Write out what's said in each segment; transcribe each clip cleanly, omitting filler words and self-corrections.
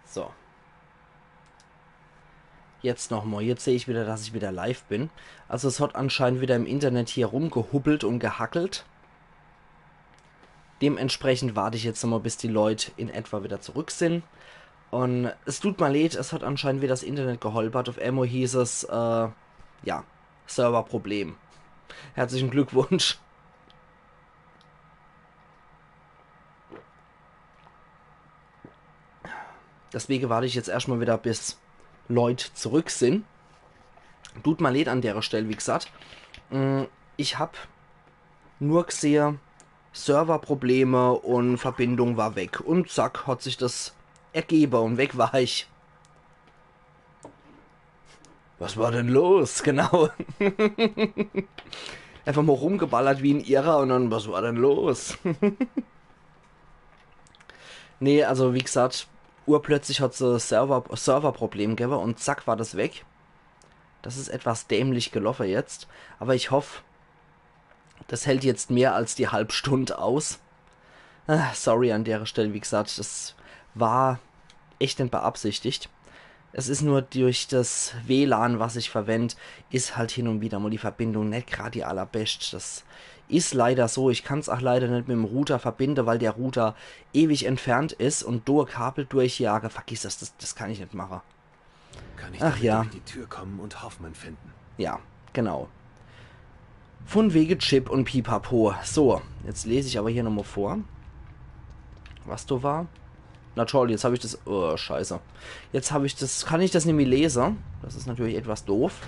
So. Jetzt nochmal. Jetzt sehe ich wieder, dass ich wieder live bin. Also es hat anscheinend wieder im Internet hier rumgehubbelt und gehackelt. Dementsprechend warte ich jetzt nochmal, bis die Leute in etwa wieder zurück sind. Und es tut mir leid, es hat anscheinend wieder das Internet geholpert. Auf Ammo hieß es, ja, Serverproblem. Herzlichen Glückwunsch. Deswegen warte ich jetzt erstmal wieder, bis Leute zurück sind. Tut mir leid an der Stelle, wie gesagt. Ich habe nur gesehen, Serverprobleme und Verbindung war weg. Und zack, hat sich das ergeben und weg war ich. Was war denn los? Genau. Einfach mal rumgeballert wie ein Irrer und dann, was war denn los? Nee, also wie gesagt, urplötzlich hat es Serverproblem gegeben und zack war das weg. Das ist etwas dämlich gelaufen jetzt. Aber ich hoffe, das hält jetzt mehr als die Halbstunde aus. Sorry an der Stelle, wie gesagt, das war echt nicht beabsichtigt. Es ist nur durch das WLAN, was ich verwende, ist halt hin und wieder mal die Verbindung nicht gerade die allerbest. Das ist leider so. Ich kann es auch leider nicht mit dem Router verbinden, weil der Router ewig entfernt ist und durch Kabel durchjage. Vergiss das kann ich nicht machen. Kann ich Ach ja. durch die Tür kommen und Hoffmann finden? Ja, genau. Von wegen Chip und Pipapo. So, jetzt lese ich aber hier nochmal vor, was du war. Na toll, jetzt habe ich das... Oh, scheiße. Jetzt habe ich das... Kann ich das nämlich lesen? Das ist natürlich etwas doof.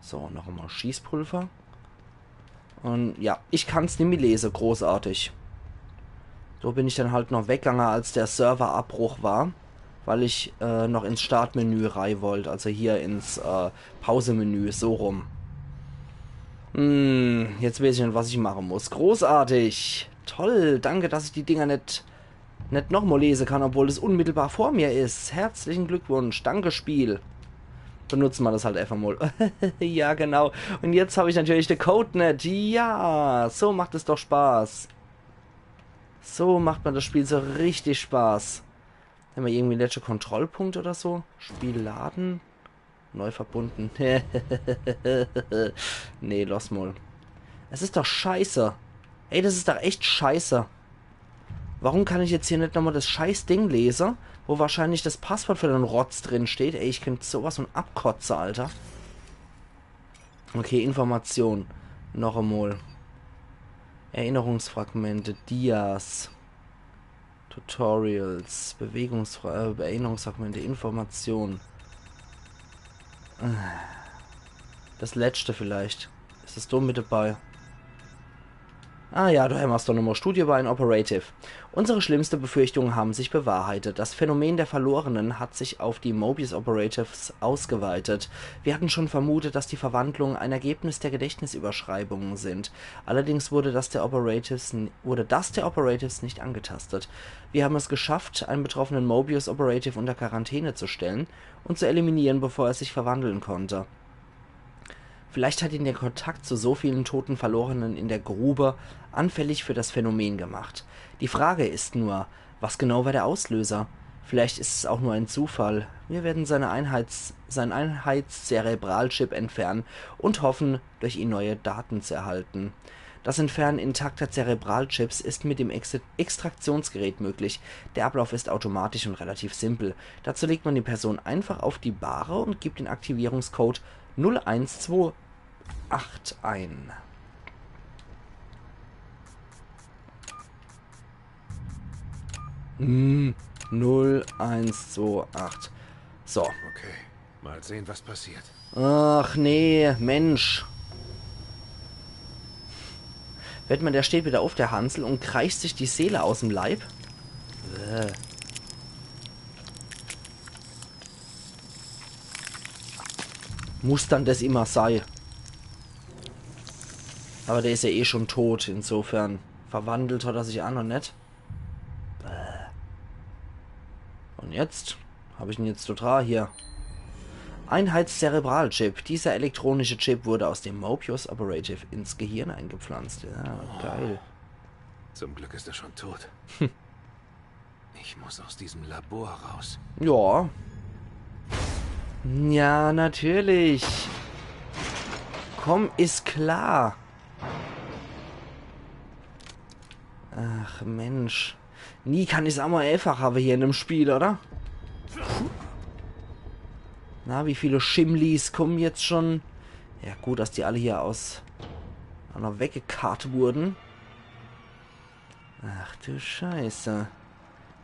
So, noch einmal Schießpulver. Und ja, ich kann es nämlich lesen. Großartig. So bin ich dann halt noch weggegangen, als der Serverabbruch war. Weil ich noch ins Startmenü rein wollte. Also hier ins Pausemenü. So rum. Jetzt weiß ich nicht, was ich machen muss. Großartig. Toll. Danke, dass ich die Dinger nicht nochmal lesen kann, obwohl es unmittelbar vor mir ist. Herzlichen Glückwunsch. Danke, Spiel. Benutzen wir das halt einfach mal. Ja, genau. Und jetzt habe ich natürlich den Code nicht. Ja, so macht es doch Spaß. So macht man das Spiel so richtig Spaß. Haben wir irgendwie letzte Kontrollpunkt oder so? Spiel laden. Neu verbunden. Nee, los mal. Es ist doch scheiße. Ey, das ist doch echt scheiße. Warum kann ich jetzt hier nicht nochmal das scheiß Ding lesen, wo wahrscheinlich das Passwort für den Rotz drin steht? Ey, ich könnte sowas von abkotzen, Alter. Okay, Information. Noch einmal. Erinnerungsfragmente, Dias. Tutorials, Erinnerungsfragmente, Information. Das letzte vielleicht. Ist das dumm mit dabei? Ah ja, du hast doch nochmal Studie bei ein Operative. Unsere schlimmste Befürchtungen haben sich bewahrheitet. Das Phänomen der Verlorenen hat sich auf die Mobius Operatives ausgeweitet. Wir hatten schon vermutet, dass die Verwandlungen ein Ergebnis der Gedächtnisüberschreibungen sind. Allerdings wurde das der Operatives nicht angetastet. Wir haben es geschafft, einen betroffenen Mobius Operative unter Quarantäne zu stellen und zu eliminieren, bevor er sich verwandeln konnte. Vielleicht hat ihn der Kontakt zu so vielen toten Verlorenen in der Grube anfällig für das Phänomen gemacht. Die Frage ist nur, was genau war der Auslöser? Vielleicht ist es auch nur ein Zufall. Wir werden seinen Einheitszerebralchip entfernen und hoffen, durch ihn neue Daten zu erhalten. Das Entfernen intakter Zerebralchips ist mit dem Extraktionsgerät möglich. Der Ablauf ist automatisch und relativ simpel. Dazu legt man die Person einfach auf die Bahre und gibt den Aktivierungscode 0128 ein. Hm, 0128. So. Okay, mal sehen, was passiert. Ach nee, Mensch. Wettmann, der steht wieder auf der Hansel und kreischt sich die Seele aus dem Leib. Muss dann das immer sein. Aber der ist ja eh schon tot, insofern. Verwandelt hat er sich auch noch nicht. Und jetzt? Habe ich ihn jetzt total hier. Einheitszerebralchip. Dieser elektronische Chip wurde aus dem Mobius Operative ins Gehirn eingepflanzt. Ja, geil. Zum Glück ist er schon tot. Ich muss aus diesem Labor raus. Ja. Ja, natürlich. Komm, ist klar. Ach, Mensch. Nie kann ich es einmal einfach haben hier in dem Spiel, oder? Na, wie viele Schimlis kommen jetzt schon? Ja, gut, dass die alle hier aus einer weggekarrt wurden. Ach du Scheiße.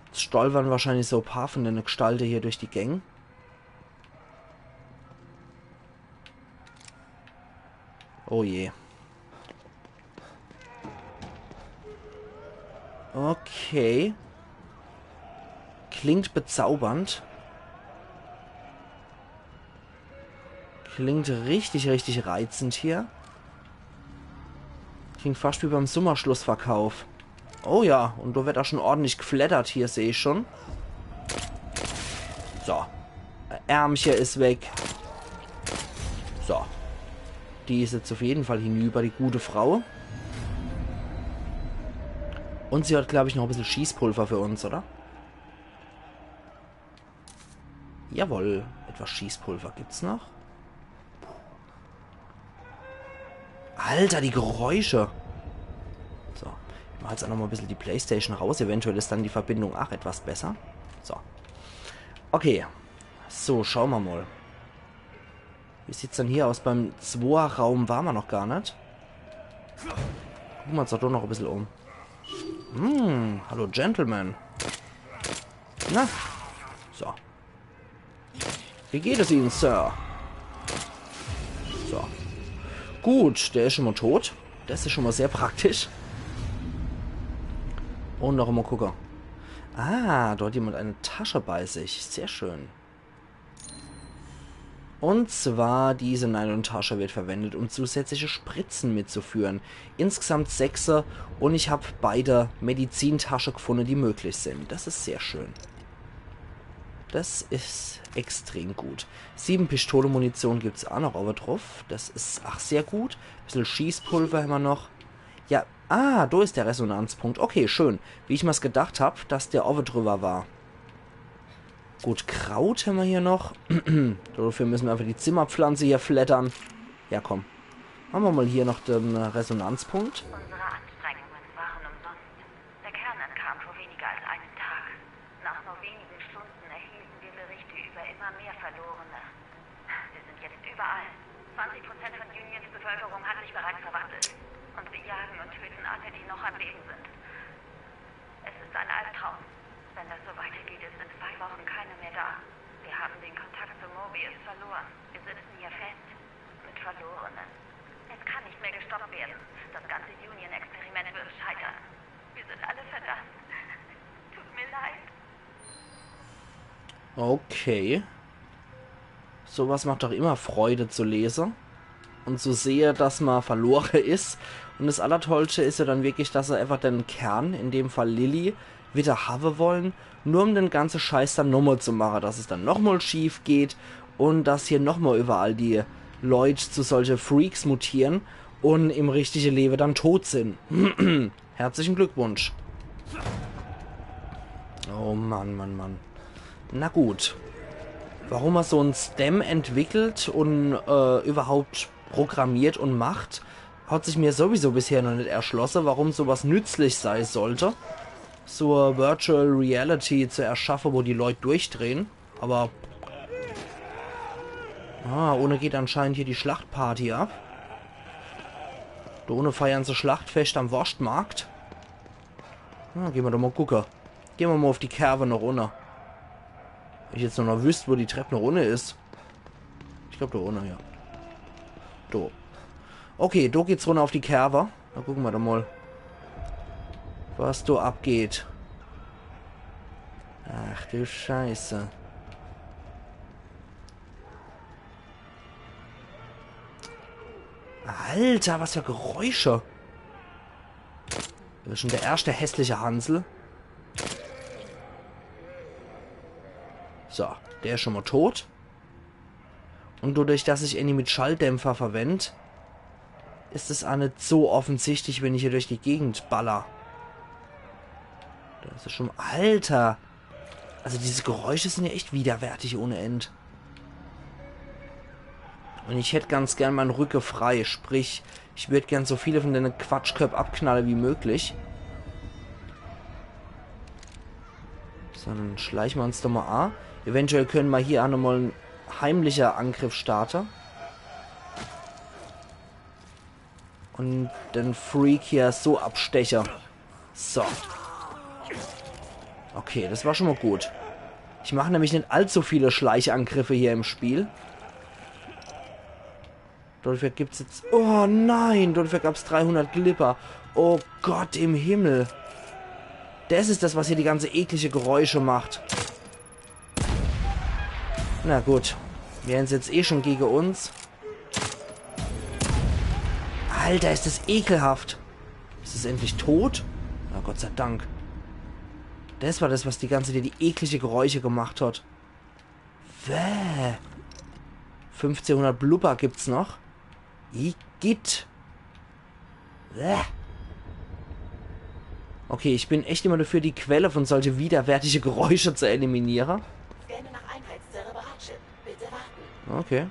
Jetzt stolpern wahrscheinlich so ein paar von den Gestalten hier durch die Gänge. Oh je. Okay. Klingt bezaubernd. Klingt richtig, richtig reizend hier. Klingt fast wie beim Sommerschlussverkauf. Oh ja, und da wird auch schon ordentlich geflattert hier, sehe ich schon. So. Ärmchen ist weg. So. Die ist jetzt auf jeden Fall hinüber, die gute Frau. Und sie hat, glaube ich, noch ein bisschen Schießpulver für uns, oder? Jawohl. Etwas Schießpulver gibt's noch. Alter, die Geräusche. So. Ich mache jetzt auch noch mal ein bisschen die Playstation raus. Eventuell ist dann die Verbindung auch etwas besser. So. Okay. So, schauen wir mal. Wie sieht's denn hier aus? Beim 2er-Raum waren wir noch gar nicht. Gucken wir uns doch noch ein bisschen um. Hallo Gentleman. Na. So. Wie geht es Ihnen, Sir? So. Gut, der ist schon mal tot. Das ist schon mal sehr praktisch. Und noch einmal gucken. Ah, dort jemand eine Tasche bei sich. Sehr schön. Und zwar, diese Nylon-Tasche wird verwendet, um zusätzliche Spritzen mitzuführen. Insgesamt 6 und ich habe beide Medizintaschen gefunden, die möglich sind. Das ist sehr schön. Das ist extrem gut. 7 Pistolenmunition gibt es auch noch aber drauf. Das ist auch sehr gut. Ein bisschen Schießpulver haben wir noch. Ja, da ist der Resonanzpunkt. Okay, schön. Wie ich mir's gedacht habe, dass der over drüber war. Gut, Kraut haben wir hier noch. Dafür müssen wir einfach die Zimmerpflanze hier flattern. Ja, komm. Machen wir mal hier noch den Resonanzpunkt. Unsere Anstrengungen waren umsonst. Der Kern entkam vor weniger als einem Tag. Nach nur wenigen Stunden erhielten wir Berichte über immer mehr Verlorene. Wir sind jetzt überall. 20% von Unions Bevölkerung hat sich bereits verwandelt. Und wir jagen und töten alle, die noch am Leben sind. Es ist ein Albtraum. Wenn das so weitergeht, ist in 2 Wochen keiner mehr da. Wir haben den Kontakt zu Mobius verloren. Wir sitzen hier fest. Mit Verlorenen. Es kann nicht mehr gestoppt werden. Das ganze Union-Experiment wird scheitern. Wir sind alle verdammt. Tut mir leid. Okay. Sowas macht doch immer Freude zu lesen. Und zu sehen, dass man verloren ist. Und das Allertollste ist ja dann wirklich, dass er einfach den Kern, in dem Fall Lilly, wieder haben wollen, nur um den ganzen Scheiß dann nochmal zu machen, dass es dann nochmal schief geht und dass hier nochmal überall die Leute zu solche Freaks mutieren und im richtigen Leben dann tot sind. Herzlichen Glückwunsch. Oh Mann, Mann, Mann. Na gut. Warum er so ein Stem entwickelt und überhaupt programmiert und macht, hat sich mir sowieso bisher noch nicht erschlossen, warum sowas nützlich sein sollte. So eine Virtual Reality zu erschaffen, wo die Leute durchdrehen. Aber ohne geht anscheinend hier die Schlachtparty ab. Da ohne feiern sie Schlachtfest am Wurstmarkt. Gehen wir doch mal gucken. Gehen wir mal auf die Kerbe noch runter. Wenn ich jetzt noch wüsste, wo die Treppe noch runter ist. Ich glaube da runter, ja. Da. Okay, da geht's runter auf die Kerbe. Da gucken wir doch mal, was da abgeht. Ach du Scheiße. Alter, was für Geräusche. Das ist schon der erste hässliche Hansel. So, der ist schon mal tot. Und dadurch, dass ich Annie mit Schalldämpfer verwende, ist es auch nicht so offensichtlich, wenn ich hier durch die Gegend baller. Das ist schon... Alter! Also diese Geräusche sind ja echt widerwärtig ohne End. Und ich hätte ganz gern meinen Rücken frei. Sprich, ich würde gern so viele von den Quatschköpfen abknallen wie möglich. So, dann schleichen wir uns doch mal an. Eventuell können wir hier auch nochmal einen heimlichen Angriff starten. Und den Freak hier so abstecher. So. Okay, das war schon mal gut. Ich mache nämlich nicht allzu viele Schleichangriffe hier im Spiel. Dafür gibt es jetzt... Oh nein, dafür gab es 300 Glipper. Oh Gott im Himmel. Das ist das, was hier die ganze eklige Geräusche macht. Na gut. Wir haben es jetzt eh schon gegen uns. Alter, ist das ekelhaft. Ist es endlich tot? Na Gott sei Dank. Das war das, was die ganze Zeit die eklige Geräusche gemacht hat. Wäh. 1500 Blubber gibt's noch. Igitt. Wäh. Okay, ich bin echt immer dafür, die Quelle von solche widerwärtige Geräusche zu eliminieren. Okay.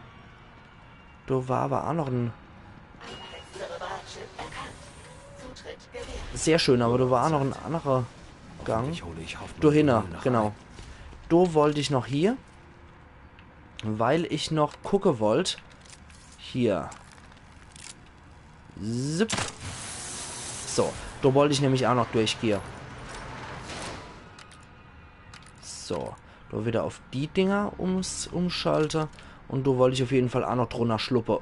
Da war aber auch noch ein... Sehr schön, aber da war auch noch ein anderer Gang. Du hinne, genau. Da wollte ich noch hier. Weil ich noch gucken wollte. Hier. Zip. So, da wollte ich nämlich auch noch durchgehen. So, da wieder auf die Dinger umschalten. Und da wollte ich auf jeden Fall auch noch drunter schluppen.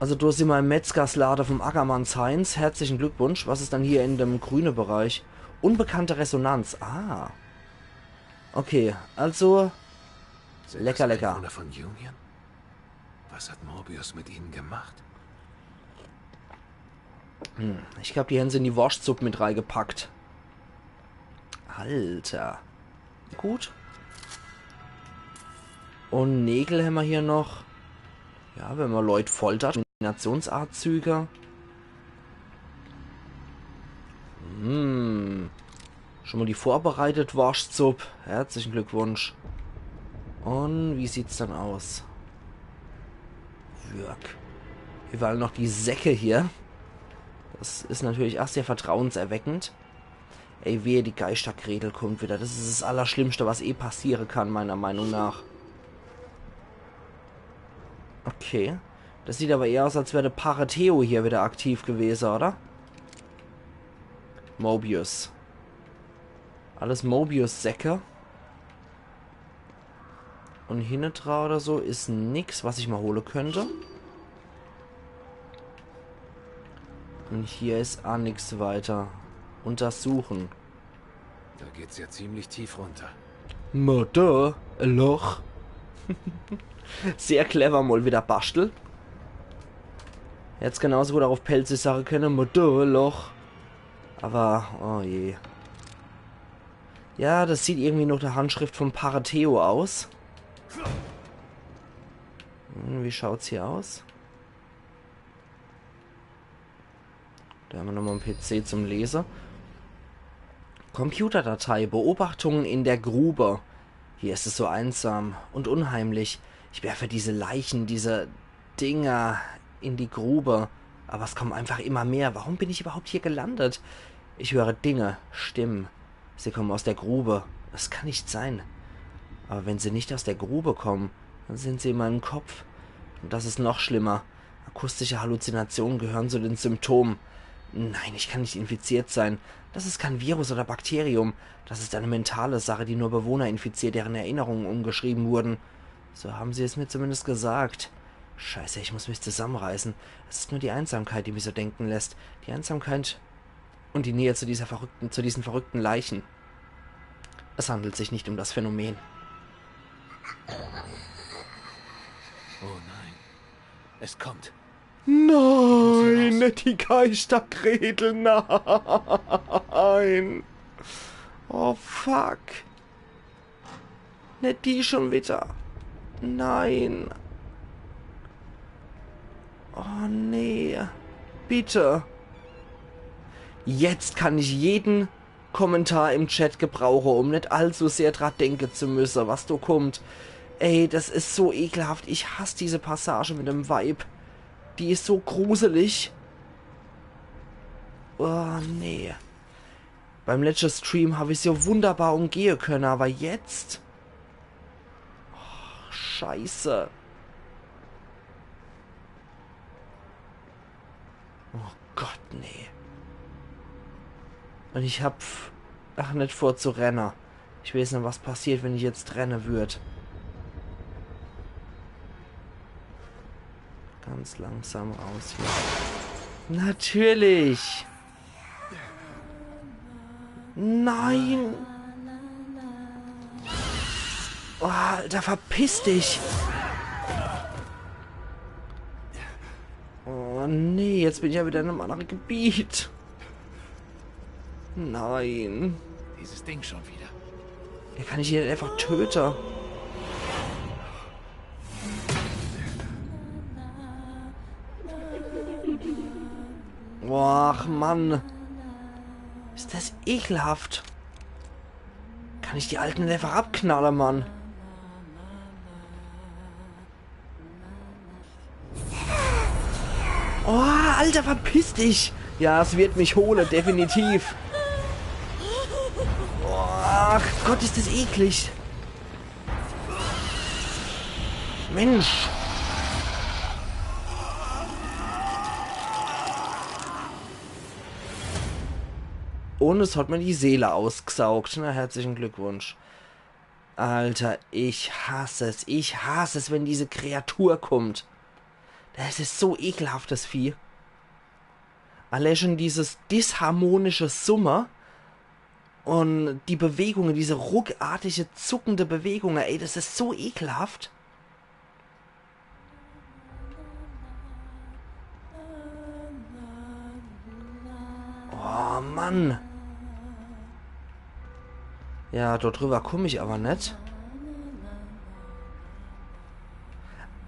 Also da sind wir im Metzgerslader vom Ackermanns Heinz. Herzlichen Glückwunsch. Was ist dann hier in dem grünen Bereich? Unbekannte Resonanz. Ah. Okay, also... Lecker, lecker. Von Union? Was hat Morbius mit ihnen gemacht? Ich glaube, die haben sie in die Wurstsuppe mit reingepackt. Alter. Gut. Und Nägel haben wir hier noch. Ja, wenn man Leute foltert. Kombinationsartzüge. Schon mal die vorbereitet Wurstsuppe. Herzlichen Glückwunsch. Und wie sieht's dann aus? Wirk. Überall noch die Säcke hier. Das ist natürlich auch sehr vertrauenserweckend. Ey, wehe, die Geistergretel kommt wieder. Das ist das Allerschlimmste, was eh passieren kann, meiner Meinung nach. Okay. Das sieht aber eher aus, als wäre der Parateo hier wieder aktiv gewesen, oder? Mobius. Alles Mobius-Säcke. Und Hinetra oder so ist nix, was ich mal holen könnte. Und hier ist auch nichts weiter. Untersuchen. Da geht's ja ziemlich tief runter. Mutter, ein Loch. Sehr clever mal wieder bastel. Jetzt genauso gut auch auf Pelze sagen können, Mutter, ein Loch. Aber, oh je. Ja, das sieht irgendwie noch der Handschrift vom Parateo aus. Wie schaut's hier aus? Da haben wir nochmal einen PC zum Lesen. Computerdatei, Beobachtungen in der Grube. Hier ist es so einsam und unheimlich. Ich werfe diese Leichen, diese Dinger in die Grube. Aber es kommen einfach immer mehr. Warum bin ich überhaupt hier gelandet? Ich höre Dinge, Stimmen. Sie kommen aus der Grube. Das kann nicht sein. Aber wenn sie nicht aus der Grube kommen, dann sind sie in meinem Kopf. Und das ist noch schlimmer. Akustische Halluzinationen gehören zu den Symptomen. Nein, ich kann nicht infiziert sein. Das ist kein Virus oder Bakterium. Das ist eine mentale Sache, die nur Bewohner infiziert, deren Erinnerungen umgeschrieben wurden. So haben sie es mir zumindest gesagt. Scheiße, ich muss mich zusammenreißen. Es ist nur die Einsamkeit, die mich so denken lässt. Die Einsamkeit und die Nähe zu diesen verrückten Leichen. Es handelt sich nicht um das Phänomen. Oh nein. Es kommt. Nein, nicht die Geistergretel, nein. Oh, fuck. Nicht die schon wieder. Nein. Oh, nee. Bitte. Jetzt kann ich jeden Kommentar im Chat gebrauchen, um nicht allzu sehr dran denken zu müssen, was da kommt. Ey, das ist so ekelhaft. Ich hasse diese Passage mit dem Vibe. Die ist so gruselig. Oh, nee. Beim letzten Stream habe ich es ja wunderbar umgehen können, aber jetzt... Oh, scheiße. Oh Gott, nee. Und ich hab... Ach, nicht vor zu rennen. Ich weiß nicht, was passiert, wenn ich jetzt rennen würde. Ganz langsam raus hier. Natürlich! Nein! Oh, Alter, verpiss dich! Oh nee, jetzt bin ich ja wieder in einem anderen Gebiet. Nein. Dieses Ding schon wieder. Ja, kann ich hier einfach töten? Ach, Mann. Ist das ekelhaft. Kann ich die Alten einfach abknallen, Mann? Oh, Alter, verpiss dich. Ja, es wird mich holen, definitiv. Oh, ach Gott, ist das eklig. Mensch. Und es hat mir die Seele ausgesaugt. Na, herzlichen Glückwunsch. Alter, ich hasse es. Ich hasse es, wenn diese Kreatur kommt. Das ist so ekelhaftes Vieh. Allein schon dieses disharmonische Summer und die Bewegungen, diese ruckartige, zuckende Bewegungen, ey, das ist so ekelhaft. Oh, Mann. Ja, dort drüber komme ich aber nicht.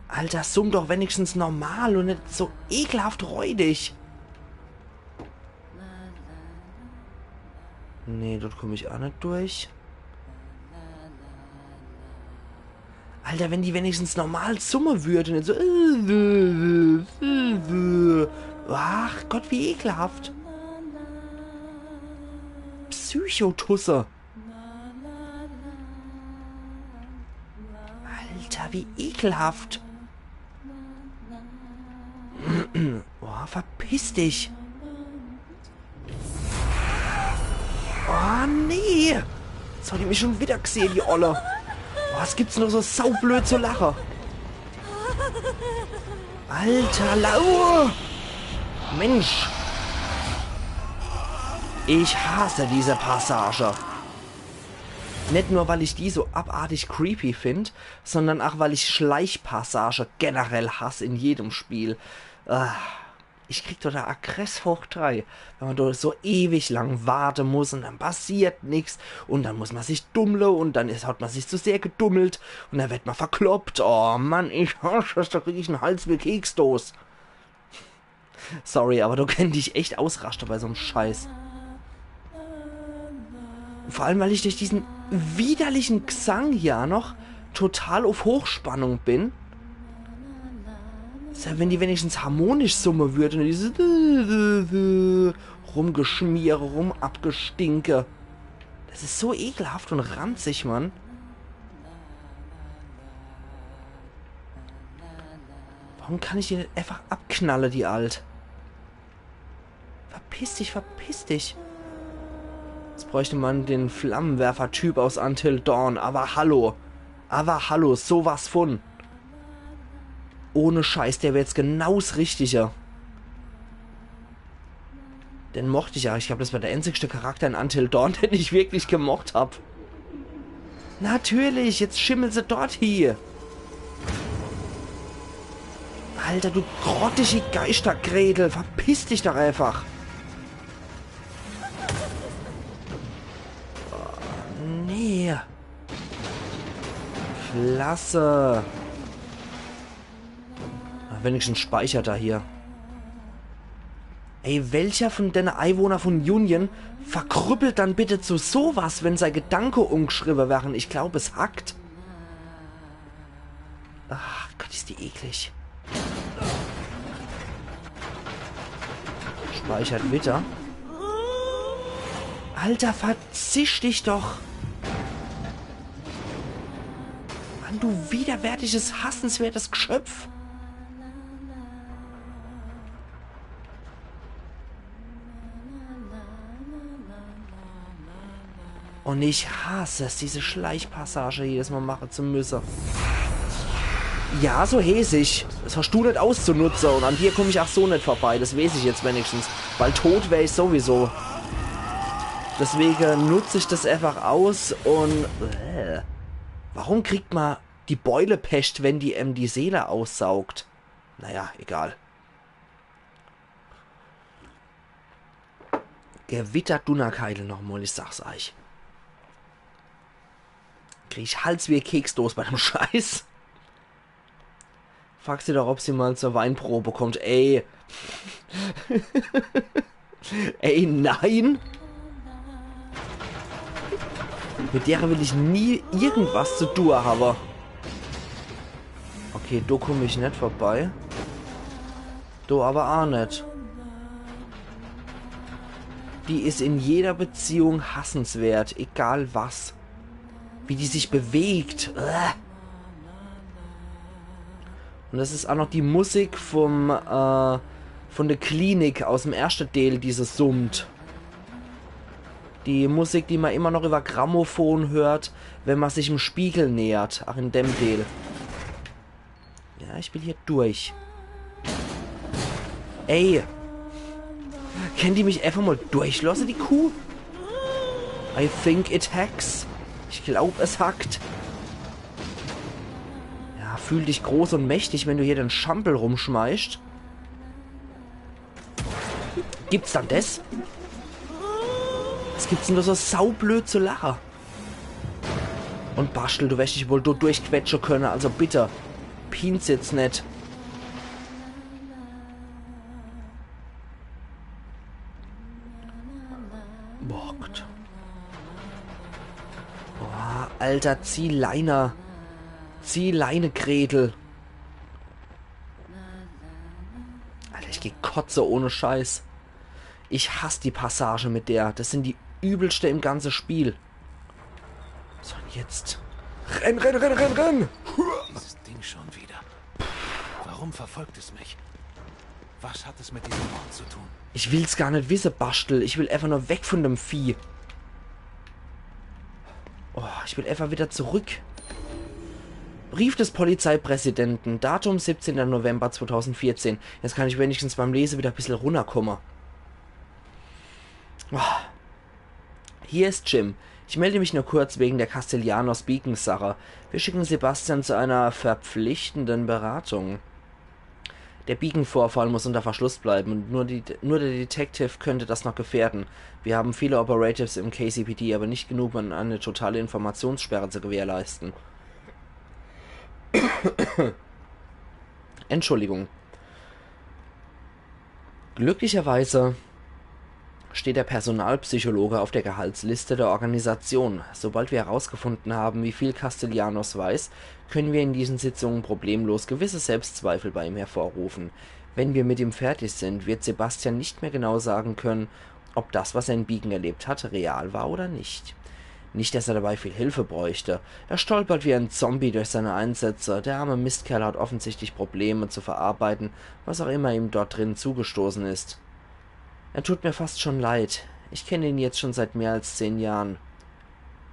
Alter, summ doch wenigstens normal und nicht so ekelhaft räudig. Nee, dort komme ich auch nicht durch. Alter, wenn die wenigstens normal summen würde und nicht so... Ach Gott, wie ekelhaft. Psychotusse. Alter, wie ekelhaft. Oh, verpiss dich. Oh, nee. Jetzt hat die mich schon wieder gesehen, die Olle. Oh, was gibt's nur so saublöd zu lachen? Alter, Lau. Mensch. Ich hasse diese Passage. Nicht nur, weil ich die so abartig creepy finde, sondern auch, weil ich Schleichpassage generell hasse in jedem Spiel. Ich krieg total Aggress hoch 3, wenn man da so ewig lang warten muss und dann passiert nichts und dann muss man sich dummeln und dann hat man sich zu sehr gedummelt und dann wird man verkloppt. Oh Mann, ich hasse das, da krieg ich einen Hals wie Keksdos. Sorry, aber du kennst dich echt ausrasten bei so einem Scheiß. Vor allem, weil ich durch diesen widerlichen Gesang hier noch total auf Hochspannung bin. Ja, wenn die wenigstens harmonisch summen würde und diese rumgeschmiere, rumabgestinke. Das ist so ekelhaft und ranzig, Mann. Warum kann ich die nicht einfach abknallen, die Alt? Verpiss dich, verpiss dich. Jetzt bräuchte man den Flammenwerfer-Typ aus Until Dawn. Aber hallo, sowas von. Ohne Scheiß, der wäre jetzt genau das Richtige. Den mochte ich ja. Ich glaube, das war der einzigste Charakter in Until Dawn, den ich wirklich gemocht habe. Natürlich, jetzt schimmelt sie dort hier. Alter, du grottige Geistergrädel. Verpiss dich doch einfach. Oh, nee. Klasse. Wenigstens speichert er hier. Ey, welcher von den Einwohnern von Union verkrüppelt dann bitte zu sowas, wenn sein Gedanke umgeschrieben wären? Ich glaube, es hackt. Ach Gott, ist die eklig. Speichert Witter. Alter, verzisch dich doch. Mann, du widerwärtiges, hassenswertes Geschöpf. Und ich hasse es, diese Schleichpassage jedes Mal machen zu müssen. Ja, so häsig. Das hast du nicht auszunutzen. Und an dir komme ich auch so nicht vorbei. Das weiß ich jetzt wenigstens. Weil tot wäre ich sowieso. Deswegen nutze ich das einfach aus und... Warum kriegt man die Beulepest, wenn die die Seele aussaugt? Naja, egal. Gewittert Dunnerkeile nochmal, ich sag's euch. Krieg ich Hals wie ein Keksdose bei dem Scheiß. Frag sie doch, ob sie mal zur Weinprobe kommt. Ey. Ey, nein. Mit der will ich nie irgendwas zu tun haben. Okay, da komme ich nicht vorbei. Da aber auch nicht. Die ist in jeder Beziehung hassenswert, egal was. Wie die sich bewegt. Und das ist auch noch die Musik von der Klinik aus dem ersten Teil, dieses summt. Die Musik, die man immer noch über Grammophon hört, wenn man sich im Spiegel nähert. Ach, in dem Teil. Ja, ich will hier durch. Ey. Kennt die mich einfach mal durchlassen, die Kuh? I think it hacks. Ich glaube, es hackt. Ja, fühl dich groß und mächtig, wenn du hier den Schampel rumschmeißt. Gibt's dann das? Was gibt's denn da so saublöd zu lachen? Und Bastel, du wirst dich wohl durchquetschen können, also bitte. Pins jetzt nicht. Boah, Gott. Boah, Alter, zieh Leine. Zieh Leine, Gretel. Alter, ich geh kotze ohne Scheiß. Ich hasse die Passage mit der. Das sind die übelste im ganzen Spiel. So, und jetzt. Renn, renn, renn, renn, renn! Dieses Ding schon wieder. Warum verfolgt es mich? Was hat es mit diesem Ort zu tun? Ich will's gar nicht wissen, Bastel. Ich will einfach nur weg von dem Vieh. Oh, ich will einfach wieder zurück. Brief des Polizeipräsidenten. Datum 17. November 2014. Jetzt kann ich wenigstens beim Lesen wieder ein bisschen runterkommen. Oh. Hier ist Jim. Ich melde mich nur kurz wegen der Castellanos Beacon-Sache. Wir schicken Sebastian zu einer verpflichtenden Beratung. Der Beacon-Vorfall muss unter Verschluss bleiben und nur der Detective könnte das noch gefährden. Wir haben viele Operatives im KCPD, aber nicht genug, um eine totale Informationssperre zu gewährleisten. Entschuldigung. Glücklicherweise steht der Personalpsychologe auf der Gehaltsliste der Organisation. Sobald wir herausgefunden haben, wie viel Castellanos weiß, können wir in diesen Sitzungen problemlos gewisse Selbstzweifel bei ihm hervorrufen. Wenn wir mit ihm fertig sind, wird Sebastian nicht mehr genau sagen können, ob das, was er in Beacon erlebt hat, real war oder nicht. Nicht, dass er dabei viel Hilfe bräuchte. Er stolpert wie ein Zombie durch seine Einsätze. Der arme Mistkerl hat offensichtlich Probleme zu verarbeiten, was auch immer ihm dort drin zugestoßen ist. Er tut mir fast schon leid. Ich kenne ihn jetzt schon seit mehr als 10 Jahren.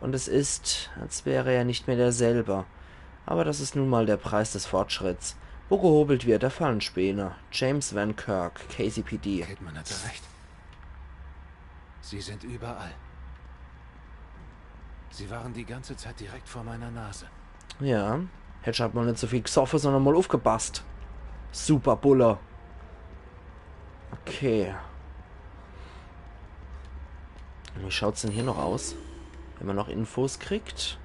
Und es ist, als wäre er nicht mehr derselbe. Aber das ist nun mal der Preis des Fortschritts. Wo gehobelt wird, da fallen Späne. James Van Kirk, KCPD. Kidman hatte recht. Sie sind überall. Sie waren die ganze Zeit direkt vor meiner Nase. Ja, hätte halt mal nicht so viel gesoffen, sondern mal aufgepasst. Super Bulle. Okay. Wie schaut's denn hier noch aus? Wenn man noch Infos kriegt.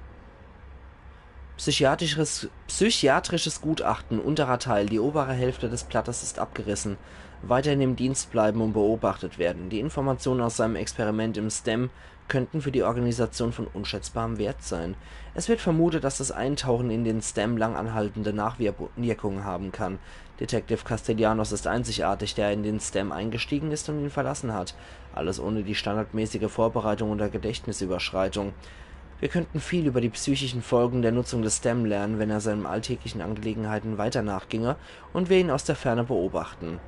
Psychiatrisches Gutachten, unterer Teil. Die obere Hälfte des Blattes ist abgerissen. Weiterhin im Dienst bleiben und beobachtet werden. Die Informationen aus seinem Experiment im STEM könnten für die Organisation von unschätzbarem Wert sein. Es wird vermutet, dass das Eintauchen in den STEM langanhaltende Nachwirkungen haben kann. Detective Castellanos ist einzigartig, der in den STEM eingestiegen ist und ihn verlassen hat. Alles ohne die standardmäßige Vorbereitung oder Gedächtnisüberschreitung. Wir könnten viel über die psychischen Folgen der Nutzung des STEM lernen, wenn er seinen alltäglichen Angelegenheiten weiter nachginge und wir ihn aus der Ferne beobachten.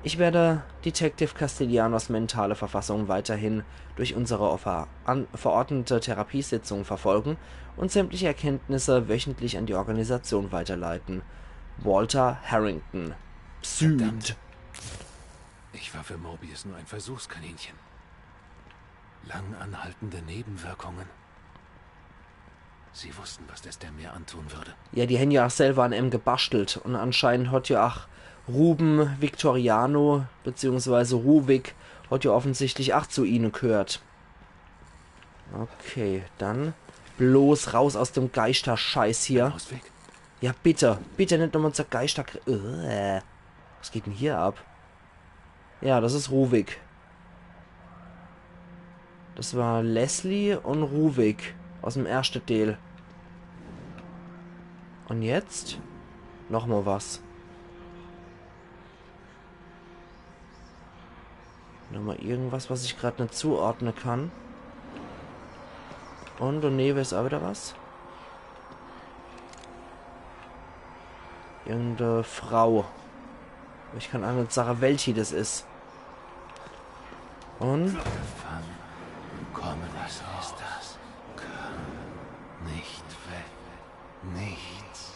Ich werde Detective Castellanos mentale Verfassung weiterhin durch unsere verordnete Therapiesitzungen verfolgen und sämtliche Erkenntnisse wöchentlich an die Organisation weiterleiten. Walter Harrington. Verdammt. Ich war für Morbius nur ein Versuchskaninchen. Lang anhaltende Nebenwirkungen. Sie wussten, was der STEM mir antun würde. Ja, die haben ja auch selber an ihm gebastelt. Und anscheinend hat ja auch Ruben Victoriano, beziehungsweise Ruvik, hat ja offensichtlich auch zu ihnen gehört. Okay, dann bloß raus aus dem Geister-Scheiß hier. Ausweg? Ja, bitte. Bitte nicht nochmal zur Geister... Was geht denn hier ab? Ja, das ist Ruvik. Das war Leslie und Ruvik aus dem ersten Teil. Und jetzt? Nochmal was. Nochmal irgendwas, was ich gerade nicht zuordnen kann. Und daneben ist auch wieder was. Irgendeine Frau. Ich kann auch nicht sagen, welche das ist. Und? Gefangen. Kommen, was ist das? Kann nicht weg. Nichts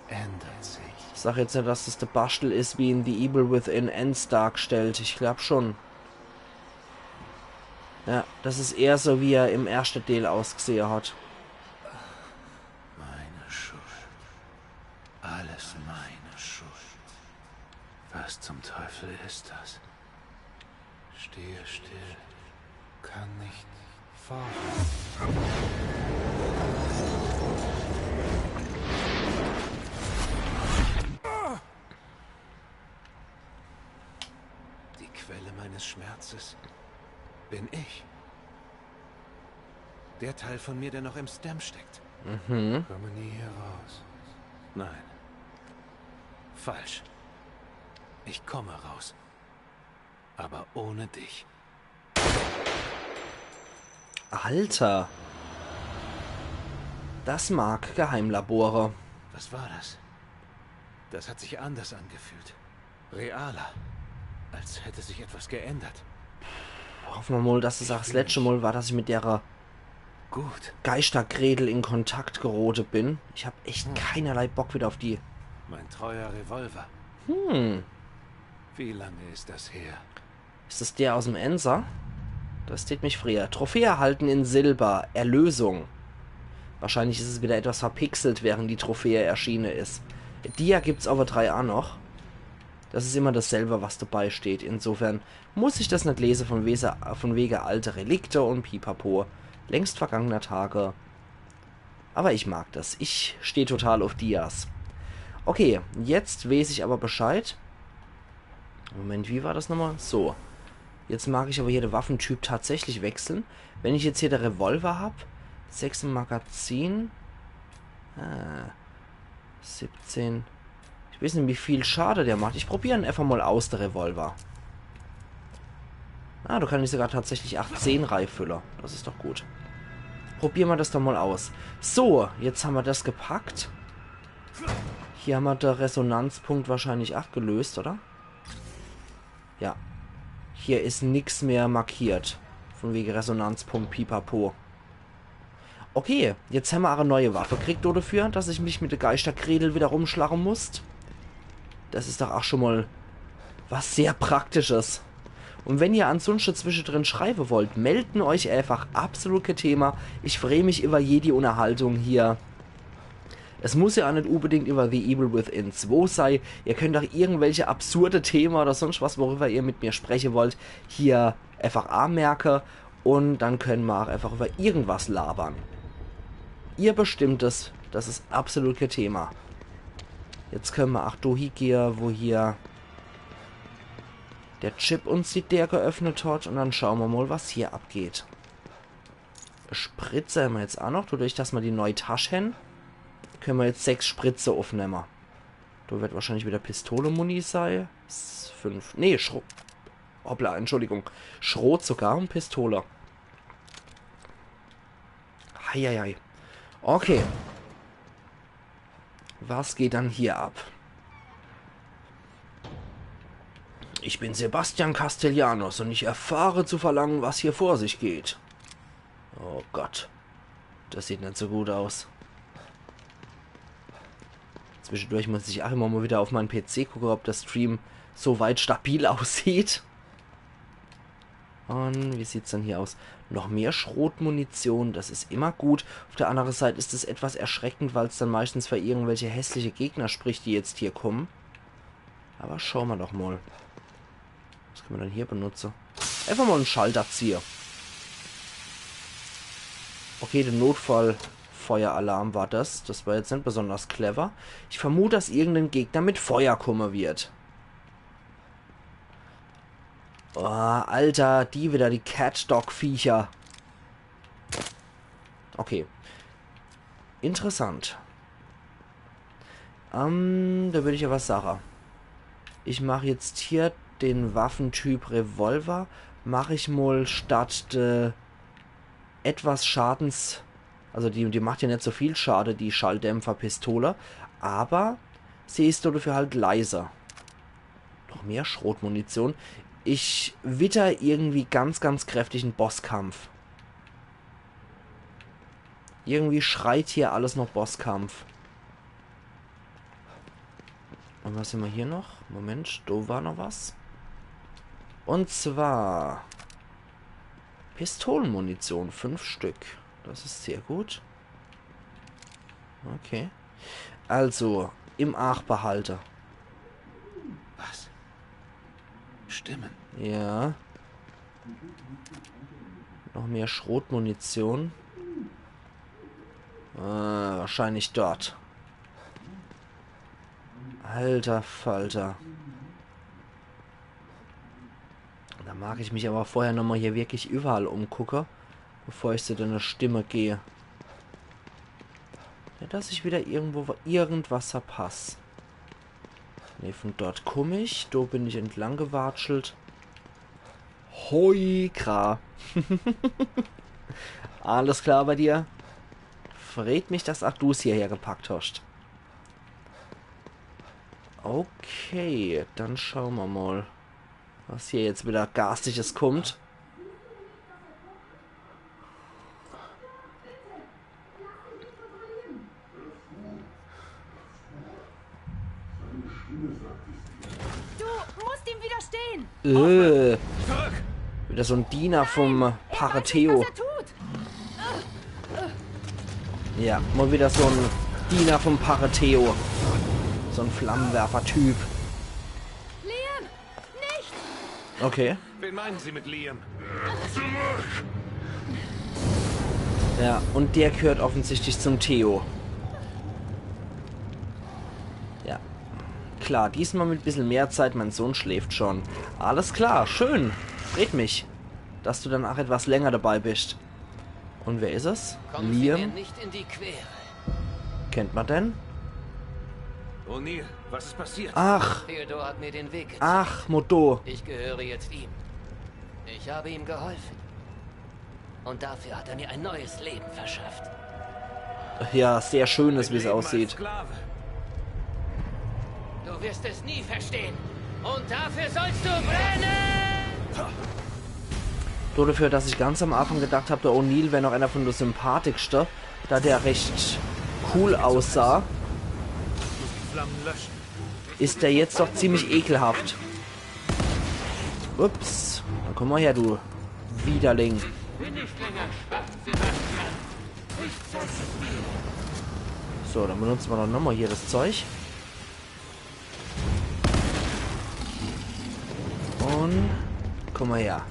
ändert sich. Ich sag jetzt nicht, dass das der Bastel ist, wie ihn The Evil Within Ends darstellt. Ich glaube schon. Ja, das ist eher so, wie er im ersten Teil ausgesehen hat. Meine Schuld. Alles meine Schuld. Was zum Teufel ist das? Stehe still. Kann nicht fahren. Die Quelle meines Schmerzes bin ich. Der Teil von mir, der noch im STEM steckt. Mhm. Komme nie hier raus. Nein. Falsch. Ich komme raus. Aber ohne dich. Alter. Das mag Geheimlabore. Was war das? Das hat sich anders angefühlt. Realer. Als hätte sich etwas geändert. Hoffen wir mal, dass es auch das letzte Mal war, dass ich mit der Gut. Geistergredel in Kontakt gerotet bin. Ich habe echt keinerlei Bock wieder auf die. Mein treuer Revolver. Wie lange ist das her? Ist das der aus dem Enser? Das steht mich früher. Trophäe erhalten in Silber. Erlösung. Wahrscheinlich ist es wieder etwas verpixelt, während die Trophäe erschienen ist. Dia gibt's aber 3a noch. Das ist immer dasselbe, was dabei steht. Insofern muss ich das nicht lesen von wegen alte Relikte und Pipapo. Längst vergangener Tage. Aber ich mag das. Ich stehe total auf Dias. Okay, jetzt weiß ich aber Bescheid. Moment, wie war das nochmal? So. Jetzt mag ich aber hier den Waffentyp tatsächlich wechseln. Wenn ich jetzt hier den Revolver habe. 6 im Magazin. 17. Ich weiß nicht, wie viel Schade der macht. Ich probiere ihn einfach mal aus, der Revolver. Ah, du kannst sogar tatsächlich 18 Reihfüller. Das ist doch gut. Probieren wir das doch mal aus. So, jetzt haben wir das gepackt. Hier haben wir den Resonanzpunkt wahrscheinlich abgelöst, oder? Ja. Hier ist nichts mehr markiert. Von wegen Resonanzpunkt Pipapo. Okay, jetzt haben wir eine neue Waffe. Kriegt du dafür, dass ich mich mit der Geistergredel wieder rumschlagen muss? Das ist doch auch schon mal was sehr Praktisches. Und wenn ihr ansonsten zwischendrin schreiben wollt, melden euch einfach. Absolut kein Thema. Ich freue mich über jede Unterhaltung hier. Es muss ja auch nicht unbedingt über The Evil Within 2 sein. Ihr könnt auch irgendwelche absurde Themen oder sonst was, worüber ihr mit mir sprechen wollt, hier einfach anmerken. Und dann können wir auch einfach über irgendwas labern. Ihr bestimmt es, Das ist absolut kein Thema. Jetzt können wir auch hier, wo hier der Chip uns die Tür geöffnet hat. Und dann schauen wir mal, was hier abgeht. Spritze haben wir jetzt auch noch. Dadurch, dass wir die neue Tasche haben, können wir jetzt 6 Spritze aufnehmen. Da wird wahrscheinlich wieder Pistole-Muni sein. 5. Nee, Schrot. Hoppla, Entschuldigung. Schrot sogar und Pistole. Heieiei. Okay. Was geht dann hier ab? Ich bin Sebastian Castellanos und ich erfahre zu verlangen, was hier vor sich geht. Oh Gott. Das sieht nicht so gut aus. Zwischendurch muss ich auch immer mal wieder auf meinen PC gucken, ob der Stream so weit stabil aussieht. Und wie sieht es denn hier aus? Noch mehr Schrotmunition, das ist immer gut. Auf der anderen Seite ist es etwas erschreckend, weil es dann meistens für irgendwelche hässliche Gegner spricht, die jetzt hier kommen. Aber schauen wir doch mal. Was können wir denn hier benutzen? Einfach mal einen Schalterzieher. Okay, der Notfallfeueralarm war das. Das war jetzt nicht besonders clever. Ich vermute, dass irgendein Gegner mit Feuer kommen wird. Oh, Alter, die wieder, die Cat-Dog-Viecher. Okay. Interessant. Da würde ich ja was sagen. Ich mache jetzt hier den Waffentyp Revolver. Mache ich mal statt etwas Schadens... Also die macht ja nicht so viel Schade, die Schalldämpfer-Pistole. Aber sie ist dafür halt leiser. Noch mehr Schrotmunition. Ich witter irgendwie ganz, ganz kräftigen Bosskampf. Irgendwie schreit hier alles noch Bosskampf. Und was haben wir hier noch? Moment, da war noch was. Und zwar Pistolenmunition, 5 Stück. Das ist sehr gut. Okay. Also, im Achbehalter. Was? Stimmen. Ja. Noch mehr Schrotmunition. Wahrscheinlich dort. Alter Falter. Da mag ich mich aber vorher nochmal hier wirklich überall umgucken, bevor ich zu deiner Stimme gehe. Ja, dass ich wieder irgendwo irgendwas verpasse. Ne, von dort komme ich. Da bin ich entlang gewatschelt. Hoi, Kra. Alles klar bei dir? Verrät mich, dass auch du es hierher gepackt hast. Okay, dann schauen wir mal, was hier jetzt wieder Garstiges kommt. Du musst ihm widerstehen! Zurück! Wieder so ein Diener vom Pareteo. Was er tut! Ja, mal wieder so ein Diener vom Pareteo. So ein Flammenwerfer-Typ. Liam! Nicht! Okay. Wen meinen Sie mit Liam? Ja, und der gehört offensichtlich zum Theo. Ja. Klar, diesmal mit ein bisschen mehr Zeit. Mein Sohn schläft schon. Alles klar, schön. Freut mich, dass du dann auch etwas länger dabei bist. Und wer ist es? Kommen Sie mir Liam? nicht in die Quere. Kennt man denn? O'Neill, was ist passiert? Ach, Theodor hat mir den Weg gezeigt. ach, Moto. Ich gehöre jetzt ihm. Ich habe ihm geholfen. Und dafür hat er mir ein neues Leben verschafft. Ja, sehr schön ist, wie es Leben als aussieht. Sklave. Du wirst es nie verstehen. Und dafür sollst du brennen! So dafür, dass ich ganz am Anfang gedacht habe, der O'Neill wäre noch einer von der sympathischsten, da der recht cool aussah, Die Flammen löschen. ist der jetzt doch ziemlich ekelhaft. Ups, dann komm mal her, du Widerling. So, dann benutzen wir doch nochmal hier das Zeug. Und komm mal her.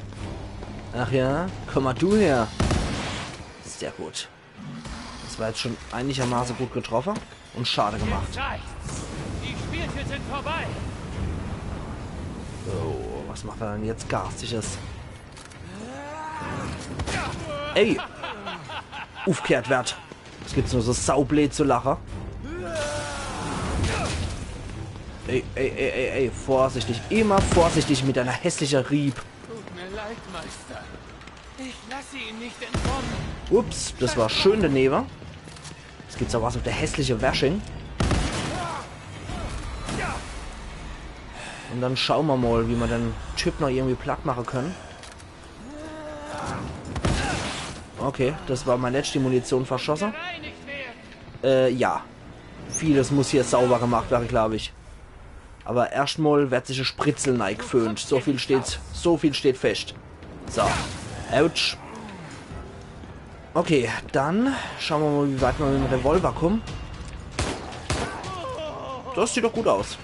Ach ja, komm mal du her. Sehr gut. Das war jetzt schon einigermaßen gut getroffen und schade gemacht. Die Spielchen sind vorbei. So, was macht er denn jetzt Garstiges? Ey! Aufkehrt wird. Es gibt nur so saublöd zu lachen. Ey, vorsichtig. Immer vorsichtig mit deiner hässlichen Rieb. Tut mir leid, Meister. Ich lasse ihn nicht entkommen. Ups, das war schön daneben. Jetzt gibt's auch was auf der hässliche Washing. Und dann schauen wir mal, wie wir den Typ noch irgendwie platt machen können. Okay, das war meine letzte Munition verschossen. Ja. Vieles muss hier sauber gemacht werden, glaube ich. Aber erstmal wird sich ein Spritzel geföhnt. So viel steht fest. So. Autsch. Okay, dann schauen wir mal, wie weit wir mit dem Revolver kommen. Das sieht doch gut aus.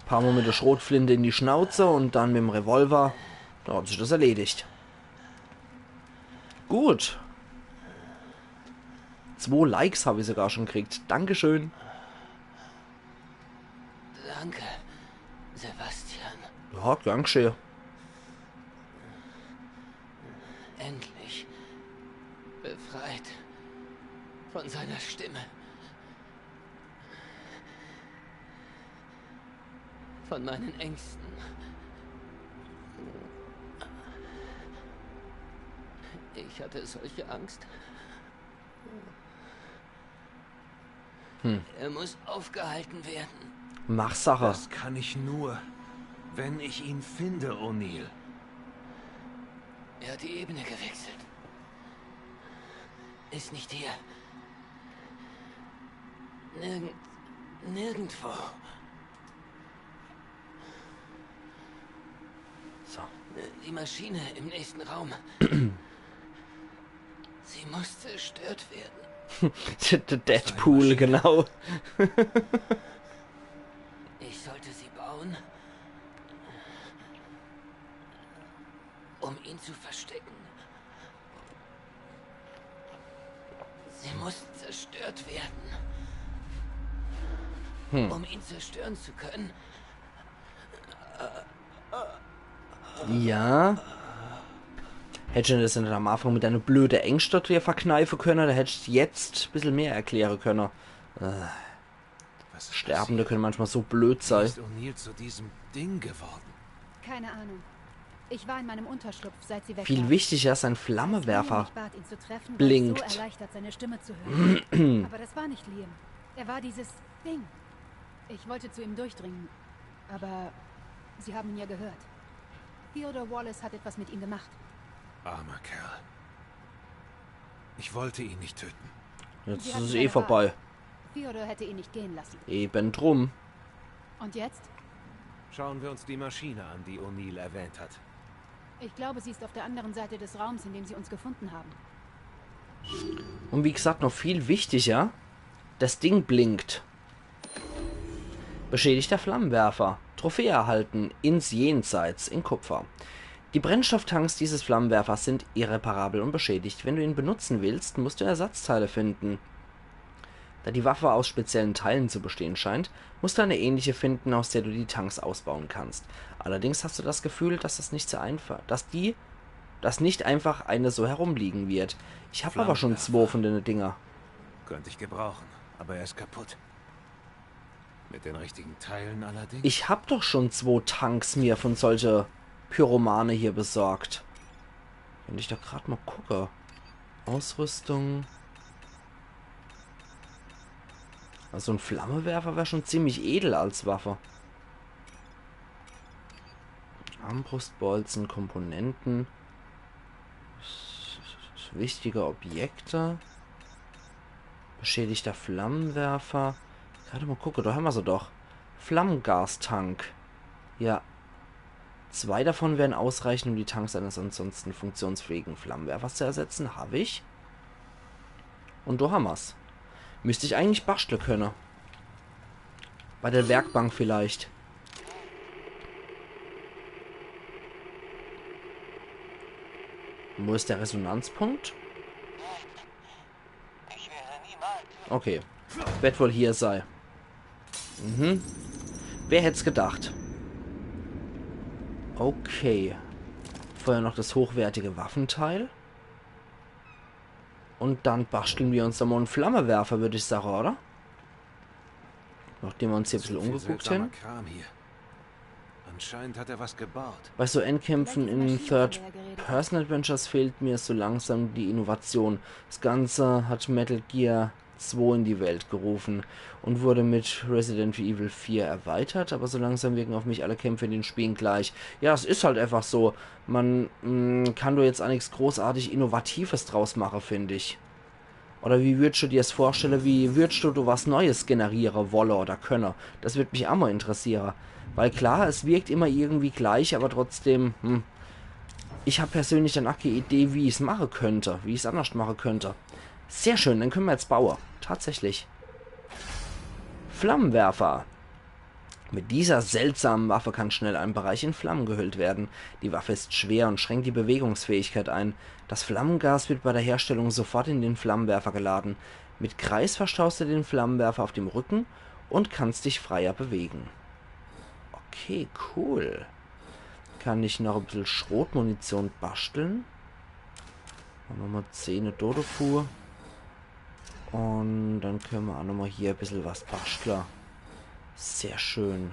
Paar Mal mit der Schrotflinte in die Schnauze und dann mit dem Revolver. Da hat sich das erledigt. Gut. 2 Likes habe ich sogar schon gekriegt. Dankeschön. Danke, Sebastian. Ja, gern geschehen. Endlich befreit von seiner Stimme. Von meinen Ängsten. Ich hatte solche Angst. Er muss aufgehalten werden. Mach Sache. Das kann ich nur, wenn ich ihn finde, O'Neill. Er hat die Ebene gewechselt. Ist nicht hier. Nirgendwo. So. Die Maschine im nächsten Raum. Sie muss zerstört werden. Der Deadpool, genau. Ich sollte sie bauen, um ihn zu verstecken. Sie muss zerstört werden. Um ihn zerstören zu können. Ja. Hätte ich das nicht am Anfang mit einer blöden Ängste hier verkneifen können, da hätte ich jetzt ein bisschen mehr erklären können. Was Sterbende passiert? können manchmal so blöd Wie sein. ist O'Neill zu diesem Ding geworden? Keine Ahnung. Ich war in meinem Unterschlupf, seit sie weg Viel war. wichtiger ist ein Als Liam Flammenwerfer. mich bat, ihn zu treffen, war blinkt. ich so erleichtert, seine Stimme zu hören. Aber das war nicht Liam. Er war dieses Ding. Ich wollte zu ihm durchdringen. Aber sie haben ihn ja gehört. Theodore Wallace hat etwas mit ihm gemacht. Armer Kerl. Ich wollte ihn nicht töten. Jetzt Sie ist hatten es keine vorbei. Wahl. Theodore hätte ihn nicht gehen lassen. Eben drum. Und jetzt? Schauen wir uns die Maschine an, die O'Neill erwähnt hat. Ich glaube, sie ist auf der anderen Seite des Raums, in dem sie uns gefunden haben. Und wie gesagt, noch viel wichtiger, das Ding blinkt. Beschädigter Flammenwerfer. Trophäe erhalten ins Jenseits in Kupfer. Die Brennstofftanks dieses Flammenwerfers sind irreparabel und beschädigt. Wenn du ihn benutzen willst, musst du Ersatzteile finden. Da die Waffe aus speziellen Teilen zu bestehen scheint, musst du eine ähnliche finden, aus der du die Tanks ausbauen kannst. Allerdings hast du das Gefühl, dass das nicht so einfach, dass nicht einfach eine so herumliegen wird. Ich habe aber schon 2 von den Dinger. Könnte ich gebrauchen, aber er ist kaputt. Mit den richtigen Teilen allerdings. Ich habe doch schon 2 Tanks mir von solche Pyromane hier besorgt. Wenn ich da gerade mal gucke. Ausrüstung. Also ein Flammenwerfer wäre schon ziemlich edel als Waffe. Armbrustbolzen, Komponenten. Wichtige Objekte. Beschädigter Flammenwerfer. Gerade mal gucken, da haben wir sie doch. Flammengastank. Ja. 2 davon werden ausreichen, um die Tanks eines ansonsten funktionsfähigen Flammenwerfers zu ersetzen. Habe ich. Und da haben wir's. Müsste ich eigentlich basteln können. Bei der Werkbank vielleicht. Wo ist der Resonanzpunkt? Okay. Wird wohl hier sein. Mhm. Wer hätte es gedacht? Okay. Vorher noch das hochwertige Waffenteil. Und dann basteln wir uns da mal einen Flammenwerfer, würde ich sagen, oder? Nachdem wir uns hier ein bisschen umgeguckt haben. Anscheinend hat er was gebaut. Bei so Endkämpfen in Third-Person-Adventures fehlt mir so langsam die Innovation. Das Ganze hat Metal Gear 2 in die Welt gerufen und wurde mit Resident Evil 4 erweitert, aber so langsam wirken auf mich alle Kämpfe in den Spielen gleich. Ja, es ist halt einfach so. Man kann doch jetzt auch nichts großartig Innovatives draus machen, finde ich. Oder wie würdest du dir das vorstellen, wie würdest du was Neues generieren wollen oder können? Das würde mich auch mal interessieren. Weil klar, es wirkt immer irgendwie gleich, aber trotzdem, ich habe persönlich dann auch keine Idee, wie ich es machen könnte, wie ich es anders machen könnte. Sehr schön, dann können wir jetzt bauen. Tatsächlich. Flammenwerfer. Mit dieser seltsamen Waffe kann schnell ein Bereich in Flammen gehüllt werden. Die Waffe ist schwer und schränkt die Bewegungsfähigkeit ein. Das Flammengas wird bei der Herstellung sofort in den Flammenwerfer geladen. Mit Kreis verstaust du den Flammenwerfer auf dem Rücken und kannst dich freier bewegen. Okay, cool. Kann ich noch ein bisschen Schrotmunition basteln. Machen wir mal 10 Dodofu. Und dann können wir auch nochmal hier ein bisschen was basteln. Sehr schön.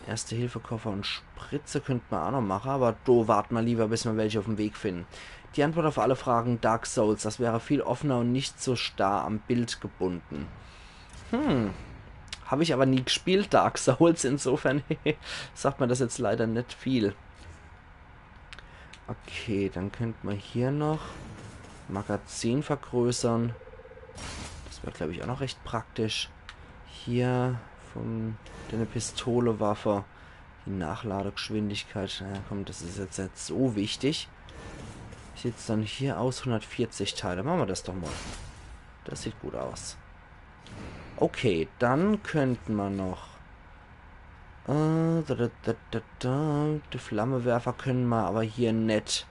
Erste-Hilfe-Koffer und Spritze könnten wir auch noch machen, aber do warten wir lieber, bis wir welche auf dem Weg finden. Die Antwort auf alle Fragen: Dark Souls. Das wäre viel offener und nicht so starr am Bild gebunden. Habe ich aber nie gespielt, Dark Souls. Insofern sagt man das jetzt leider nicht viel. Okay, dann könnte man hier noch Magazin vergrößern. Das wäre, glaube ich, auch noch recht praktisch. Hier von der Pistole-Waffe. Die Nachladegeschwindigkeit. Na komm, das ist jetzt nicht so wichtig. Sieht es dann hier aus? 140 Teile. Machen wir das doch mal. Das sieht gut aus. Okay, dann könnten wir noch... Die Flammenwerfer können wir aber hier nicht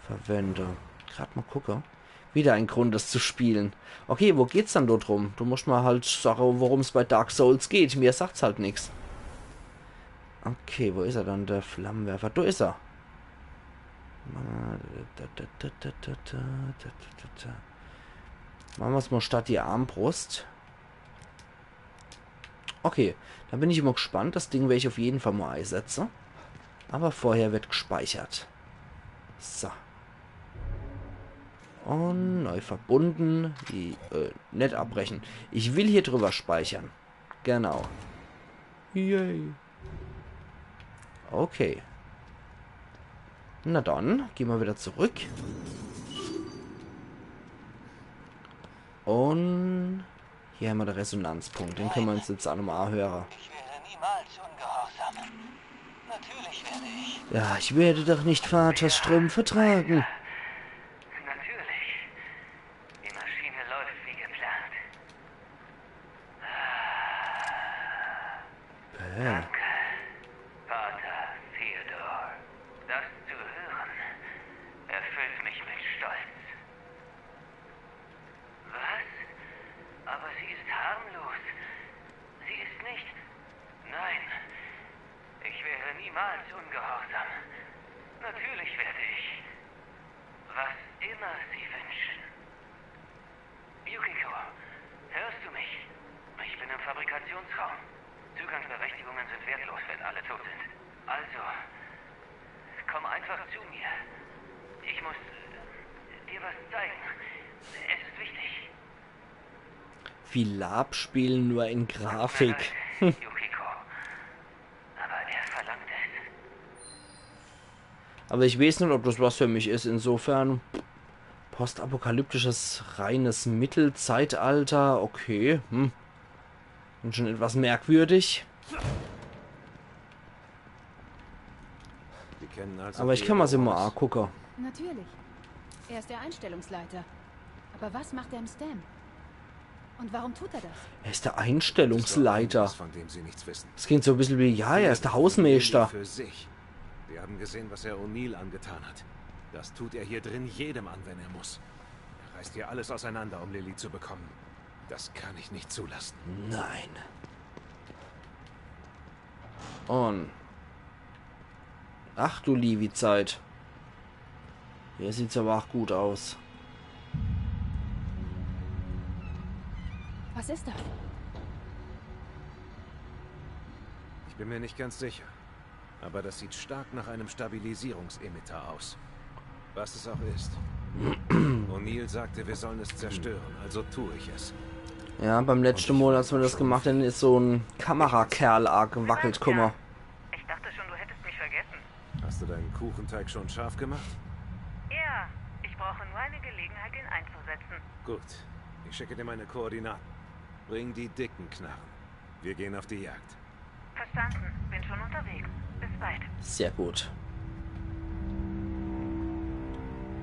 verwenden. Gerade mal gucken. Wieder ein Grund, das zu spielen. Okay, wo geht's dann dort rum? Du musst mal halt sagen, worum es bei Dark Souls geht. Mir sagt's halt nichts. Okay, wo ist er dann, der Flammenwerfer? Da ist er. Machen wir es mal statt die Armbrust. Okay, dann bin ich immer gespannt. Das Ding werde ich auf jeden Fall mal einsetzen. Aber vorher wird gespeichert. So. Und neu verbunden. Nicht abbrechen. Ich will hier drüber speichern. Genau. Yay. Okay. Na dann, gehen wir wieder zurück. Und hier haben wir den Resonanzpunkt. Den können wir uns jetzt auch nochmal anhören. Ich werde niemals ungehorsam. Natürlich werde ich. Ja, ich werde doch nicht Vaters Strümpfe tragen. Natürlich. Die Maschine läuft wie geplant. Danke, Pater Theodor. Das zu hören erfüllt mich mit Stolz. Was? Aber sie ist harmlos. Sie ist nicht... Nein. Ich wäre niemals ungehorsam. Natürlich werde ich. Was immer Sie wünschen. Yukiko, hörst du mich? Ich bin im Fabrikationsraum. Zugangsberechtigungen sind wertlos, wenn alle tot sind. Also, komm einfach zu mir. Ich muss dir was zeigen. Es ist wichtig. Wie Lab spielen, nur in Grafik. Yukiko. Aber er verlangt es. Aber ich weiß nicht, ob das was für mich ist. Insofern postapokalyptisches reines Mittelzeitalter. Okay. Und schon etwas merkwürdig. Wir kennen also Aber ich kann mal so mal angucken. Natürlich. Er ist der Einstellungsleiter. Aber was macht er im Stam? Und warum tut er das? Er ist der Einstellungsleiter. Von dem Sie nichts wissen. Das klingt so ein bisschen wie, ja, er ist der Hausmeister. Für sich. Wir haben gesehen, was er O'Neill angetan hat. Das tut er hier drin jedem an, wenn er muss. Er reißt hier alles auseinander, um Lily zu bekommen. Das kann ich nicht zulassen. Nein. Und. Ach du liebe Zeit. Hier sieht's aber auch gut aus. Was ist das? Ich bin mir nicht ganz sicher. Aber das sieht stark nach einem Stabilisierungsemitter aus. Was es auch ist. O'Neill sagte, wir sollen es zerstören, also tue ich es. Ja, beim letzten Mal, als wir das gemacht haben, ist so ein Kamerakerl arg gewackelt, guck mal. Ich dachte schon, du hättest mich vergessen. Hast du deinen Kuchenteig schon scharf gemacht? Ja, ich brauche nur eine Gelegenheit, ihn einzusetzen. Gut, ich schicke dir meine Koordinaten. Bring die dicken Knarren. Wir gehen auf die Jagd. Verstanden, bin schon unterwegs. Bis bald. Sehr gut.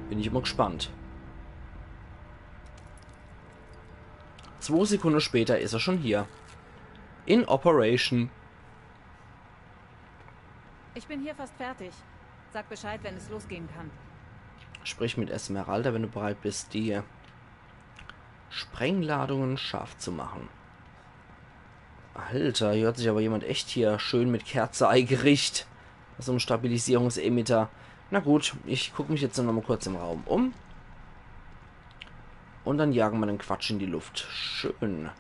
Bin ich immer gespannt. 2 Sekunden später ist er schon hier. In Operation. Ich bin hier fast fertig. Sag Bescheid, wenn es losgehen kann. Sprich mit Esmeralda, wenn du bereit bist, die Sprengladungen scharf zu machen. Alter, hier hat sich aber jemand echt hier schön mit Kerze eingerichtet. So ein Stabilisierungsemitter. Na gut, ich gucke mich jetzt noch mal kurz im Raum um. Und dann jagen wir den Quatsch in die Luft. Schön.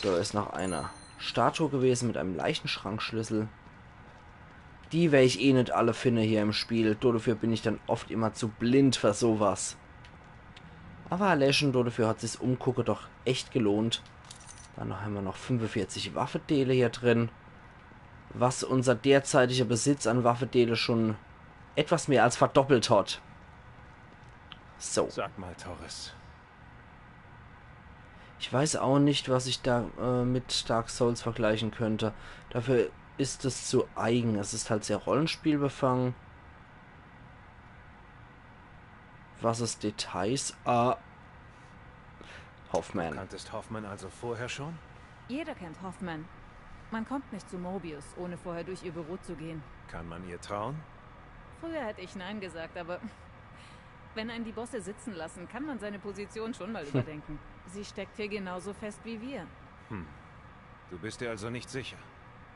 Da ist noch eine Statue gewesen mit einem Leichenschrankschlüssel. Die werde ich eh nicht alle finden hier im Spiel. Dafür bin ich dann oft immer zu blind für sowas. Aber Läschen, dafür hat sich das Umgucken doch echt gelohnt. Dann haben wir noch 45 Waffenteile hier drin. Was unser derzeitiger Besitz an Waffenteile schon etwas mehr als verdoppelt hat. So. Sag mal, Torres. Ich weiß auch nicht, was ich da mit Dark Souls vergleichen könnte. Dafür ist es zu eigen. Es ist halt sehr rollenspielbefangen. Was ist Details? Hoffman. Du kanntest Hoffman also vorher schon? Jeder kennt Hoffman. Man kommt nicht zu Mobius, ohne vorher durch ihr Büro zu gehen. Kann man ihr trauen? Früher hätte ich Nein gesagt, aber wenn einen die Bosse sitzen lassen, kann man seine Position schon mal überdenken. Sie steckt hier genauso fest wie wir. Du bist dir also nicht sicher?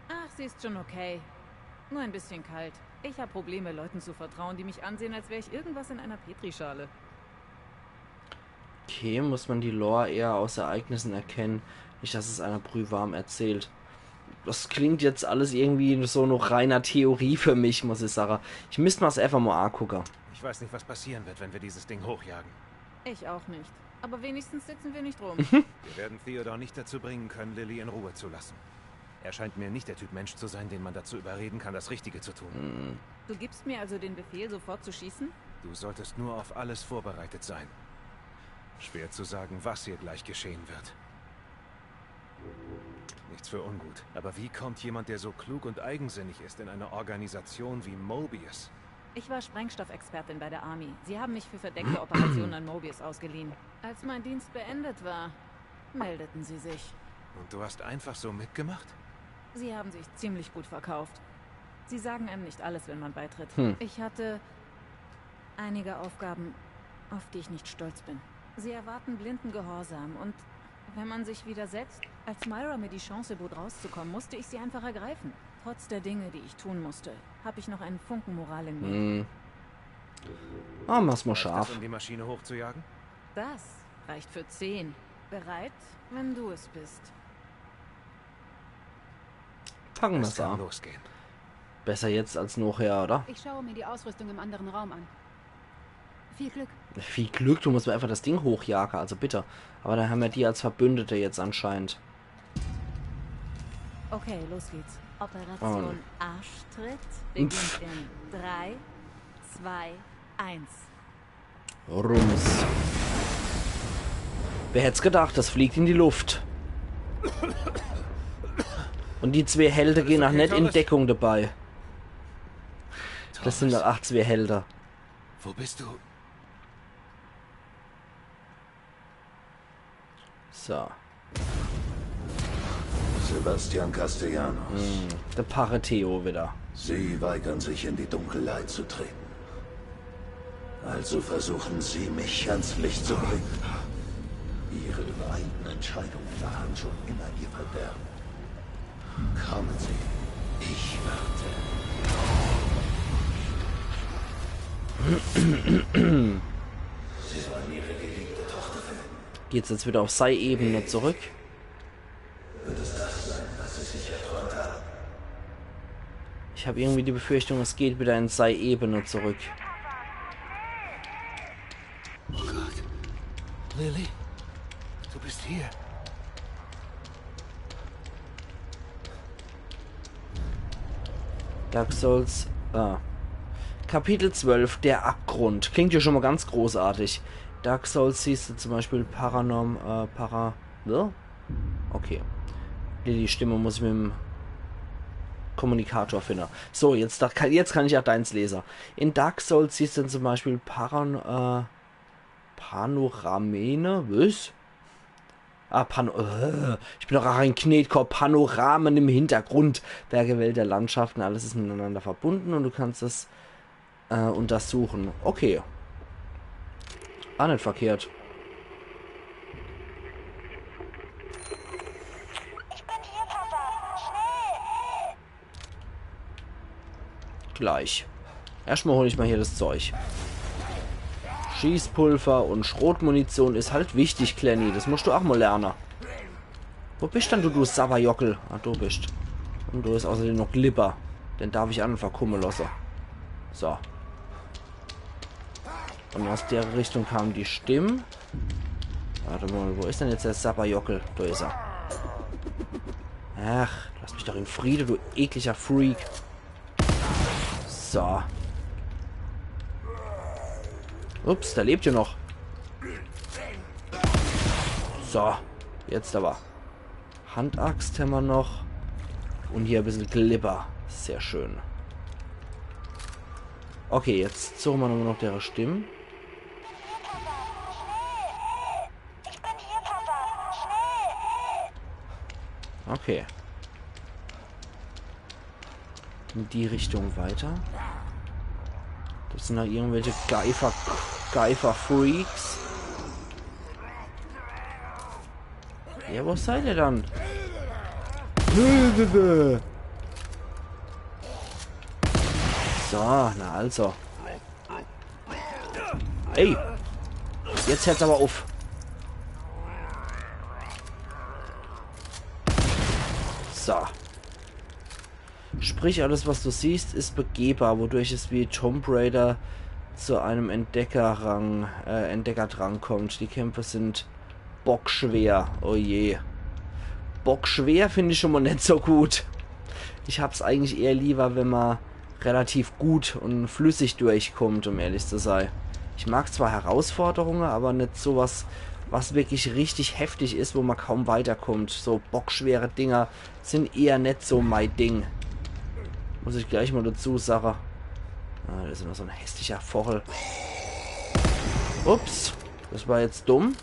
Ach, sie ist schon okay. Nur ein bisschen kalt. Ich habe Probleme, Leuten zu vertrauen, die mich ansehen, als wäre ich irgendwas in einer Petrischale. Okay, muss man die Lore eher aus Ereignissen erkennen. Nicht, dass es einer brühwarm erzählt. Das klingt jetzt alles irgendwie so noch reiner Theorie für mich, muss ich sagen. Ich müsste mal das einfach mal angucken. Ich weiß nicht, was passieren wird, wenn wir dieses Ding hochjagen. Ich auch nicht. Aber wenigstens sitzen wir nicht rum. Wir werden Theodore nicht dazu bringen können, Lily in Ruhe zu lassen. Er scheint mir nicht der Typ Mensch zu sein, den man dazu überreden kann, das Richtige zu tun. Du gibst mir also den Befehl, sofort zu schießen? Du solltest nur auf alles vorbereitet sein. Schwer zu sagen, was hier gleich geschehen wird. Nichts für ungut. Aber wie kommt jemand, der so klug und eigensinnig ist, in eine Organisation wie Mobius? Ich war Sprengstoffexpertin bei der Army. Sie haben mich für verdeckte Operationen an Mobius ausgeliehen. Als mein Dienst beendet war, meldeten sie sich. Und du hast einfach so mitgemacht? Sie haben sich ziemlich gut verkauft. Sie sagen einem nicht alles, wenn man beitritt. Ich hatte einige Aufgaben, auf die ich nicht stolz bin. Sie erwarten blinden Gehorsam und wenn man sich widersetzt, als Myra mir die Chance bot, rauszukommen, musste ich sie einfach ergreifen. Trotz der Dinge, die ich tun musste, habe ich noch einen Funken Moral in mir. Mach's mal Reicht scharf. das, um die Maschine hochzujagen? Das reicht für 10. Bereit, wenn du es bist. Fangen Es wir's kann an. losgehen. Besser jetzt als nachher, oder? Ich schaue mir die Ausrüstung im anderen Raum an. Viel Glück. Viel Glück, du musst mir einfach das Ding hochjagen, also bitte. Aber dann haben wir die als Verbündete jetzt anscheinend. Okay, los geht's. Operation Arschtritt beginnt in 3, 2, 1. Rums. Wer hätte es gedacht, das fliegt in die Luft. Und die 2 Helden gehen auch okay, nicht in Torres? Deckung dabei. Das sind Torres, doch 8 2 Helden. Wo bist du? So. Sebastian Castellanos. Der Pareteo wieder. Sie weigern sich, in die Dunkelheit zu treten. Also versuchen Sie, mich ans Licht zu bringen. Ihre übereinten Entscheidungen waren schon immer Ihr Verderben. Kommen Sie. Ich warte. Sie sollen Ihre geliebte Tochter finden. Geht's jetzt wieder auf Sei-Ebene zurück? Wird es das sein, was Sie sich erträumt haben? Ich habe irgendwie die Befürchtung, es geht wieder in Sei-Ebene zurück. Oh Gott. Lily, du bist hier. Dark Souls. Kapitel 12, der Abgrund. Klingt ja schon mal ganz großartig. Dark Souls siehst du zum Beispiel Okay. Die Stimme muss ich mit dem Kommunikator finden. So, jetzt kann ich auch deins lesen. In Dark Souls siehst du zum Beispiel Panoramene. Was? Ich bin doch auch ein Knetkorb. Panoramen im Hintergrund. Berge, Wälder, Landschaften, alles ist miteinander verbunden und du kannst es untersuchen. Okay. Ah, nicht verkehrt. Ich bin hier, Papa. Schnell! Gleich. Erstmal hole ich mal hier das Zeug. Schießpulver und Schrotmunition ist halt wichtig, Clanny. Das musst du auch mal lernen. Wo bist denn du Sabberjockel? Ah, du bist. Und du ist außerdem noch Glipper. Den darf ich einfach kummeln lassen. So. Und aus der Richtung kam die Stimme. Warte mal, wo ist denn jetzt der Sabberjockel? Da ist er. Ach, lass mich doch in Friede, du ekliger Freak. So. Ups, der lebt hier noch. So, jetzt aber. Handaxt haben wir noch. Und hier ein bisschen Glibber. Sehr schön. Okay, jetzt suchen wir nur noch der Stimme. Ich bin hier, Papa. Schnell! Okay. In die Richtung weiter. Das sind da irgendwelche Geifer-Freaks. Ja, wo seid ihr dann? So, na also. Ey! Jetzt hört's aber auf. So. Sprich, alles was du siehst, ist begehbar, wodurch es wie Tomb Raider zu einem Entdeckerdrang kommt. Die Kämpfe sind bockschwer. Oh je. Bockschwer finde ich schon mal nicht so gut. Ich hab's eigentlich eher lieber, wenn man relativ gut und flüssig durchkommt, um ehrlich zu sein. Ich mag zwar Herausforderungen, aber nicht sowas, was wirklich richtig heftig ist, wo man kaum weiterkommt. So bockschwere Dinger sind eher nicht so mein Ding. Muss ich gleich mal dazu sagen. Ah, das ist immer so ein hässlicher Vogel. Ups, das war jetzt dumm.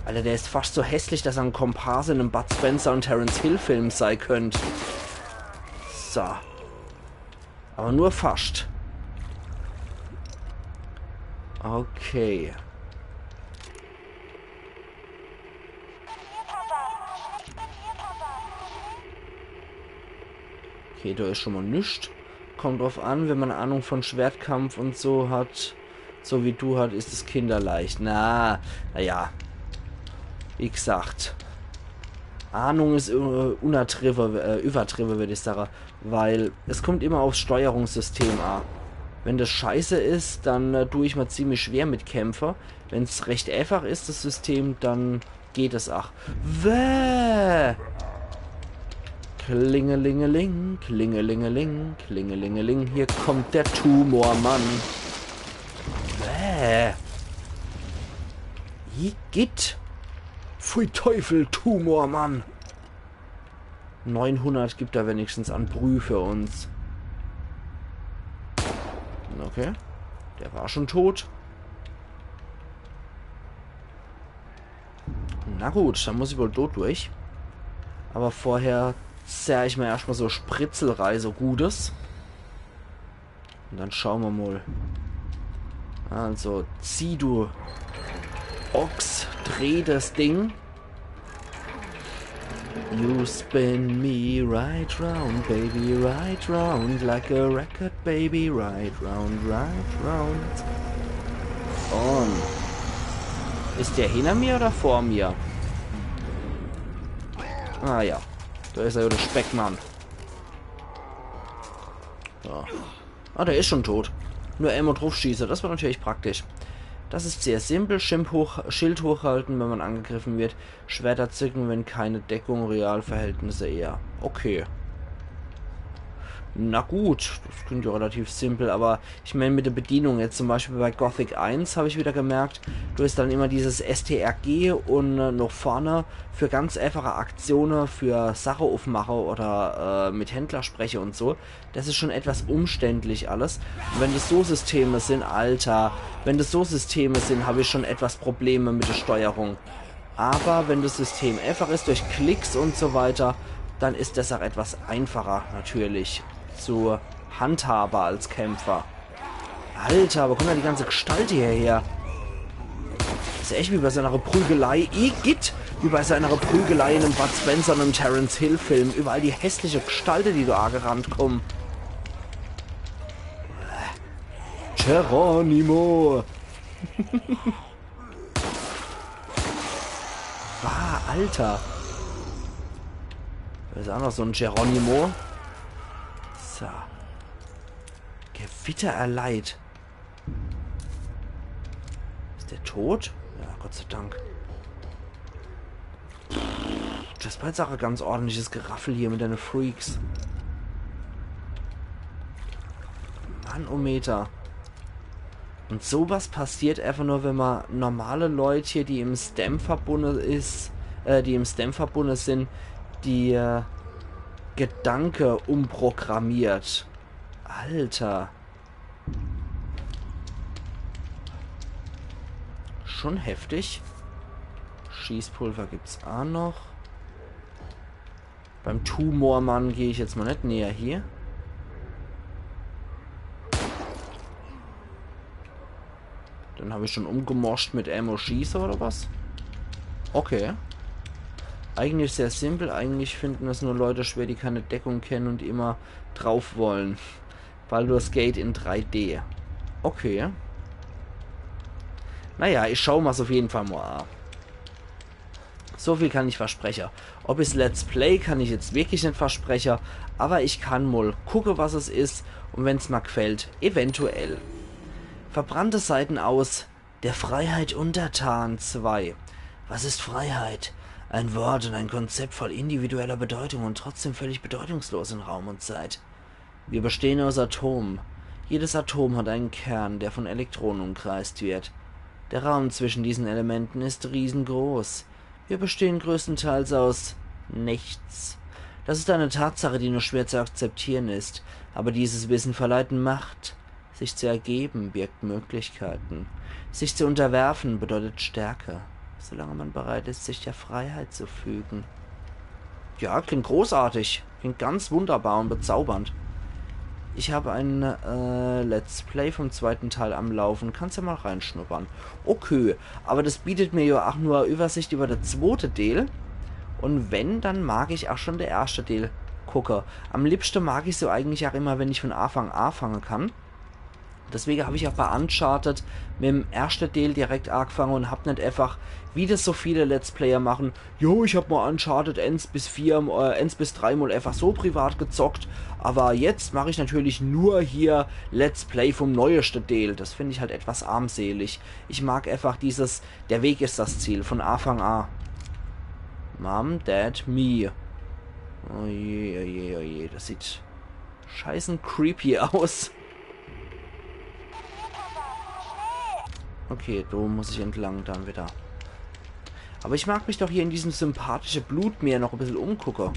Alter, der ist fast so hässlich, dass er ein Komparse in einem Bud Spencer und Terence Hill Film sein könnte. So. Aber nur fast. Okay. Okay, da ist schon mal nichts. Kommt drauf an, wenn man Ahnung von Schwertkampf und so hat, so wie du hat, ist es kinderleicht. Naja. Wie gesagt. Ahnung ist übertrieben, würde ich sagen. Weil es kommt immer aufs Steuerungssystem an. Wenn das scheiße ist, dann tue ich mal ziemlich schwer mit Kämpfer. Wenn es recht einfach ist, das System, dann geht es auch. Wäh! Klingelingeling, klingelingeling, klingelingeling. Hier kommt der Tumormann. Bäh. Igitt. Pfui Teufel, Tumormann. 900 gibt er wenigstens an Brühe für uns. Okay. Der war schon tot. Na gut, dann muss ich wohl dort durch. Aber vorher zerre ich mir erstmal so Spritzelrei, so Gutes. Und dann schauen wir mal, Also, zieh du Ochs, dreh das Ding. You spin me right round, baby, right round, like a record, baby, right round, Und ist der hinter mir oder vor mir? Ah ja, da ist er ja der Speckmann. So. Ah, der ist schon tot. Nur Ammo drauf schieße, das war natürlich praktisch. Das ist sehr simpel. Schild hochhalten, wenn man angegriffen wird. Schwerter zücken, wenn keine Deckung, Realverhältnisse eher. Okay. Na gut, das klingt ja relativ simpel, aber ich meine mit der Bedienung, jetzt zum Beispiel bei Gothic 1 habe ich wieder gemerkt, du hast dann immer dieses STRG und noch vorne für ganz einfache Aktionen, für Sache aufmache oder mit Händler spreche und so. Das ist schon etwas umständlich alles. Und wenn das so Systeme sind, Alter, wenn das so Systeme sind, habe ich schon etwas Probleme mit der Steuerung. Aber wenn das System einfach ist durch Klicks und so weiter, dann ist das auch etwas einfacher natürlich zu handhaber als Kämpfer. Alter, aber guck mal die ganze Gestalt hierher. Das ist echt wie bei seiner Prügelei. Igitt! Wie bei seiner Prügelei in einem Bud Spencer und einem Terence Hill Film. Überall die hässliche Gestalte, die da angerannt kommen. Geronimo! Alter! Da ist auch noch so ein Geronimo. So. Gewitter erleiht. Ist der tot? Ja, Gott sei Dank. Das war jetzt auch ein ganz ordentliches Geraffel hier mit deinen Freaks. Manometer. Und sowas passiert einfach nur, wenn man normale Leute hier, die im Stem verbunden sind, die Gedanke umprogrammiert. Alter. Schon heftig. Schießpulver gibt's auch noch. Beim Tumormann gehe ich jetzt mal nicht näher hier. Dann habe ich schon umgemoscht mit Ammo Schießer oder was? Okay. Eigentlich sehr simpel. Eigentlich finden das nur Leute schwer, die keine Deckung kennen und immer drauf wollen. Baldur's Gate in 3D. Okay. Naja, ich schaue mal auf jeden Fall mal an. So viel kann ich versprechen. Ob es Let's Play, kann ich jetzt wirklich nicht versprechen. Aber ich kann mal gucken, was es ist. Und wenn es mir gefällt, eventuell. Verbrannte Seiten aus Der Freiheit untertan 2. Was ist Freiheit? Ein Wort und ein Konzept voll individueller Bedeutung und trotzdem völlig bedeutungslos in Raum und Zeit. Wir bestehen aus Atomen. Jedes Atom hat einen Kern, der von Elektronen umkreist wird. Der Raum zwischen diesen Elementen ist riesengroß. Wir bestehen größtenteils aus nichts. Das ist eine Tatsache, die nur schwer zu akzeptieren ist, aber dieses Wissen verleiht Macht. Sich zu ergeben birgt Möglichkeiten. Sich zu unterwerfen bedeutet Stärke, solange man bereit ist, sich der Freiheit zu fügen. Ja, klingt großartig. Klingt ganz wunderbar und bezaubernd. Ich habe ein Let's Play vom zweiten Teil am Laufen. Kannst ja mal reinschnuppern. Okay, aber das bietet mir ja auch nur Übersicht über den zweiten Teil. Und wenn, dann mag ich auch schon der erste Teil gucken. Am liebsten mag ich so eigentlich auch immer, wenn ich von Anfang anfangen kann. Deswegen habe ich auch bei Uncharted mit dem ersten Teil direkt angefangen und habe nicht einfach, wie das so viele Let's Player machen, jo, ich habe mal Uncharted 1 bis 3 mal einfach so privat gezockt, aber jetzt mache ich natürlich nur hier Let's Play vom neuesten Teil. Das finde ich halt etwas armselig. Ich mag einfach dieses, der Weg ist das Ziel, von Anfang an. Mom, Dad, Me. Oje, oje, oje, das sieht scheißen creepy aus. Okay, da muss ich entlang dann wieder. Aber ich mag mich doch hier in diesem sympathischen Blutmeer noch ein bisschen umgucken.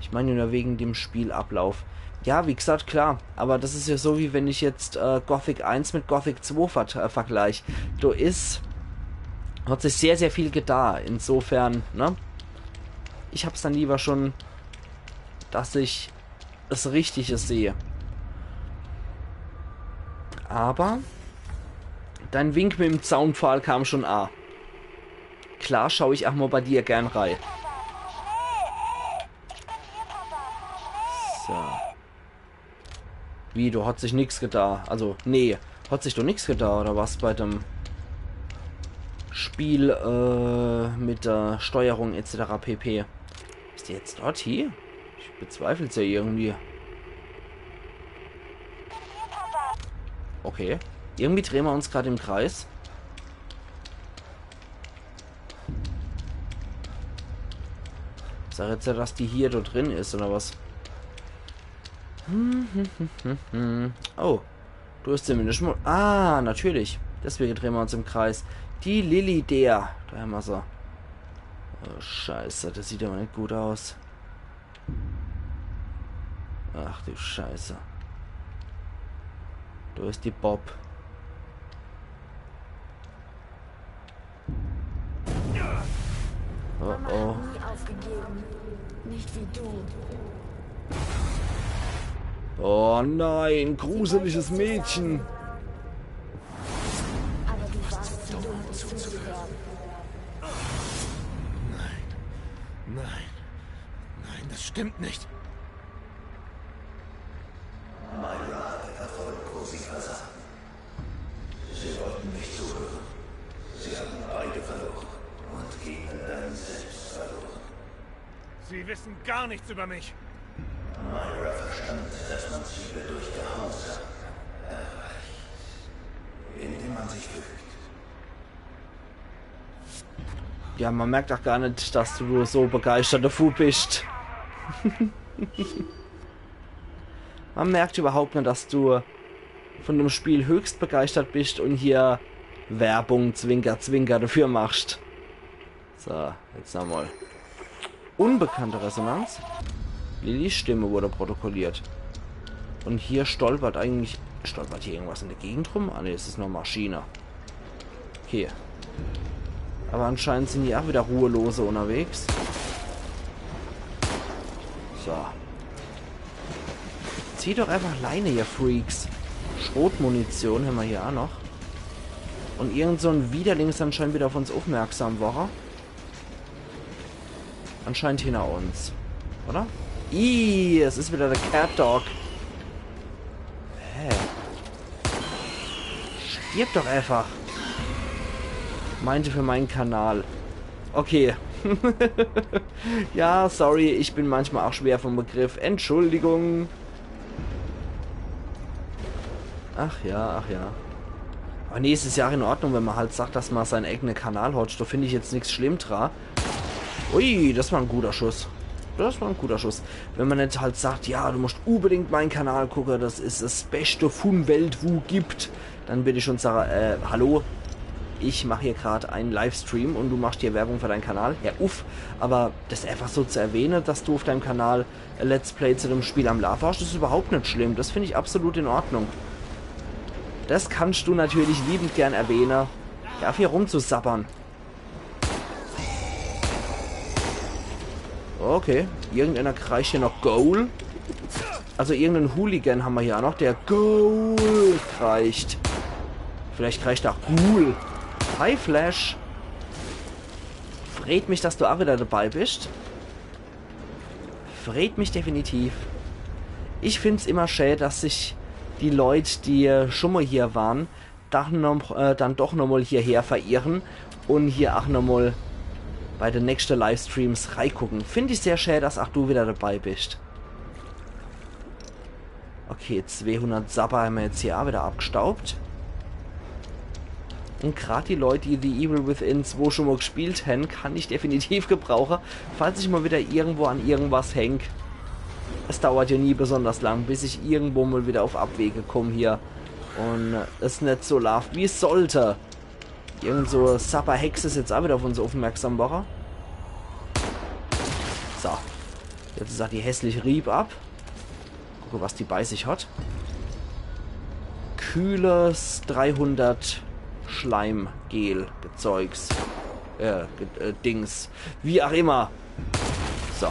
Ich meine nur wegen dem Spielablauf. Ja, wie gesagt, klar. Aber das ist ja so, wie wenn ich jetzt Gothic 1 mit Gothic 2 vergleiche. Da hat sich sehr, sehr viel getan. Insofern, ne? Ich hab's dann lieber schon, dass ich das Richtige sehe. Aber dein Wink mit dem Zaunpfahl kam schon an. Klar schaue ich auch mal bei dir gern rein. So. Wie, du hat sich nichts getan? Also, nee, hat sich doch nichts getan, oder was bei dem Spiel mit der Steuerung etc. pp. Ist die jetzt dort hier? Ich bezweifle es ja irgendwie. Okay. Irgendwie drehen wir uns gerade im Kreis. Sag jetzt ja, dass die hier dort drin ist, oder was? Oh. Du hast zumindest schon... Ah, natürlich. Deswegen drehen wir uns im Kreis. Die Lilly der. Da haben wir sie. Oh, scheiße. Das sieht aber nicht gut aus. Ach du Scheiße. Da ist die Bob. Oh oh. Nicht wie du. Oh nein, gruseliges Mädchen. Aber du warst zu dumm zuzuhören. Nein, das stimmt nicht. Myra hatte Erfolg, wo sie versagten. Sie wollten nicht zuhören. Sie haben beide verloren und gegen dein Selbst verloren. Sie wissen gar nichts über mich. Myra verstand, dass man Ziele durch Gehorsam erreicht, indem man sich fügt. Ja, man merkt auch gar nicht, dass du so begeistert davon bist. Man merkt überhaupt nicht, dass du von dem Spiel höchst begeistert bist und hier Werbung, Zwinker, Zwinker dafür machst. So, jetzt nochmal. Unbekannte Resonanz. Lillys Stimme wurde protokolliert. Und hier stolpert hier irgendwas in der Gegend rum? Ah ne, es ist nur Maschine. Okay. Aber anscheinend sind hier auch wieder Ruhelose unterwegs. So. Zieh doch einfach Leine, ihr Freaks. Schrotmunition haben wir hier auch noch. Und irgend so ein Widerling ist anscheinend wieder auf uns aufmerksam, war. Anscheinend hinter uns. Oder? Ih, es ist wieder der Cat Dog. Hä? Stirb doch einfach. Meinte für meinen Kanal. Okay. Ja, sorry, ich bin manchmal auch schwer vom Begriff. Entschuldigung. Ach ja, ach ja. Aber nee, es ist ja auch in Ordnung, wenn man halt sagt, dass man seinen eigenen Kanal hat. Da finde ich jetzt nichts schlimm dran. Ui, das war ein guter Schuss. Das war ein guter Schuss. Wenn man nicht halt sagt, ja, du musst unbedingt meinen Kanal gucken, das ist das Beste von Welt, wo gibt, dann würde ich schon sagen, hallo, ich mache hier gerade einen Livestream und du machst hier Werbung für deinen Kanal. Ja, uff, aber das einfach so zu erwähnen, dass du auf deinem Kanal Let's Play zu dem Spiel am Lava hast, das ist überhaupt nicht schlimm. Das finde ich absolut in Ordnung. Das kannst du natürlich liebend gern erwähnen. Ja, hier rumzusappern. Okay, irgendeiner kreischt hier noch Goal. Also irgendeinen Hooligan haben wir hier auch noch, der Goal kreischt. Vielleicht kreischt auch Ghoul. Hi Flash. Freut mich, dass du auch wieder dabei bist. Freut mich definitiv. Ich finde es immer schön, dass sich die Leute, die schon mal hier waren, dann doch nochmal hierher verirren und hier auch nochmal bei den nächsten Livestreams reingucken. Finde ich sehr schön, dass auch du wieder dabei bist. Okay, 200 Sabber haben wir jetzt hier auch wieder abgestaubt. Und gerade die Leute, die The Evil Within 2 schon mal gespielt haben, kann ich definitiv gebrauchen, falls ich mal wieder irgendwo an irgendwas hänge. Es dauert ja nie besonders lang, bis ich irgendwo mal wieder auf Abwege komme hier. Und es nicht so läuft, wie es sollte. Irgend so Sapper-Hex ist jetzt auch wieder auf uns aufmerksam geworden. So. Jetzt sagt die hässlich Rieb ab. Gucke, was die bei sich hat. Kühles 300 Schleimgel Gezeugs. Dings. Wie auch immer. So.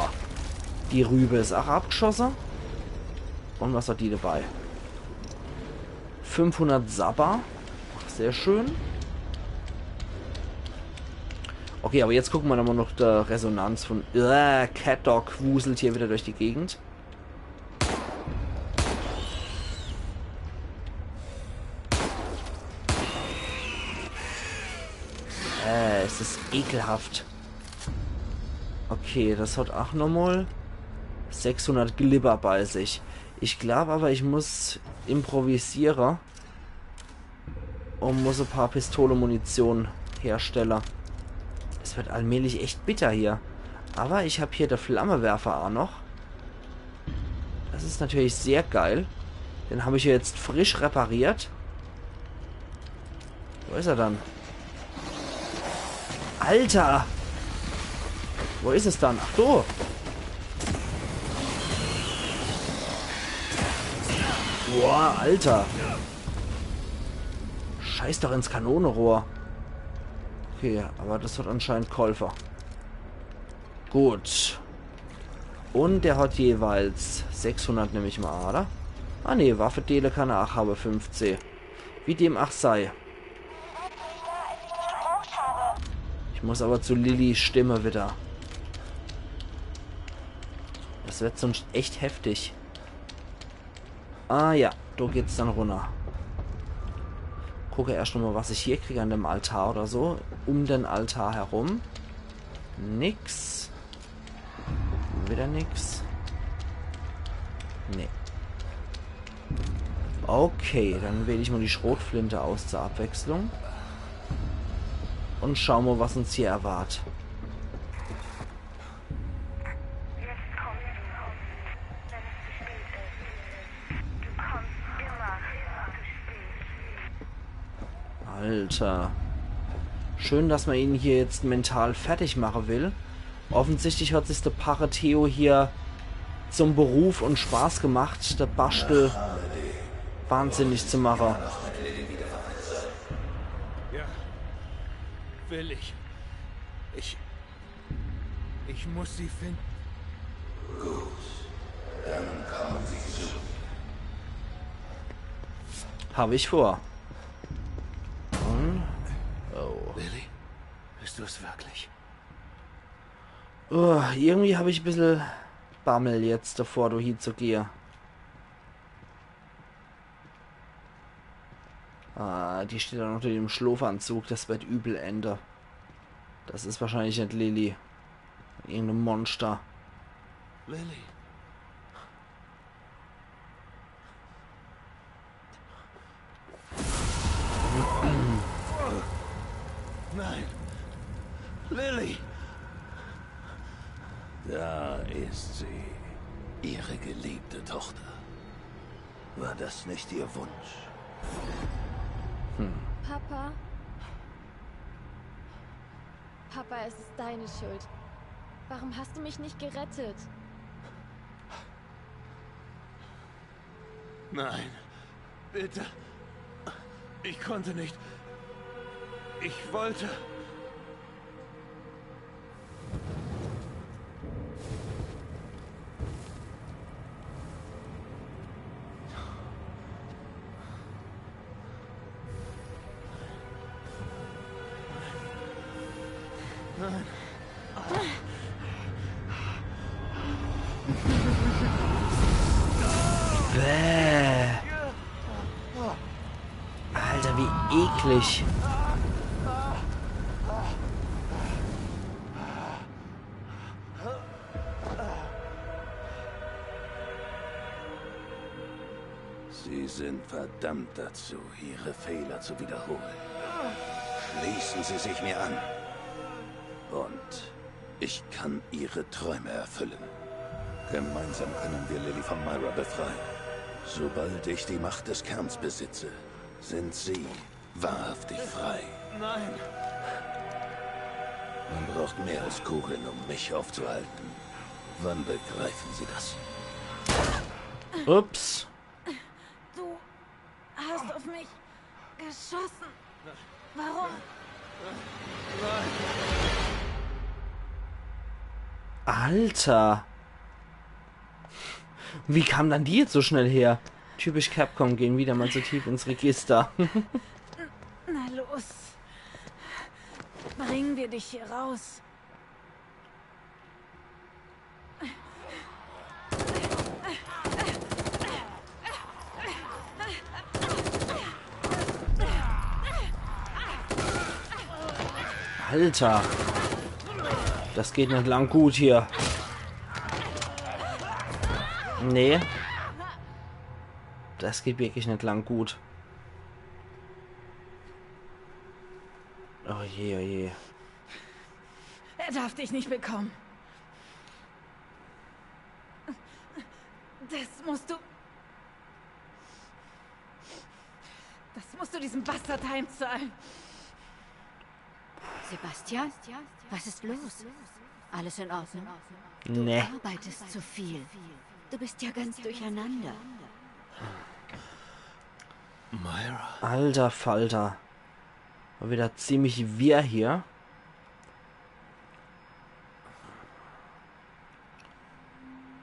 Die Rübe ist auch abgeschossen. Und was hat die dabei? 500 Sabber. Sehr schön. Okay, aber jetzt gucken wir nochmal noch der Resonanz von... Cat Dog wuselt hier wieder durch die Gegend. Es ist ekelhaft. Okay, das hat auch nochmal 600 Glibber bei sich. Ich glaube aber, ich muss improvisieren und muss ein paar Pistole-Munition herstellen. Das wird allmählich echt bitter hier. Aber ich habe hier den Flammenwerfer auch noch. Das ist natürlich sehr geil. Den habe ich hier jetzt frisch repariert. Wo ist er dann? Alter! Wo ist es dann? Ach so! Boah, Alter! Scheiß doch ins Kanonenrohr. Okay, aber das hat anscheinend Käufer. Gut. Und der hat jeweils 600, nehme ich mal, oder? Ah ne, Waffedele kann er auch haben, 5C. Wie dem auch sei. Ich muss aber zu Lillys Stimme wieder. Das wird sonst echt heftig. Ah ja, da geht's dann runter. Gucke erst nochmal, was ich hier kriege an dem Altar oder so. Um den Altar herum. Nix. Wieder nix. Nee. Okay, dann wähle ich mal die Schrotflinte aus zur Abwechslung. Und schauen wir, was uns hier erwartet. Jetzt kommst du, wenn es zu spät ist. Du kommst immer zu spät. Alter. Schön, dass man ihn hier jetzt mental fertig machen will. Offensichtlich hat sich der Pache Theo hier zum Beruf und Spaß gemacht, der Bastel wahnsinnig zu machen. Ja, will ich. Ich muss sie finden. Gut, dann kommen Sie zu. Habe ich vor. Und... Oh. Lily, bist du es wirklich? Oh, irgendwie habe ich ein bisschen Bammel jetzt davor, du hier zu gehen. Ah, die steht dann unter dem Schlafanzug. Das wird übel Ende. Das ist wahrscheinlich nicht Lily. Irgendein Monster. Lily. Nein. Lily. Da ist sie. Ihre geliebte Tochter. War das nicht Ihr Wunsch? Papa? Papa, es ist deine Schuld. Warum hast du mich nicht gerettet? Nein. Bitte. Ich konnte nicht. Ich wollte. Nein. Bäh. Alter, wie eklig. Sie sind verdammt dazu, Ihre Fehler zu wiederholen. Schließen Sie sich mir an. Und ich kann Ihre Träume erfüllen. Gemeinsam können wir Lily von Myra befreien. Sobald ich die Macht des Kerns besitze, sind Sie wahrhaftig frei. Nein. Man braucht mehr als Kugeln, um mich aufzuhalten. Wann begreifen Sie das? Ups. Du hast auf mich geschossen. Warum? Alter. Wie kam dann die jetzt so schnell her? Typisch Capcom, gehen wieder mal so tief ins Register. Na los. Bringen wir dich hier raus. Alter. Das geht nicht lang gut hier. Nee. Das geht wirklich nicht lang gut. Oh je, oh je. Er darf dich nicht bekommen. Das musst du diesem Bastard heimzahlen. Sebastian, was ist los? Alles in Ordnung? Nee. Du arbeitest zu viel. Du bist ja ganz durcheinander. Myra. Alter Falter. War wieder ziemlich wirr hier.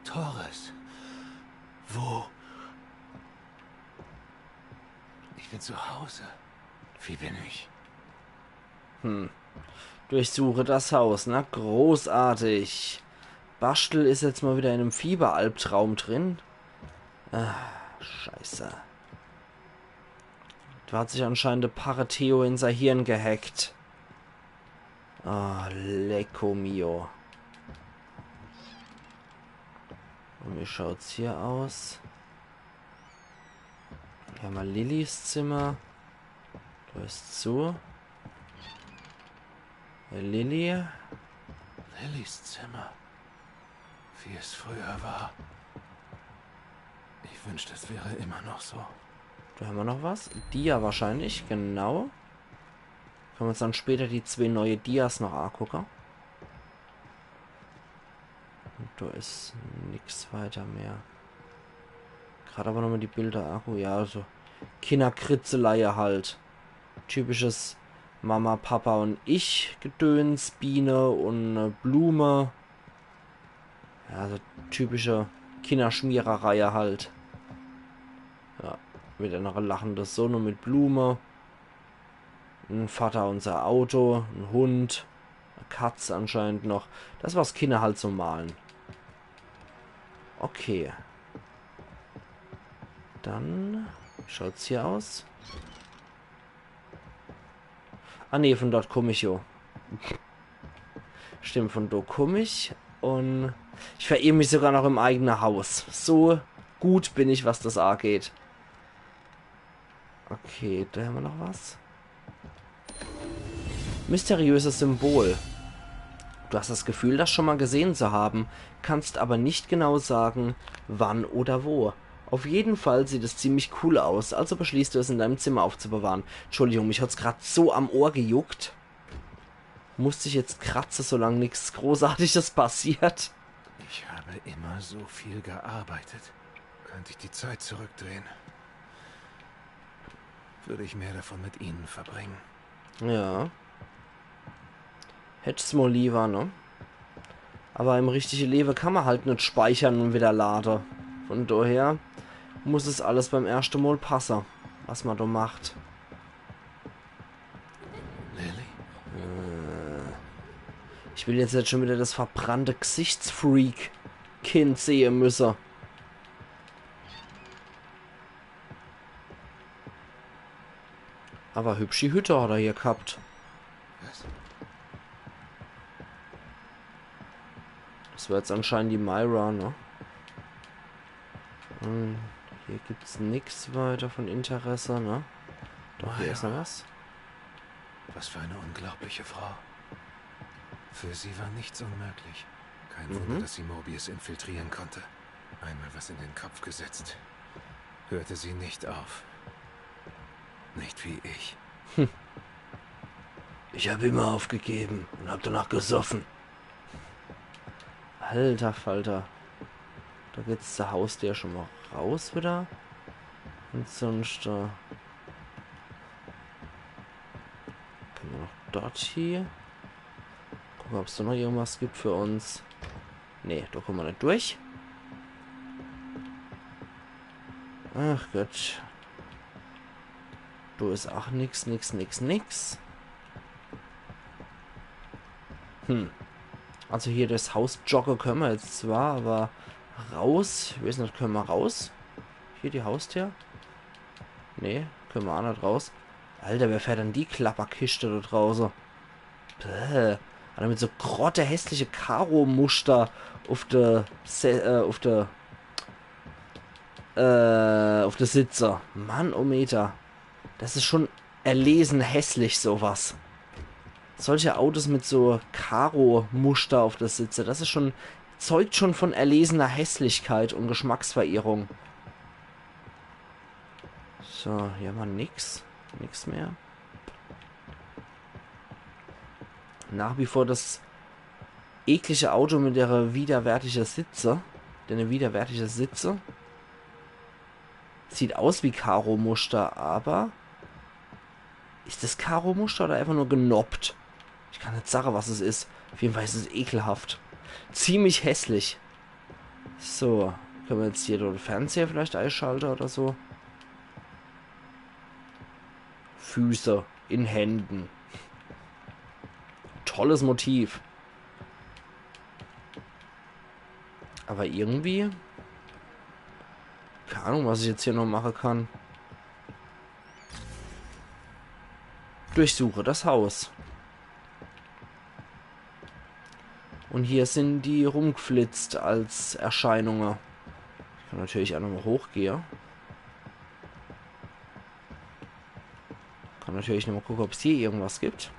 Torres. Wo? Ich bin zu Hause. Wie bin ich? Durchsuche das Haus, na großartig. Bastel ist jetzt mal wieder in einem Fieberalbtraum drin. Scheiße. Da hat sich anscheinend der Parateo in sein Hirn gehackt. Lecco mio. Und wie schaut's hier aus? Hier haben wir Lillys Zimmer. Da ist zu. Lilly. Lillys Zimmer. Wie es früher war. Ich wünschte, es wäre immer noch so. Da haben wir noch was. Dia wahrscheinlich, genau. Können wir uns dann später die 2 neue Dias noch angucken. Und da ist nichts weiter mehr. Gerade aber nochmal die Bilder. Akku, ja, also Kinderkritzeleier halt. Typisches Mama, Papa und ich Gedöns, Biene und Blume. Ja, also typische Kinderschmiererreihe halt. Ja, mit einer lachenden Sonne mit Blume. Ein Vater unser Auto, ein Hund, eine Katze anscheinend noch. Das, was Kinder halt so malen. Okay. Dann schaut's hier aus. Ah ne, von dort komme ich jo. Stimmt, von dort komme ich. Und ich verirre mich sogar noch im eigenen Haus. So gut bin ich, was das angeht. Okay, da haben wir noch was. Mysteriöses Symbol. Du hast das Gefühl, das schon mal gesehen zu haben, kannst aber nicht genau sagen, wann oder wo. Auf jeden Fall sieht es ziemlich cool aus, also beschließt du es in deinem Zimmer aufzubewahren. Entschuldigung, mich hat's gerade so am Ohr gejuckt. Musste ich jetzt kratzen, solange nichts Großartiges passiert. Ich habe immer so viel gearbeitet. Könnte ich die Zeit zurückdrehen, würde ich mehr davon mit Ihnen verbringen. Ja. Hätt's mal lieber, ne? Aber im richtigen Leben kann man halt nicht speichern und wieder laden. Von daher muss es alles beim ersten Mal passen, was man da macht. Lilly? Ich will jetzt schon wieder das verbrannte Gesichtsfreak-Kind sehen müssen. Aber hübsche Hütte hat er hier gehabt. Was? Das war jetzt anscheinend die Myra, ne? Und hier gibt's nichts weiter von Interesse, ne? Doch, hier ist noch was. Was für eine unglaubliche Frau. Für sie war nichts unmöglich. Kein Wunder, dass sie Mobius infiltrieren konnte. Einmal was in den Kopf gesetzt. Hörte sie nicht auf. Nicht wie ich. Ich habe immer aufgegeben und habe danach gesoffen. Alter Falter. Da geht's der Haustür schon mal raus wieder. Und sonst können wir noch dort hier. Gucken, ob es da noch irgendwas gibt für uns. Nee, da kommen wir nicht durch. Ach Gott. Du ist auch nix. Also hier das Haus joggen können wir jetzt zwar, aber raus. Ich weiß nicht, können wir raus? Hier die Haustür? Nee, können wir auch nicht raus. Alter, wer fährt denn die Klapperkiste da draußen? Bäh. Alter, mit so grotte hässliche Karo-Muster auf der Sitzer. Mann, oh Meter. Das ist schon erlesen hässlich, sowas. Solche Autos mit so Karo-Muster auf der Sitze, das ist schon, zeugt schon von erlesener Hässlichkeit und Geschmacksverirrung. So, hier haben wir nix mehr. Nach wie vor das eklige Auto mit der widerwärtigen Sitze. Sieht aus wie Karo-Muster, aber ist das Karo-Muster oder einfach nur genoppt? Ich kann nicht sagen, was es ist. Auf jeden Fall ist es ekelhaft. Ziemlich hässlich. So, können wir jetzt hier den Fernseher vielleicht einschalten oder so? Füße in Händen. Tolles Motiv. Aber irgendwie... Keine Ahnung, was ich jetzt hier noch machen kann. Durchsuche das Haus. Und hier sind die rumgeflitzt als Erscheinungen. Ich kann natürlich auch nochmal hochgehen. Kann natürlich nochmal gucken, ob es hier irgendwas gibt.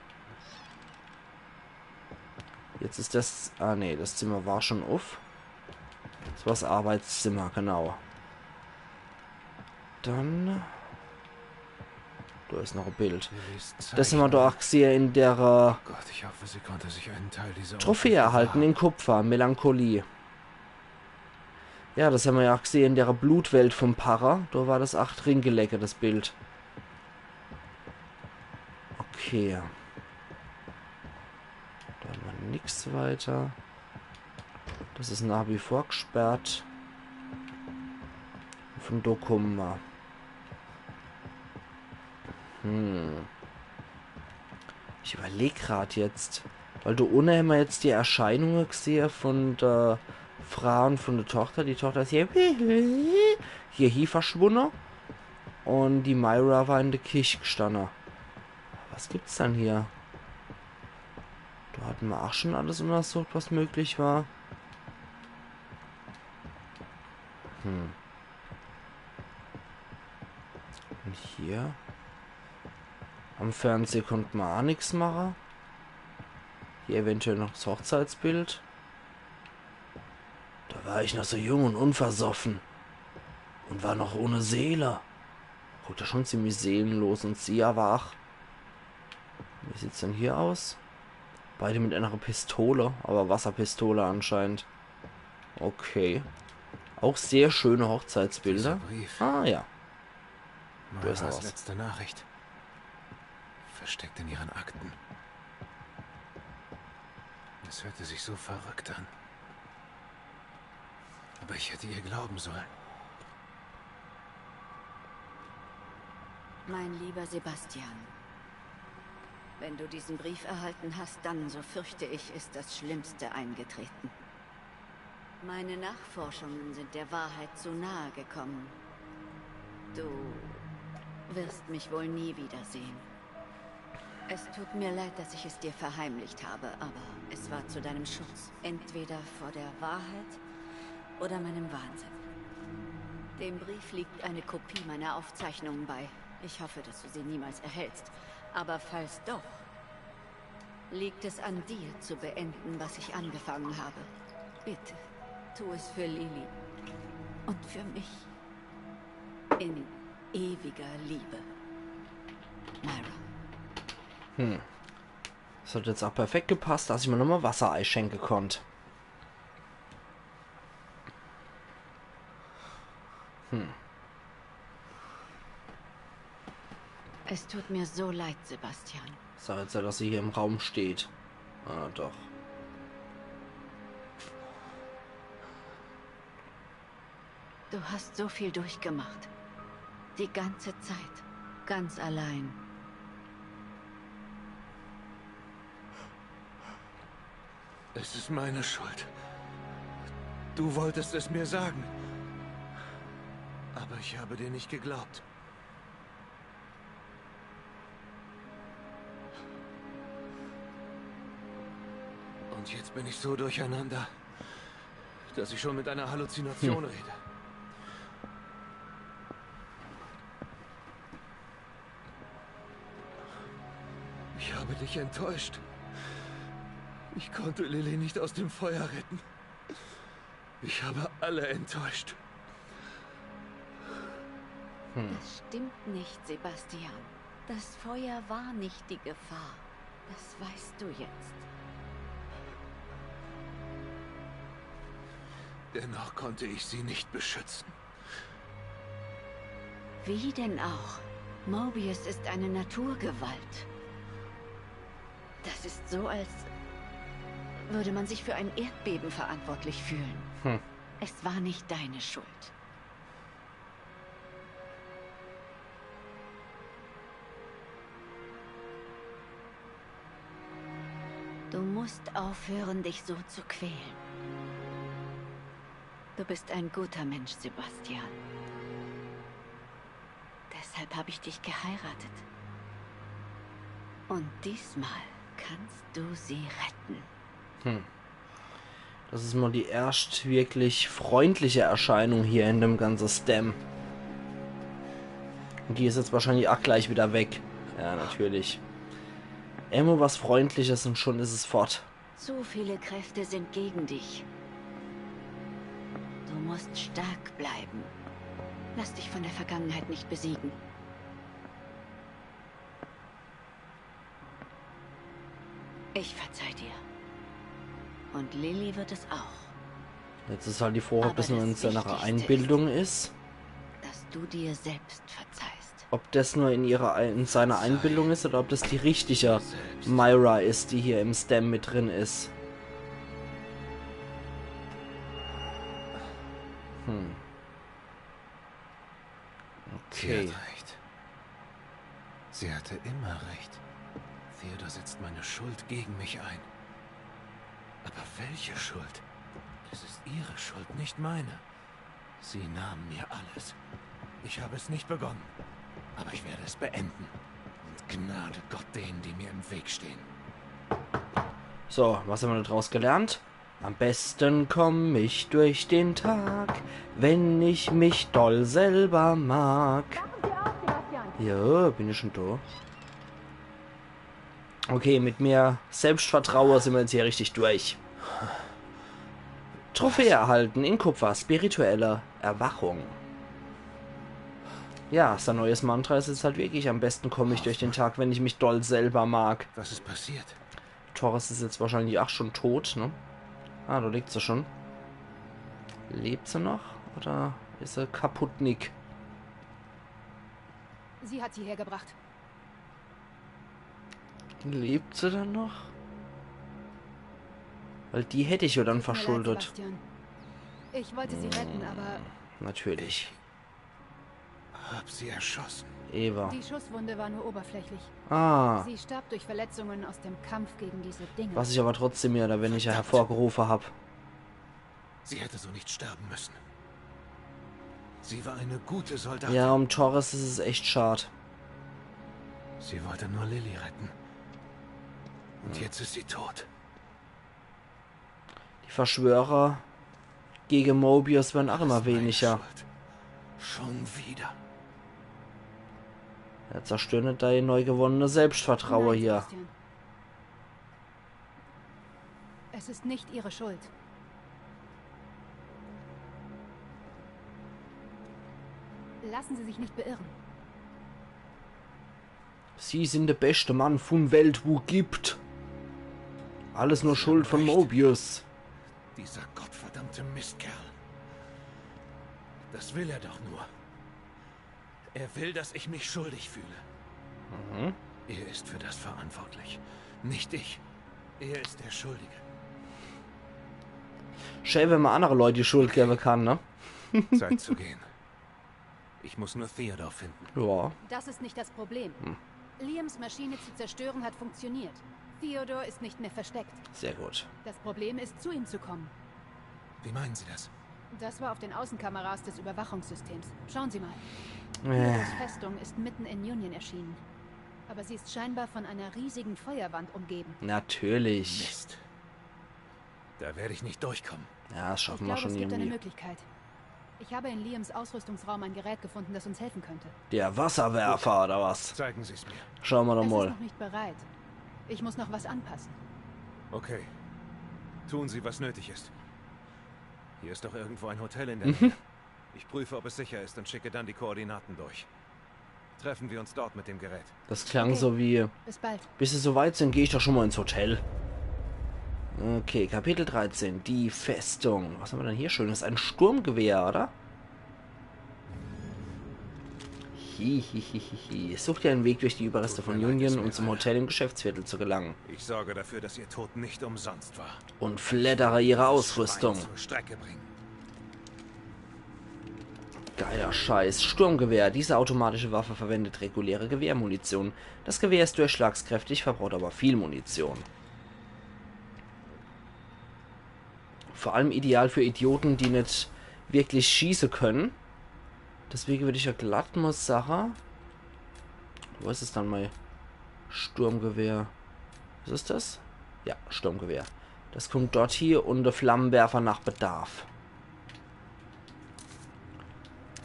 Jetzt ist das... Ah ne, das Zimmer war schon auf. Das war das Arbeitszimmer, genau. Dann... Da ist noch ein Bild. Das haben wir doch gesehen in der Gott, ich hoffe, sie konnte sich einen Teil dieser Trophäe erhalten in Kupfer, Melancholie. Ja, das haben wir ja auch gesehen in der Blutwelt vom Para. Da war das 8 Ringgelecke, das Bild. Okay. Da haben wir nichts weiter. Das ist nach wie vor gesperrt. Von Dokuma. Ich überlege gerade jetzt, weil da unten haben wir jetzt die Erscheinungen gesehen von der Frau und von der Tochter. Die Tochter ist hier verschwunden und die Myra war in der Küche gestanden. Was gibt's dann hier? Da hatten wir auch schon alles untersucht, was möglich war. Und hier am Fernseher konnte man auch nichts machen. Hier eventuell noch das Hochzeitsbild. Da war ich noch so jung und unversoffen. Und war noch ohne Seele. Guckt ja schon ziemlich seelenlos und sehr wach. Wie sieht's denn hier aus? Beide mit einer Pistole, aber Wasserpistole anscheinend. Okay. Auch sehr schöne Hochzeitsbilder. Ah ja. Da ist noch was. Letzte Nachricht. Versteckt in ihren Akten. Es hörte sich so verrückt an. Aber ich hätte ihr glauben sollen. Mein lieber Sebastian, wenn du diesen Brief erhalten hast, dann, so fürchte ich, ist das Schlimmste eingetreten. Meine Nachforschungen sind der Wahrheit zu nahe gekommen. Du wirst mich wohl nie wiedersehen. Es tut mir leid, dass ich es dir verheimlicht habe, aber es war zu deinem Schutz. Entweder vor der Wahrheit oder meinem Wahnsinn. Dem Brief liegt eine Kopie meiner Aufzeichnungen bei. Ich hoffe, dass du sie niemals erhältst. Aber falls doch, liegt es an dir zu beenden, was ich angefangen habe. Bitte, tu es für Lily und für mich. In ewiger Liebe. Myra. Das hat jetzt auch perfekt gepasst, dass ich mir nochmal Wasser einschenken konnte. Es tut mir so leid, Sebastian. Sag jetzt ja, dass sie hier im Raum steht. Ah, doch. Du hast so viel durchgemacht. Die ganze Zeit. Ganz allein. Es ist meine Schuld. Du wolltest es mir sagen. Aber ich habe dir nicht geglaubt. Und jetzt bin ich so durcheinander, dass ich schon mit einer Halluzination rede. Ich habe dich enttäuscht. Ich konnte Lily nicht aus dem Feuer retten. Ich habe alle enttäuscht. Das stimmt nicht, Sebastian. Das Feuer war nicht die Gefahr. Das weißt du jetzt. Dennoch konnte ich sie nicht beschützen. Wie denn auch? Mobius ist eine Naturgewalt. Das ist so, als würde man sich für ein Erdbeben verantwortlich fühlen. Es war nicht deine Schuld. Du musst aufhören, dich so zu quälen. Du bist ein guter Mensch, Sebastian. Deshalb habe ich dich geheiratet. Und diesmal kannst du sie retten. Das ist mal die erst wirklich freundliche Erscheinung hier in dem ganzen Stem. Und die ist jetzt wahrscheinlich auch gleich wieder weg. Ja, natürlich. Immer was Freundliches und schon ist es fort. Zu viele Kräfte sind gegen dich. Du musst stark bleiben. Lass dich von der Vergangenheit nicht besiegen. Ich verzeih dir. Und Lily wird es auch. Jetzt ist halt die Frage, ob das nur in seiner Wichtigste Einbildung ist. Dass du dir selbst verzeihst. Ob das nur in seiner Einbildung ist oder ob das die richtige Myra ist, die hier im Stem mit drin ist. Sie Okay. hat recht. Sie hatte immer recht. Theodor setzt meine Schuld gegen mich ein. Aber welche Schuld? Es ist ihre Schuld, nicht meine. Sie nahmen mir alles. Ich habe es nicht begonnen. Aber ich werde es beenden. Und Gnade Gott denen, die mir im Weg stehen. So, was haben wir daraus gelernt? Am besten komm ich durch den Tag, wenn ich mich doll selber mag. Ja, bin ich schon da. Okay, mit mehr Selbstvertrauen sind wir jetzt hier richtig durch. Trophäe erhalten in Kupfer, spirituelle Erwachung. Ja, sein neues Mantra ist jetzt halt wirklich, am besten komme ich durch den Tag, wenn ich mich doll selber mag. Was ist passiert? Torres ist jetzt wahrscheinlich auch schon tot, ne? Ah, da liegt sie schon. Lebt sie noch? Oder ist sie kaputt, Nick? Sie hat sie hergebracht. Lebt sie dann noch? Weil die hätte ich ja dann Tut mir leid, verschuldet. Sebastian. Ich wollte sie retten, aber Natürlich. Hab sie erschossen. Eva. die Schusswunde war nur oberflächlich. Ah. Sie starb durch Verletzungen aus dem Kampf gegen diese Dinge. Was ich aber trotzdem mehr oder weniger hervorgerufen habe. Sie hätte so nicht sterben müssen. Sie war eine gute Soldatin. Ja, um Torres ist es echt schade. Sie wollte nur Lily retten. Und jetzt ist sie tot. Die Verschwörer gegen Mobius werden auch immer Das ist meine weniger. Schuld. Schon wieder. Er zerstört dein neu gewonnene Selbstvertrauen Nein, hier. Sebastian. Es ist nicht ihre Schuld. Lassen Sie sich nicht beirren. Sie sind der beste Mann von Welt, wo gibt. Alles nur Schuld von recht. Mobius. Dieser gottverdammte Mistkerl. Das will er doch nur. Er will, dass ich mich schuldig fühle. Er ist für das verantwortlich. Nicht ich. Er ist der Schuldige. Schön, wenn man andere Leute die Schuld geben kann, ne? Zeit zu gehen. Ich muss nur Theodore finden. Ja. Das ist nicht das Problem. Liams Maschine zu zerstören hat funktioniert. Theodore ist nicht mehr versteckt. Sehr gut. Das Problem ist, zu ihm zu kommen. Wie meinen Sie das? Das war auf den Außenkameras des Überwachungssystems. Schauen Sie mal. Theodores Festung ist mitten in Union erschienen. Aber sie ist scheinbar von einer riesigen Feuerwand umgeben. Natürlich. Mist. Da werde ich nicht durchkommen. Ja, das schaffen Ich wir glaube, schon es gibt eine irgendwie. Möglichkeit. Ich habe in Liams Ausrüstungsraum ein Gerät gefunden, das uns helfen könnte. Der Wasserwerfer oder was? Zeigen Sie es mir. Schauen wir doch Es ist mal. noch nicht bereit. Ich muss noch was anpassen. Okay. Tun Sie, was nötig ist. Hier ist doch irgendwo ein Hotel in der Nähe. Ich prüfe, ob es sicher ist und schicke dann die Koordinaten durch. Treffen wir uns dort mit dem Gerät. Das klang Okay. so wie... Bis bald. Bis sie soweit sind, gehe ich doch schon mal ins Hotel. Okay, Kapitel 13. Die Festung. Was haben wir denn hier Schönes? Ein Sturmgewehr, oder? Hihihihi. Sucht ihr einen Weg durch die Überreste von Union, um zum Hotel im Geschäftsviertel zu gelangen. Ich sorge dafür, dass Ihr Tod nicht umsonst war. Und flattere ihre Ausrüstung. Schwein zur Strecke bringen. Geiler Scheiß. Sturmgewehr. Diese automatische Waffe verwendet reguläre Gewehrmunition. Das Gewehr ist durchschlagskräftig, verbraucht aber viel Munition. Vor allem ideal für Idioten, die nicht wirklich schießen können. Deswegen würde ich ja glatt mal sagen... Wo ist es dann mal? Sturmgewehr. Was ist das? Ja, Sturmgewehr. Das kommt dort hier und der Flammenwerfer nach Bedarf.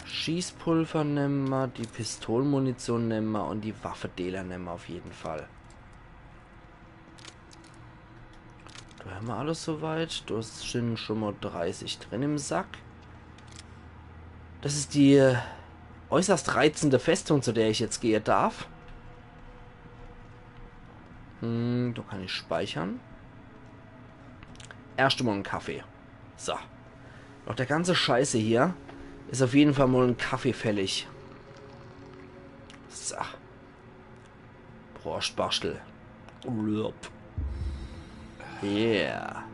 Schießpulver nehmen wir, die Pistolenmunition nehmen wir und die Waffendeler nehmen wir auf jeden Fall. Da haben wir alles soweit. Da sind schon mal 30 drin im Sack. Das ist die äußerst reizende Festung, zu der ich jetzt gehen darf. Da kann ich speichern. Erst mal einen Kaffee. So. Doch der ganze Scheiße hier ist auf jeden Fall mal ein Kaffee fällig. So. Prost, Bastel. Yeah.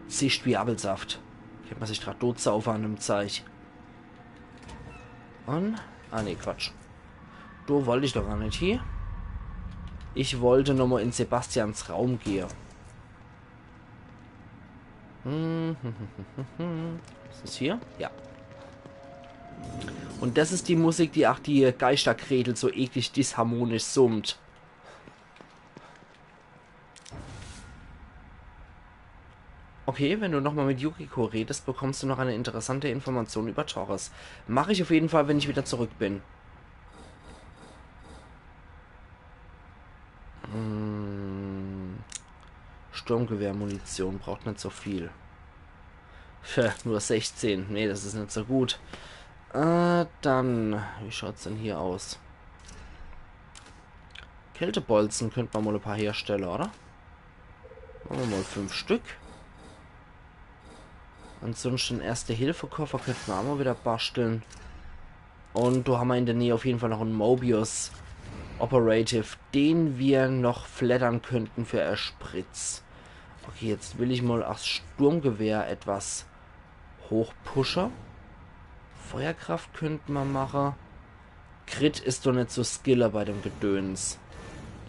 Zischt wie Apfelsaft. Kennt man sich gerade totsaufen an dem Zeich. Und? Ah, ne, Quatsch. Du wollte ich doch gar nicht hier. Ich wollte nochmal in Sebastians Raum gehen. Ist das hier? Ja. Und das ist die Musik, die auch die Geisterkretel so eklig disharmonisch summt. Okay, wenn du nochmal mit Yukiko redest, bekommst du noch eine interessante Information über Torres. Mache ich auf jeden Fall, wenn ich wieder zurück bin. Sturmgewehrmunition braucht nicht so viel. Nur 16. Nee, das ist nicht so gut. Dann, wie schaut's denn hier aus? Kältebolzen könnte man mal ein paar herstellen, oder? Machen wir mal 5 Stück. Ansonsten Erste-Hilfe-Koffer könnten wir auch mal wieder basteln. Und da haben wir in der Nähe auf jeden Fall noch einen Mobius Operative, den wir noch flattern könnten für Erspritz. Okay, jetzt will ich mal als Sturmgewehr etwas hochpushen. Feuerkraft könnten wir machen. Crit ist doch nicht so skiller bei dem Gedöns.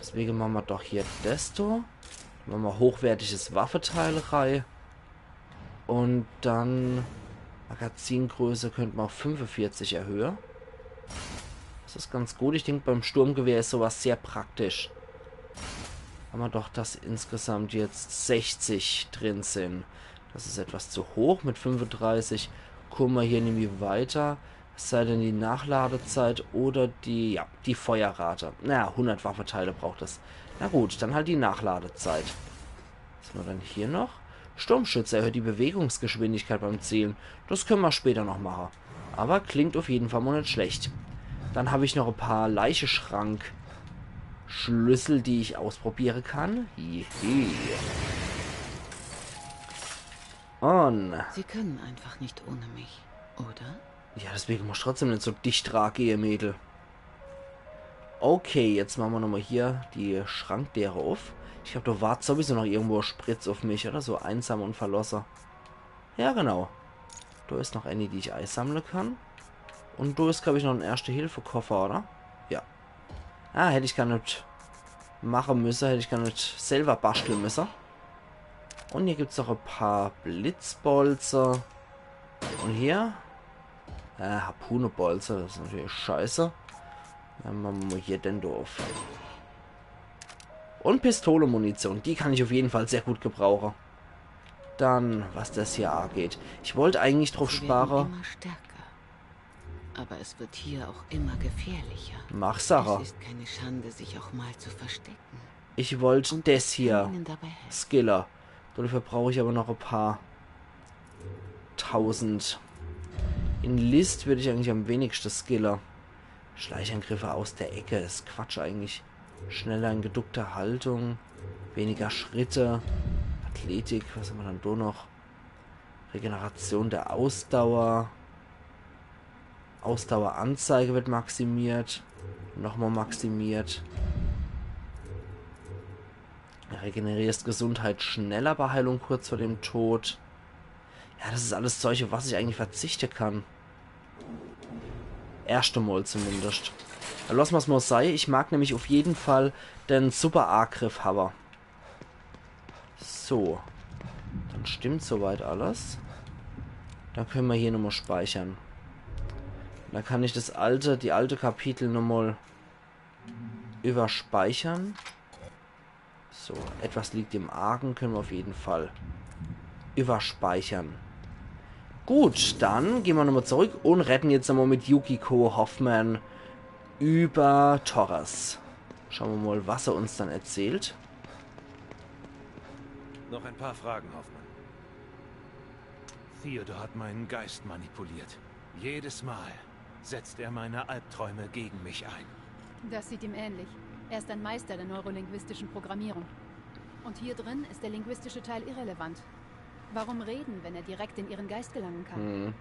Deswegen machen wir doch hier das da. Machen wir hochwertiges Waffenteil rein. Und dann Magazingröße könnte man auf 45 erhöhen. Das ist ganz gut. Ich denke, beim Sturmgewehr ist sowas sehr praktisch. Haben wir doch, dass insgesamt jetzt 60 drin sind. Das ist etwas zu hoch mit 35. Gucken wir hier nämlich weiter. Es sei denn die Nachladezeit oder die Feuerrate. Naja, 100 Waffenteile braucht es. Na gut, dann halt die Nachladezeit. Was haben wir dann hier noch? Sturmschütze erhöht die Bewegungsgeschwindigkeit beim Zielen. Das können wir später noch machen. Aber klingt auf jeden Fall mal nicht schlecht. Dann habe ich noch ein paar Leicheschrank-Schlüssel, die ich ausprobieren kann. Hihi. Und... Sie können einfach nicht ohne mich, oder? Ja, deswegen muss ich trotzdem nicht so dicht gehen, Mädel. Okay, jetzt machen wir nochmal hier die Schrankdere auf. Ich glaube, da wartet sowieso noch irgendwo ein Spritz auf mich, oder? So einsam und verlosser. Ja, genau. Da ist noch eine, die ich einsammeln kann. Und du ist, glaube ich, noch ein Erste-Hilfe-Koffer, oder? Ja. Ah, hätte ich gar nicht machen müssen. Hätte ich gar nicht selber basteln müssen. Und hier gibt es noch ein paar Blitzbolzer. Und hier? Harpunebolzer. Das ist natürlich scheiße. Dann machen wir hier den Dorf. Und Pistolenmunition. Die kann ich auf jeden Fall sehr gut gebrauchen. Dann, was das hier angeht. Ich wollte eigentlich drauf sparen. Immer stärker. Aber es wird hier auch immer gefährlicher. Mach Sache. Es ist keine Schande, sich auch mal zu verstecken. Ich wollte das hier. Skiller. Dafür brauche ich aber noch ein paar 1000. In List würde ich eigentlich am wenigsten Skiller. Schleichangriffe aus der Ecke ist Quatsch eigentlich. Schneller in geduckter Haltung. Weniger Schritte. Athletik, was haben wir dann da noch? Regeneration der Ausdauer. Ausdaueranzeige wird maximiert. Nochmal maximiert. Regenerierst Gesundheit schneller bei Heilung kurz vor dem Tod. Ja, das ist alles Zeug, auf was ich eigentlich verzichten kann. Erste Mal zumindest. Dann lassen wir es mal sein. Ich mag nämlich auf jeden Fall den Super Argriff haben. So. Dann stimmt soweit alles. Dann können wir hier nochmal speichern. Dann kann ich die alte Kapitel nochmal überspeichern. So, etwas liegt im Argen, können wir auf jeden Fall überspeichern. Gut, dann gehen wir nochmal zurück und retten jetzt nochmal mit Yukiko Hoffman über Torres. Schauen wir mal, was er uns dann erzählt. Noch ein paar Fragen, Hoffmann. Theodor hat meinen Geist manipuliert. Jedes Mal setzt er meine Albträume gegen mich ein. Das sieht ihm ähnlich. Er ist ein Meister der neurolinguistischen Programmierung. Und hier drin ist der linguistische Teil irrelevant. Warum reden, wenn er direkt in ihren Geist gelangen kann?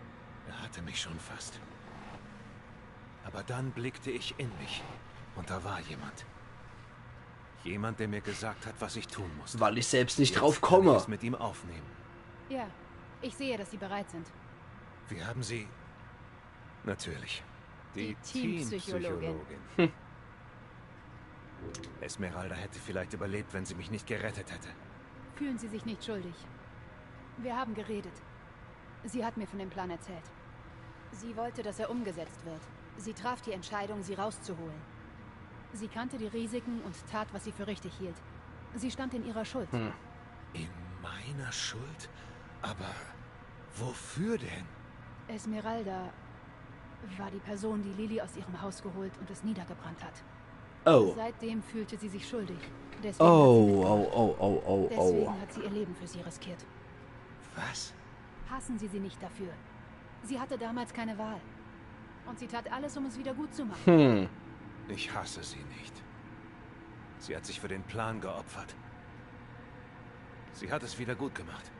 Er hatte mich schon fast. Aber dann blickte ich in mich. Und da war jemand. Jemand, der mir gesagt hat, was ich tun muss. Weil ich selbst nicht Jetzt drauf kann komme. ich es mit ihm aufnehmen. Ja, ich sehe, dass Sie bereit sind. Wir haben sie... Natürlich. Die Teampsychologin. Esmeralda hätte vielleicht überlebt, wenn sie mich nicht gerettet hätte. Fühlen Sie sich nicht schuldig. Wir haben geredet. Sie hat mir von dem Plan erzählt. Sie wollte, dass er umgesetzt wird. Sie traf die Entscheidung, sie rauszuholen. Sie kannte die Risiken und tat, was sie für richtig hielt. Sie stand in ihrer Schuld. In meiner Schuld? Aber wofür denn? Esmeralda war die Person, die Lily aus ihrem Haus geholt und es niedergebrannt hat. Oh. Seitdem fühlte sie sich schuldig. Deswegen Deswegen hat sie ihr Leben für sie riskiert. Was? Hassen Sie sie nicht dafür. Sie hatte damals keine Wahl. Und sie tat alles, um es wieder gut zu machen. Ich hasse sie nicht. Sie hat sich für den Plan geopfert. Sie hat es wieder gut gemacht.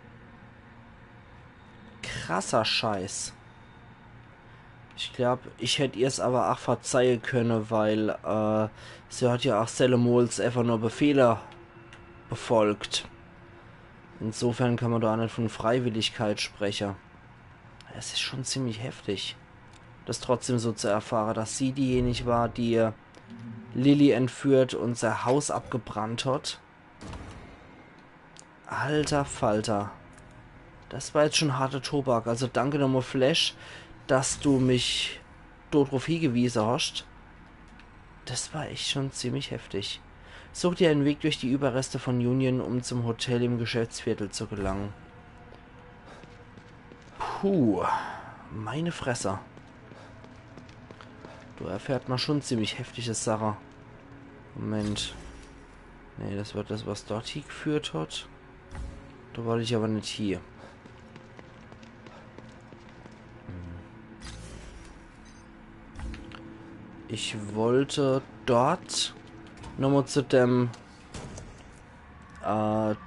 Krasser Scheiß. Ich glaube, ich hätte ihr es aber auch verzeihen können, weil sie hat ja auch Selemols einfach nur Befehle befolgt. Insofern kann man da auch nicht von Freiwilligkeit sprechen. Es ist schon ziemlich heftig, das trotzdem so zu erfahren, dass sie diejenige war, die Lily entführt und sein Haus abgebrannt hat. Alter Falter. Das war jetzt schon harter Tobak. Also danke nochmal, Flash, dass du mich darauf hingewiesen hast. Das war echt schon ziemlich heftig. Such dir einen Weg durch die Überreste von Union, um zum Hotel im Geschäftsviertel zu gelangen. Puh, meine Fresse. Da erfährt man schon ziemlich heftige Sachen. Moment. Nee, das war das, was dort hier geführt hat. Da wollte ich aber nicht hier. Ich wollte dort nochmal zu dem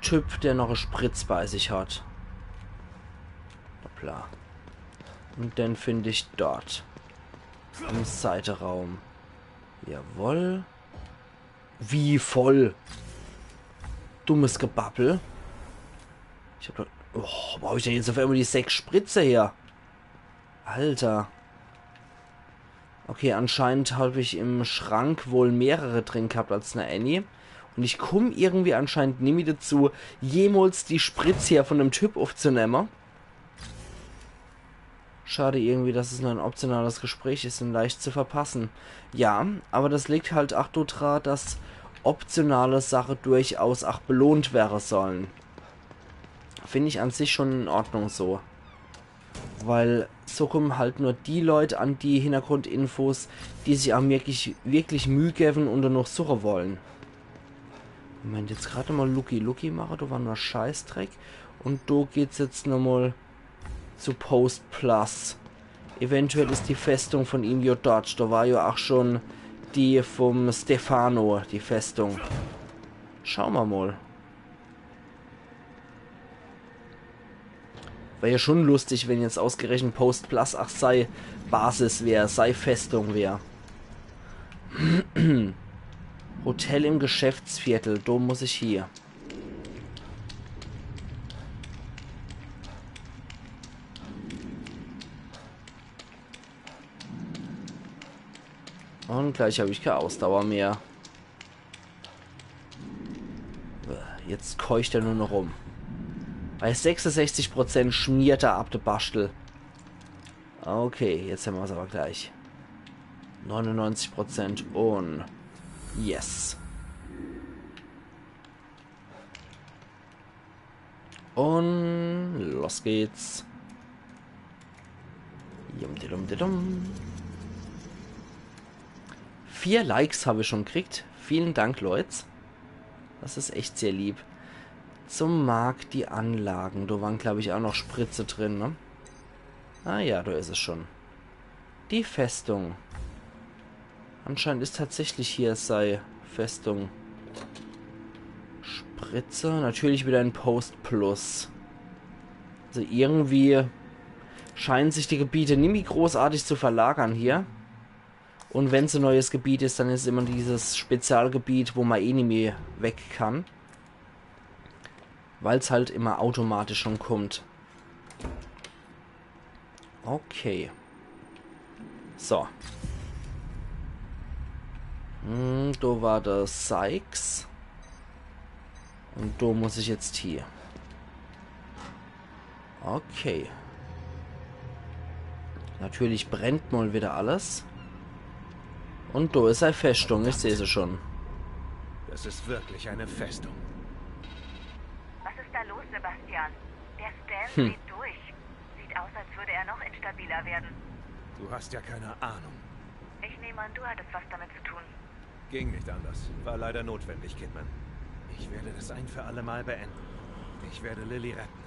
Typ, der noch einen Spritz bei sich hat. Hoppla. Und den finde ich dort. Im Seitenraum. Jawohl. Wie voll. Dummes Gebabbel. Ich hab da... Oh, wo habe ich denn jetzt auf einmal die 6 Spritze her? Alter. Okay, anscheinend habe ich im Schrank wohl mehrere drin gehabt als eine Annie. Und ich komme irgendwie anscheinend nie mehr dazu, jemals die Spritze hier von dem Typ aufzunehmen. Schade irgendwie, dass es nur ein optionales Gespräch ist und leicht zu verpassen. Ja, aber das liegt halt auch daran, dass optionale Sachen durchaus auch belohnt werden sollen. Finde ich an sich schon in Ordnung so. Weil so kommen halt nur die Leute an die Hintergrundinfos, die sich auch wirklich Mühe geben und dann noch suchen wollen. Moment, jetzt gerade mal Lucky machen, da war nur Scheißdreck. Und da geht's jetzt nochmal zu Post Plus. Eventuell ist die Festung von ihm ja dort. Da war ja auch schon die vom Stefano, die Festung. Schauen wir mal. Wäre ja schon lustig, wenn jetzt ausgerechnet Post Plus ach sei Basis wäre, sei Festung wäre. Hotel im Geschäftsviertel, da muss ich hier. Und gleich habe ich keine Ausdauer mehr. Jetzt keucht er nur noch rum. Bei 66% schmiert er ab der Bastel. Okay, jetzt haben wir es aber gleich. 99% und... Yes. Und los geht's. 4 Likes habe ich schon gekriegt. Vielen Dank, Leute. Das ist echt sehr lieb. Zum Markt die Anlagen. Da waren, glaube ich, auch noch Spritze drin, ne? Ah ja, da ist es schon. Die Festung. Anscheinend ist tatsächlich hier sei Festung. Spritze. Natürlich wieder ein Post Plus. Also irgendwie scheinen sich die Gebiete nicht mehr großartig zu verlagern hier. Und wenn es ein neues Gebiet ist, dann ist es immer dieses Spezialgebiet, wo man eh nicht mehr weg kann. Weil es halt immer automatisch schon kommt. Okay. So. Da war der Sykes. Und da muss ich jetzt hier. Okay. Natürlich brennt mal wieder alles. Und da ist eine Festung, ich sehe sie schon. Das ist wirklich eine Festung. Was ist da los, Sebastian? Der Stan dreht durch. Sieht aus, als würde er noch instabiler werden. Du hast ja keine Ahnung. Ich nehme an, du hattest was damit zu tun. Ging nicht anders. War leider notwendig, Kidman. Ich werde das ein für alle Mal beenden. Ich werde Lily retten.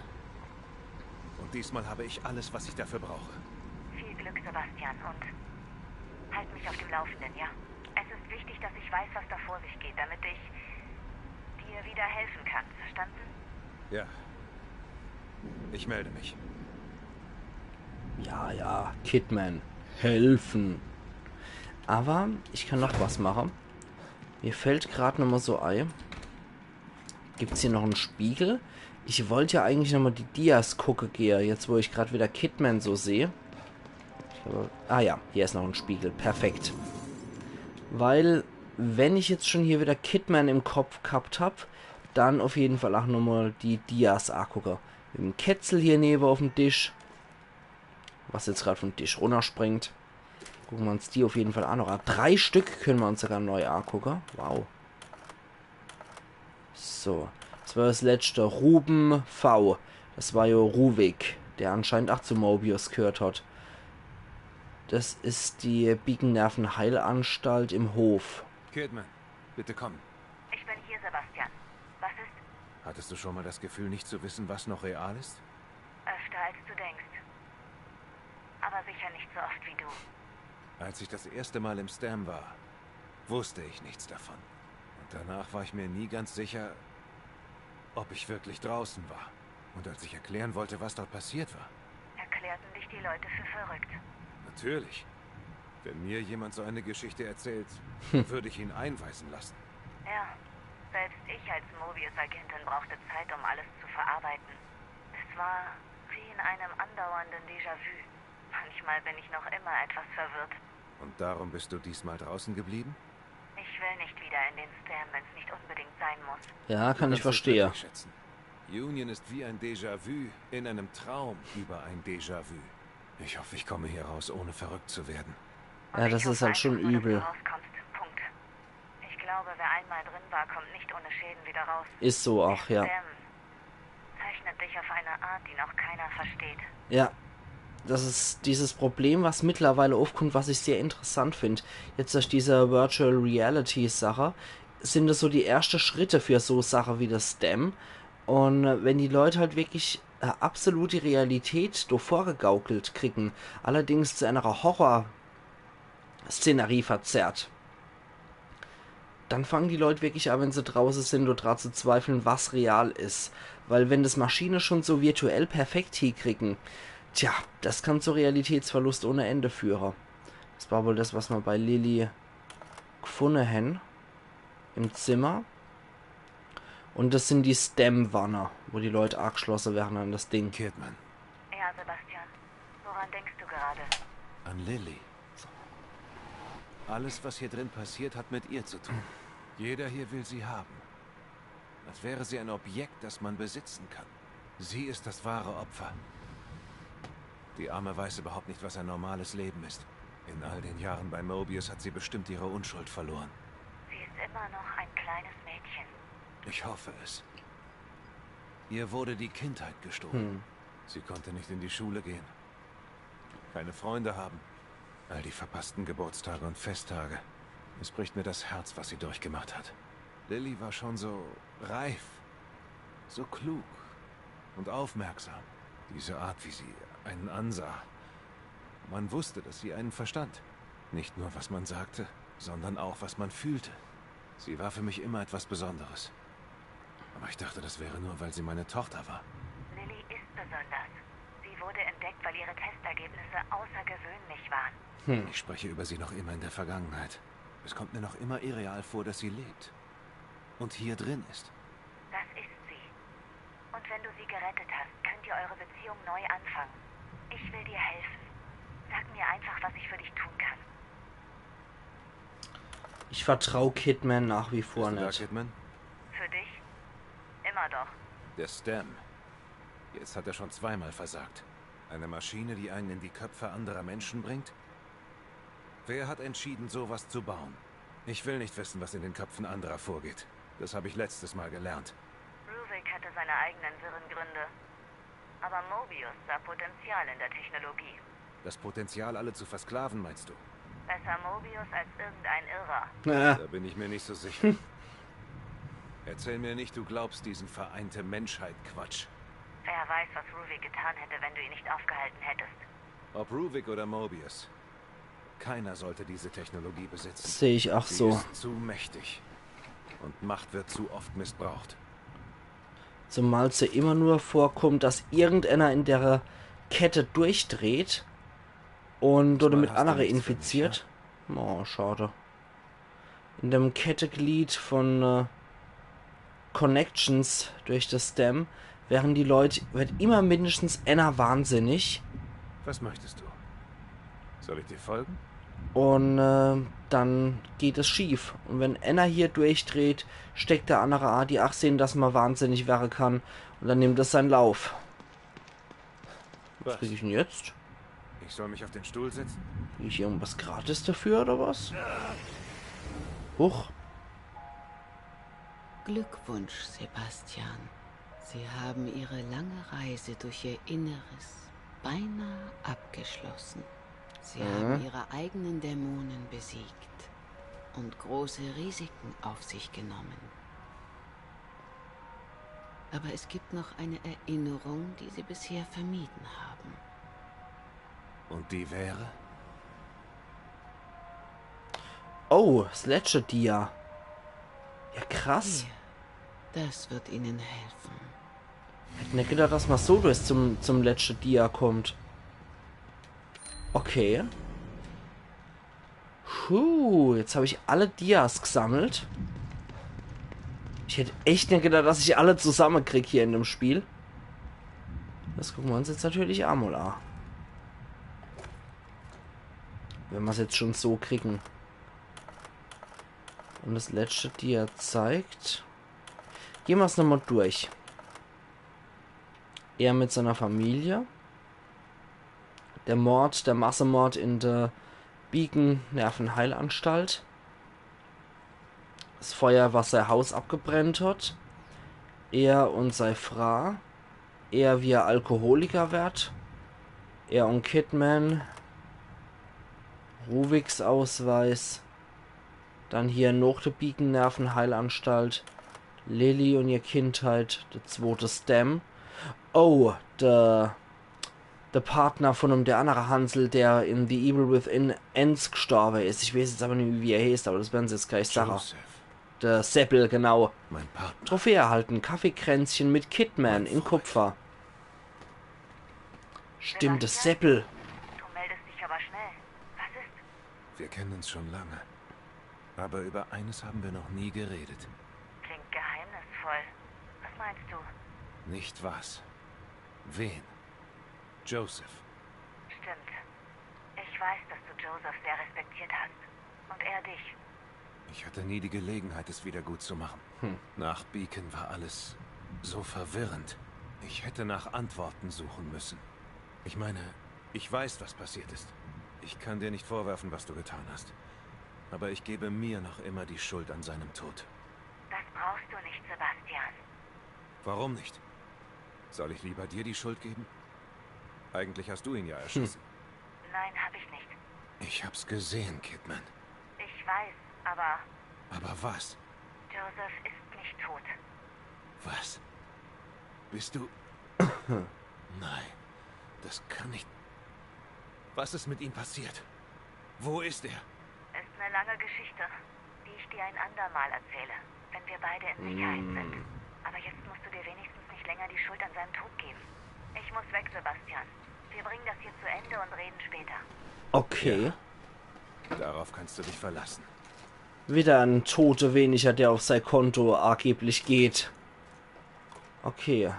Und diesmal habe ich alles, was ich dafür brauche. Viel Glück, Sebastian, und halt mich auf dem Laufenden, ja? Es ist wichtig, dass ich weiß, was da vor sich geht, damit ich dir wieder helfen kann. Verstanden? Ja. Ich melde mich. Ja, ja, Kidman. Helfen. Aber ich kann noch was machen. Mir fällt gerade noch mal so ein. Gibt es hier noch einen Spiegel? Ich wollte ja eigentlich noch mal die Dias gucken gehen, jetzt wo ich gerade wieder Kidman so sehe. Ah ja, hier ist noch ein Spiegel. Perfekt. Weil, wenn ich jetzt schon hier wieder Kidman im Kopf gehabt habe, dann auf jeden Fall auch nochmal die Dias angucken. Mit dem Ketzel hier neben auf dem Tisch. Was jetzt gerade vom Tisch runterspringt. Gucken wir uns die auf jeden Fall an. Noch 3 Stück können wir uns sogar neu angucken. Wow. So. Das war das letzte. Ruben V. Das war ja Ruvik, der anscheinend auch zu Mobius gehört hat. Das ist die Biegennervenheilanstalt im Hof. Kidman, bitte komm. Ich bin hier, Sebastian. Was ist? Hattest du schon mal das Gefühl, nicht zu wissen, was noch real ist? Öfter als du denkst. Aber sicher nicht so oft wie du. Als ich das erste Mal im Stam war, wusste ich nichts davon. Und danach war ich mir nie ganz sicher, ob ich wirklich draußen war. Und als ich erklären wollte, was dort passiert war. Erklärten dich die Leute für verrückt. Natürlich. Wenn mir jemand so eine Geschichte erzählt, würde ich ihn einweisen lassen. Ja, selbst ich als Mobius-Agentin brauchte Zeit, um alles zu verarbeiten. Es war wie in einem andauernden Déjà-vu. Manchmal bin ich noch immer etwas verwirrt. Und darum bist du diesmal draußen geblieben? Ich will nicht wieder in den Stam, wenn es nicht unbedingt sein muss. Ja, kann ich verstehen. Union ist wie ein Déjà-vu in einem Traum über ein Déjà-vu. Ich hoffe, ich komme hier raus, ohne verrückt zu werden. Ja, das ist halt schon übel. Punkt. Ich glaube, wer einmal drin war, kommt nicht ohne Schäden wieder raus. Ist so auch, ja. Zeichnet dich auf eine Art, die noch keiner versteht. Ja, das ist dieses Problem, was mittlerweile aufkommt, was ich sehr interessant finde. Jetzt durch diese Virtual Reality Sache sind das so die ersten Schritte für so Sachen wie das STEM. Und wenn die Leute halt wirklich absolute Realität vorgegaukelt kriegen, allerdings zu einer Horror-Szenerie verzerrt, dann fangen die Leute wirklich an, wenn sie draußen sind, daran zu zweifeln, was real ist. Weil wenn das Maschine schon so virtuell perfekt hinkriegen, tja, das kann zu Realitätsverlust ohne Ende führen. Das war wohl das, was wir bei Lilly gefunden haben. Im Zimmer. Und das sind die STEM-Wanner, wo die Leute angeschlossen werden an das Ding. Kidman. Ja, Sebastian. Woran denkst du gerade? An Lilly. Alles, was hier drin passiert, hat mit ihr zu tun. Jeder hier will sie haben. Als wäre sie ein Objekt, das man besitzen kann. Sie ist das wahre Opfer. Die Arme weiß überhaupt nicht, was ein normales Leben ist. In all den Jahren bei Mobius hat sie bestimmt ihre Unschuld verloren. Sie ist immer noch ein kleines Mädchen. Ich hoffe es. Ihr wurde die Kindheit gestohlen. Sie konnte nicht in die Schule gehen. Keine Freunde haben. All die verpassten Geburtstage und Festtage. Es bricht mir das Herz, was sie durchgemacht hat. Lilly war schon so reif, so klug und aufmerksam. Diese Art, wie sie einen ansah. Man wusste, dass sie einen verstand. Nicht nur, was man sagte, sondern auch, was man fühlte. Sie war für mich immer etwas Besonderes. Aber ich dachte, das wäre nur, weil sie meine Tochter war. Lilly ist besonders. Sie wurde entdeckt, weil ihre Testergebnisse außergewöhnlich waren. Ich spreche über sie noch immer in der Vergangenheit. Es kommt mir noch immer irreal vor, dass sie lebt. Und hier drin ist. Das ist sie. Und wenn du sie gerettet hast, könnt ihr eure Beziehung neu anfangen. Ich will dir helfen. Sag mir einfach, was ich für dich tun kann. Ich vertraue Kidman nach wie vor Bist du da, nicht. Kidman? Für dich? Immer doch. Der Stam. Jetzt hat er schon zweimal versagt. Eine Maschine, die einen in die Köpfe anderer Menschen bringt? Wer hat entschieden, sowas zu bauen? Ich will nicht wissen, was in den Köpfen anderer vorgeht. Das habe ich letztes Mal gelernt. Ruvik hatte seine eigenen wirren Gründe. Aber Mobius sah Potenzial in der Technologie. Das Potenzial, alle zu versklaven, meinst du? Besser Mobius als irgendein Irrer. Da bin ich mir nicht so sicher. Erzähl mir nicht, du glaubst diesen vereinte Menschheit-Quatsch. Wer weiß, was Ruvik getan hätte, wenn du ihn nicht aufgehalten hättest. Ob Ruvik oder Mobius. Keiner sollte diese Technologie besitzen. Sehe ich auch so. Sie ist zu mächtig. Und Macht wird zu oft missbraucht. Zumal es ja immer nur vorkommt, dass irgendeiner in der Kette durchdreht und oder mit anderen infiziert. Oh, schade. In dem Ketteglied von Connections durch das STEM während die Leute, wird immer mindestens einer wahnsinnig. Was möchtest du? Soll ich dir folgen? Und dann geht es schief. Und wenn einer hier durchdreht, steckt der andere A, die auch sehen, dass man wahnsinnig werden kann. Und dann nimmt es seinen Lauf. Was kriege ich denn jetzt? Ich soll mich auf den Stuhl setzen? Kriege ich irgendwas gratis dafür oder was? Huch. Glückwunsch, Sebastian. Sie haben Ihre lange Reise durch Ihr Inneres beinahe abgeschlossen. Sie haben Ihre eigenen Dämonen besiegt und große Risiken auf sich genommen. Aber es gibt noch eine Erinnerung, die Sie bisher vermieden haben. Und die wäre? Oh, das letzte Dia. Ja, krass. Hier, das wird Ihnen helfen. Ich hätte nicht gedacht, dass man so durch zum letzten Dia kommt. Okay. Jetzt habe ich alle Dias gesammelt. Ich hätte echt nicht gedacht, dass ich alle zusammenkriege hier in dem Spiel. Das gucken wir uns jetzt natürlich an, oder? Wenn wir es jetzt schon so kriegen. Und das letzte, die er zeigt. Gehen wir es nochmal durch. Er mit seiner Familie. Der Mord, der Massenmord in der Beacon Nervenheilanstalt. Das Feuer, was sein Haus abgebrannt hat. Er und seine Frau. Er wie er Alkoholiker wird. Er und Kidman. Ruviks Ausweis. Dann hier noch die Beacon Nervenheilanstalt. Lily und ihr Kindheit. Der zweite Stem. Oh, der Partner von einem der andere Hansel, der in The Evil Within Ends gestorben ist. Ich weiß jetzt aber nicht, wie er heißt, aber das werden sie jetzt gleich sagen. Der Seppel, genau. Mein Partner. Trophäe erhalten. Kaffeekränzchen mit Kidman in Kupfer. Stimmt, der Seppel. Du meldest dich aber schnell. Was ist? Wir kennen uns schon lange. Aber über eines haben wir noch nie geredet. Klingt geheimnisvoll. Was meinst du? Nicht was. Wen? Joseph. Stimmt. Ich weiß, dass du Joseph sehr respektiert hast. Und er dich. Ich hatte nie die Gelegenheit, es wieder gut zu machen. Nach Beacon war alles so verwirrend. Ich hätte nach Antworten suchen müssen. Ich meine, ich weiß, was passiert ist. Ich kann dir nicht vorwerfen, was du getan hast. Aber ich gebe mir noch immer die Schuld an seinem Tod. Das brauchst du nicht, Sebastian. Warum nicht? Soll ich lieber dir die Schuld geben? Eigentlich hast du ihn ja erschossen. Nein, hab ich nicht. Ich hab's gesehen, Kidman. Ich weiß, aber... Aber was? Joseph ist nicht tot. Was? Bist du... Nein, das kann nicht... Was ist mit ihm passiert? Wo ist er? Ist eine lange Geschichte, die ich dir ein andermal erzähle, wenn wir beide in Sicherheit sind. Aber jetzt musst du dir wenigstens nicht länger die Schuld an seinem Tod geben. Ich muss weg, Sebastian. Wir bringen das hier zu Ende und reden später. Okay. Ja. Darauf kannst du dich verlassen. Wieder ein Tote weniger, der auf sein Konto angeblich geht. Okay.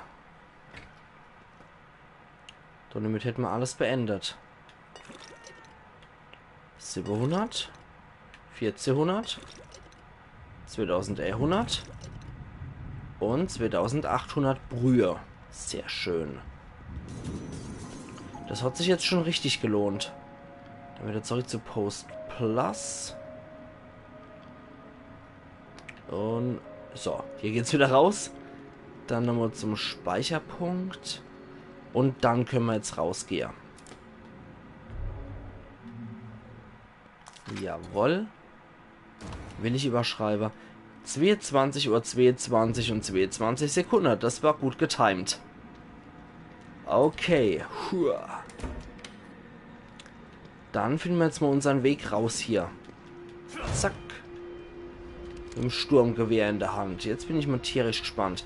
Und damit hätten wir alles beendet. 700. 1400. 2100. Und 2800 Brühe. Sehr schön. Das hat sich jetzt schon richtig gelohnt. Dann wieder zurück zu Post Plus. Und so, hier geht's wieder raus. Dann nochmal zum Speicherpunkt. Und dann können wir jetzt rausgehen. Jawohl. Will ich überschreiben. 22:22 Uhr und 22 Sekunden. Das war gut getimed. Okay. Dann finden wir jetzt mal unseren Weg raus hier. Zack. Mit dem Sturmgewehr in der Hand. Jetzt bin ich mal tierisch gespannt.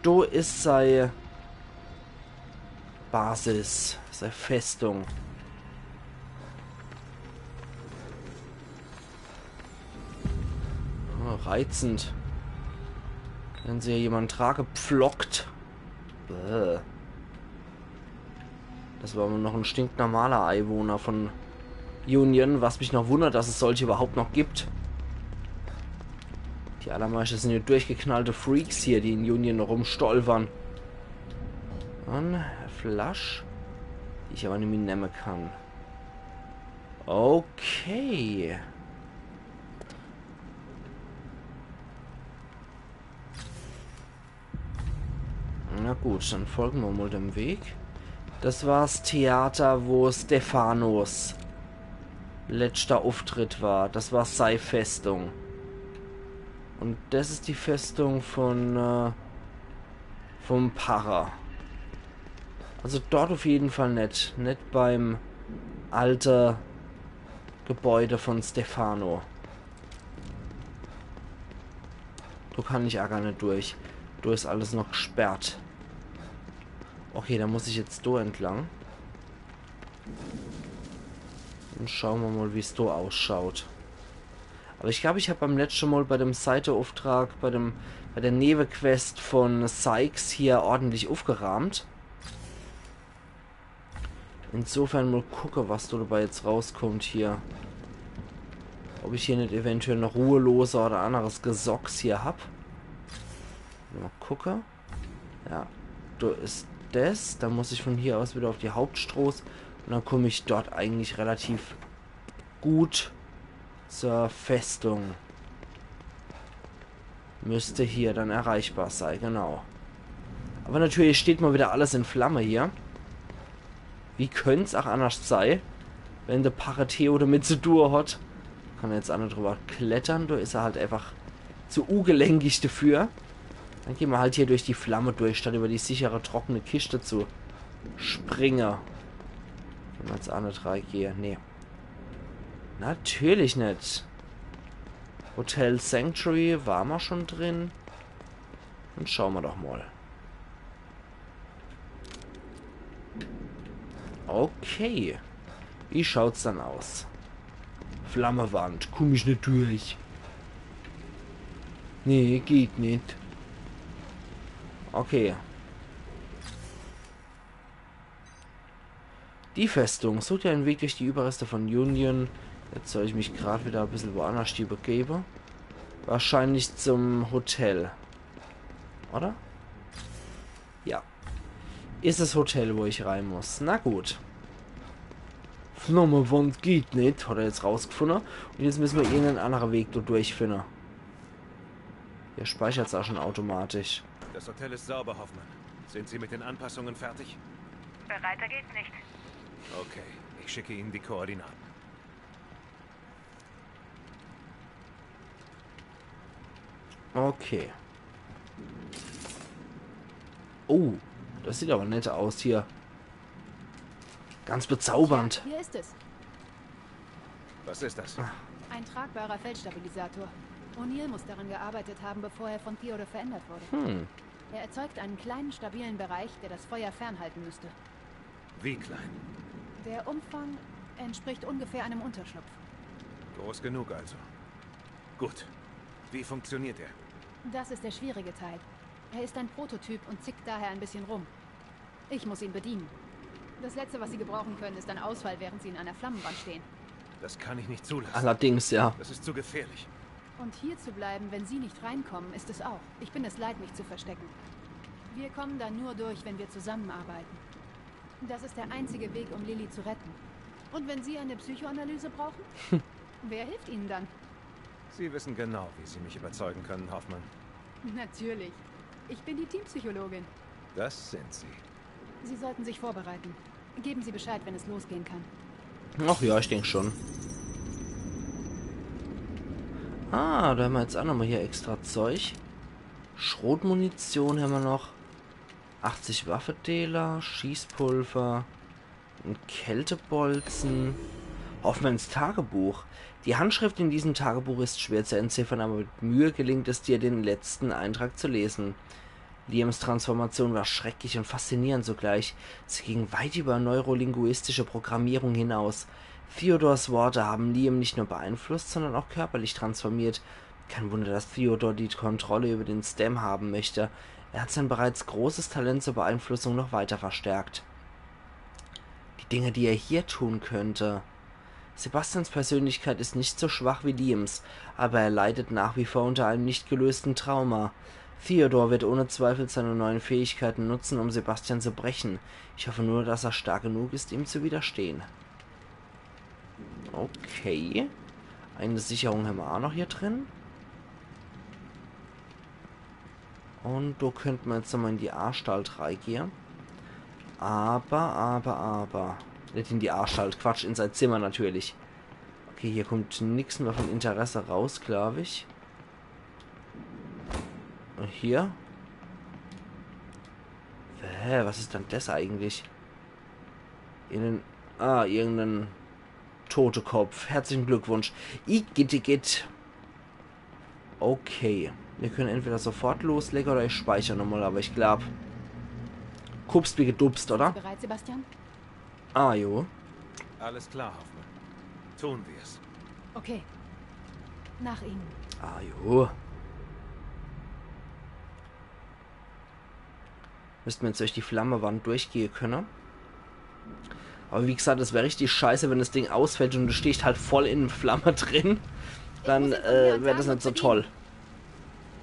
Da ist seine Basis. Seine Festung. Oh, reizend. Wenn sie hier jemanden trage, pflockt. Bäh. Das war noch ein stinknormaler Einwohner von Union, was mich noch wundert, dass es solche überhaupt noch gibt. Die allermeisten sind ja durchgeknallte Freaks hier, die in Union rumstolpern. Und Flash, die ich aber nicht mehr nehmen kann. Okay. Na gut, dann folgen wir mal dem Weg. Das war das Theater, wo Stephanos letzter Auftritt war. Das war seine Festung. Und das ist die Festung von vom Para. Also dort auf jeden Fall nicht. Nicht beim alten Gebäude von Stefano. Da kann ich auch gar nicht durch. Da ist alles noch gesperrt. Okay, dann muss ich jetzt da entlang. Und schauen wir mal, wie es da ausschaut. Aber ich glaube, ich habe beim letzten Mal bei dem Seiteauftrag, bei der Nebenquest von Sykes hier ordentlich aufgerahmt. Insofern mal gucken, was dabei jetzt rauskommt hier. Ob ich hier nicht eventuell noch Ruheloser oder anderes Gesocks hier hab. Mal gucken. Ja, da ist das. Dann muss ich von hier aus wieder auf die Hauptstraße. Und dann komme ich dort eigentlich relativ gut zur Festung. Müsste hier dann erreichbar sein, genau. Aber natürlich steht mal wieder alles in Flamme hier. Wie könnte es auch anders sein, wenn der Pareteo damit zu tun hat? Kann er jetzt auch nicht drüber klettern, da ist er halt einfach zu ungelenkig dafür. Dann gehen wir halt hier durch die Flamme durch, statt über die sichere, trockene Kiste zu springen. Wenn wir jetzt auch nicht reingehen. Nee. Natürlich nicht. Hotel Sanctuary waren wir schon drin. Dann schauen wir doch mal. Okay. Wie schaut's dann aus? Flammewand. Komm ich nicht durch. Nee, geht nicht. Okay. Die Festung. Sucht ja einen Weg durch die Überreste von Union. Jetzt soll ich mich gerade wieder ein bisschen woanders begeben. Wahrscheinlich zum Hotel. Oder? Ja. Ist das Hotel, wo ich rein muss. Na gut. Flammewand geht nicht. Hat er jetzt rausgefunden. Und jetzt müssen wir irgendeinen anderen Weg da durchfinden. Hier speichert es auch schon automatisch. Das Hotel ist sauber, Hoffmann. Sind Sie mit den Anpassungen fertig? Weiter geht's nicht. Okay, ich schicke Ihnen die Koordinaten. Okay. Oh, das sieht aber nett aus hier. Ganz bezaubernd. Hier ist es. Was ist das? Ein tragbarer Feldstabilisator. O'Neill muss daran gearbeitet haben, bevor er von Theodore verändert wurde. Er erzeugt einen kleinen, stabilen Bereich, der das Feuer fernhalten müsste. Wie klein? Der Umfang entspricht ungefähr einem Unterschlupf. Groß genug also. Gut. Wie funktioniert er? Das ist der schwierige Teil. Er ist ein Prototyp und zickt daher ein bisschen rum. Ich muss ihn bedienen. Das Letzte, was Sie gebrauchen können, ist ein Ausfall, während Sie in einer Flammenwand stehen. Das kann ich nicht zulassen. Allerdings, ja. Das ist zu gefährlich. Und hier zu bleiben, wenn Sie nicht reinkommen, ist es auch. Ich bin es leid, mich zu verstecken. Wir kommen da nur durch, wenn wir zusammenarbeiten. Das ist der einzige Weg, um Lily zu retten. Und wenn Sie eine Psychoanalyse brauchen? Wer hilft Ihnen dann? Sie wissen genau, wie Sie mich überzeugen können, Hoffmann. Natürlich. Ich bin die Teampsychologin. Das sind Sie. Sie sollten sich vorbereiten. Geben Sie Bescheid, wenn es losgehen kann. Ach ja, ich denke schon. Ah, da haben wir jetzt auch nochmal hier extra Zeug. Schrotmunition haben wir noch. 80 Waffendealer, Schießpulver, ein Kältebolzen. Hoffmanns Tagebuch. Die Handschrift in diesem Tagebuch ist schwer zu entziffern, aber mit Mühe gelingt es dir, den letzten Eintrag zu lesen. Liams Transformation war schrecklich und faszinierend zugleich. Sie ging weit über neurolinguistische Programmierung hinaus. Theodors Worte haben Liam nicht nur beeinflusst, sondern auch körperlich transformiert. Kein Wunder, dass Theodor die Kontrolle über den Stem haben möchte. Er hat sein bereits großes Talent zur Beeinflussung noch weiter verstärkt. Die Dinge, die er hier tun könnte. Sebastians Persönlichkeit ist nicht so schwach wie Liams, aber er leidet nach wie vor unter einem nicht gelösten Trauma. Theodor wird ohne Zweifel seine neuen Fähigkeiten nutzen, um Sebastian zu brechen. Ich hoffe nur, dass er stark genug ist, ihm zu widerstehen. Okay. Eine Sicherung haben wir auch noch hier drin. Und da könnten wir jetzt nochmal in die Anstalt reingehen. Aber. Nicht in die Anstalt, Quatsch, in sein Zimmer natürlich. Okay, hier kommt nichts mehr von Interesse raus, glaube ich. Und hier? Hä, was ist denn das eigentlich? Irgendein tote Kopf. Herzlichen Glückwunsch. Igitt. Okay. Wir können entweder sofort loslegen oder ich speichere nochmal, aber ich glaube... Kupst wie gedupst, oder? Bereit, Sebastian? Ah, jo. Alles klar, Hoffmann. Tun wir es. Okay. Nach Ihnen. Ah, jo. Müssten wir jetzt durch die Flammewand durchgehen können. Aber wie gesagt, es wäre richtig scheiße, wenn das Ding ausfällt und du stehst halt voll in Flamme drin. Dann wäre das nicht so toll.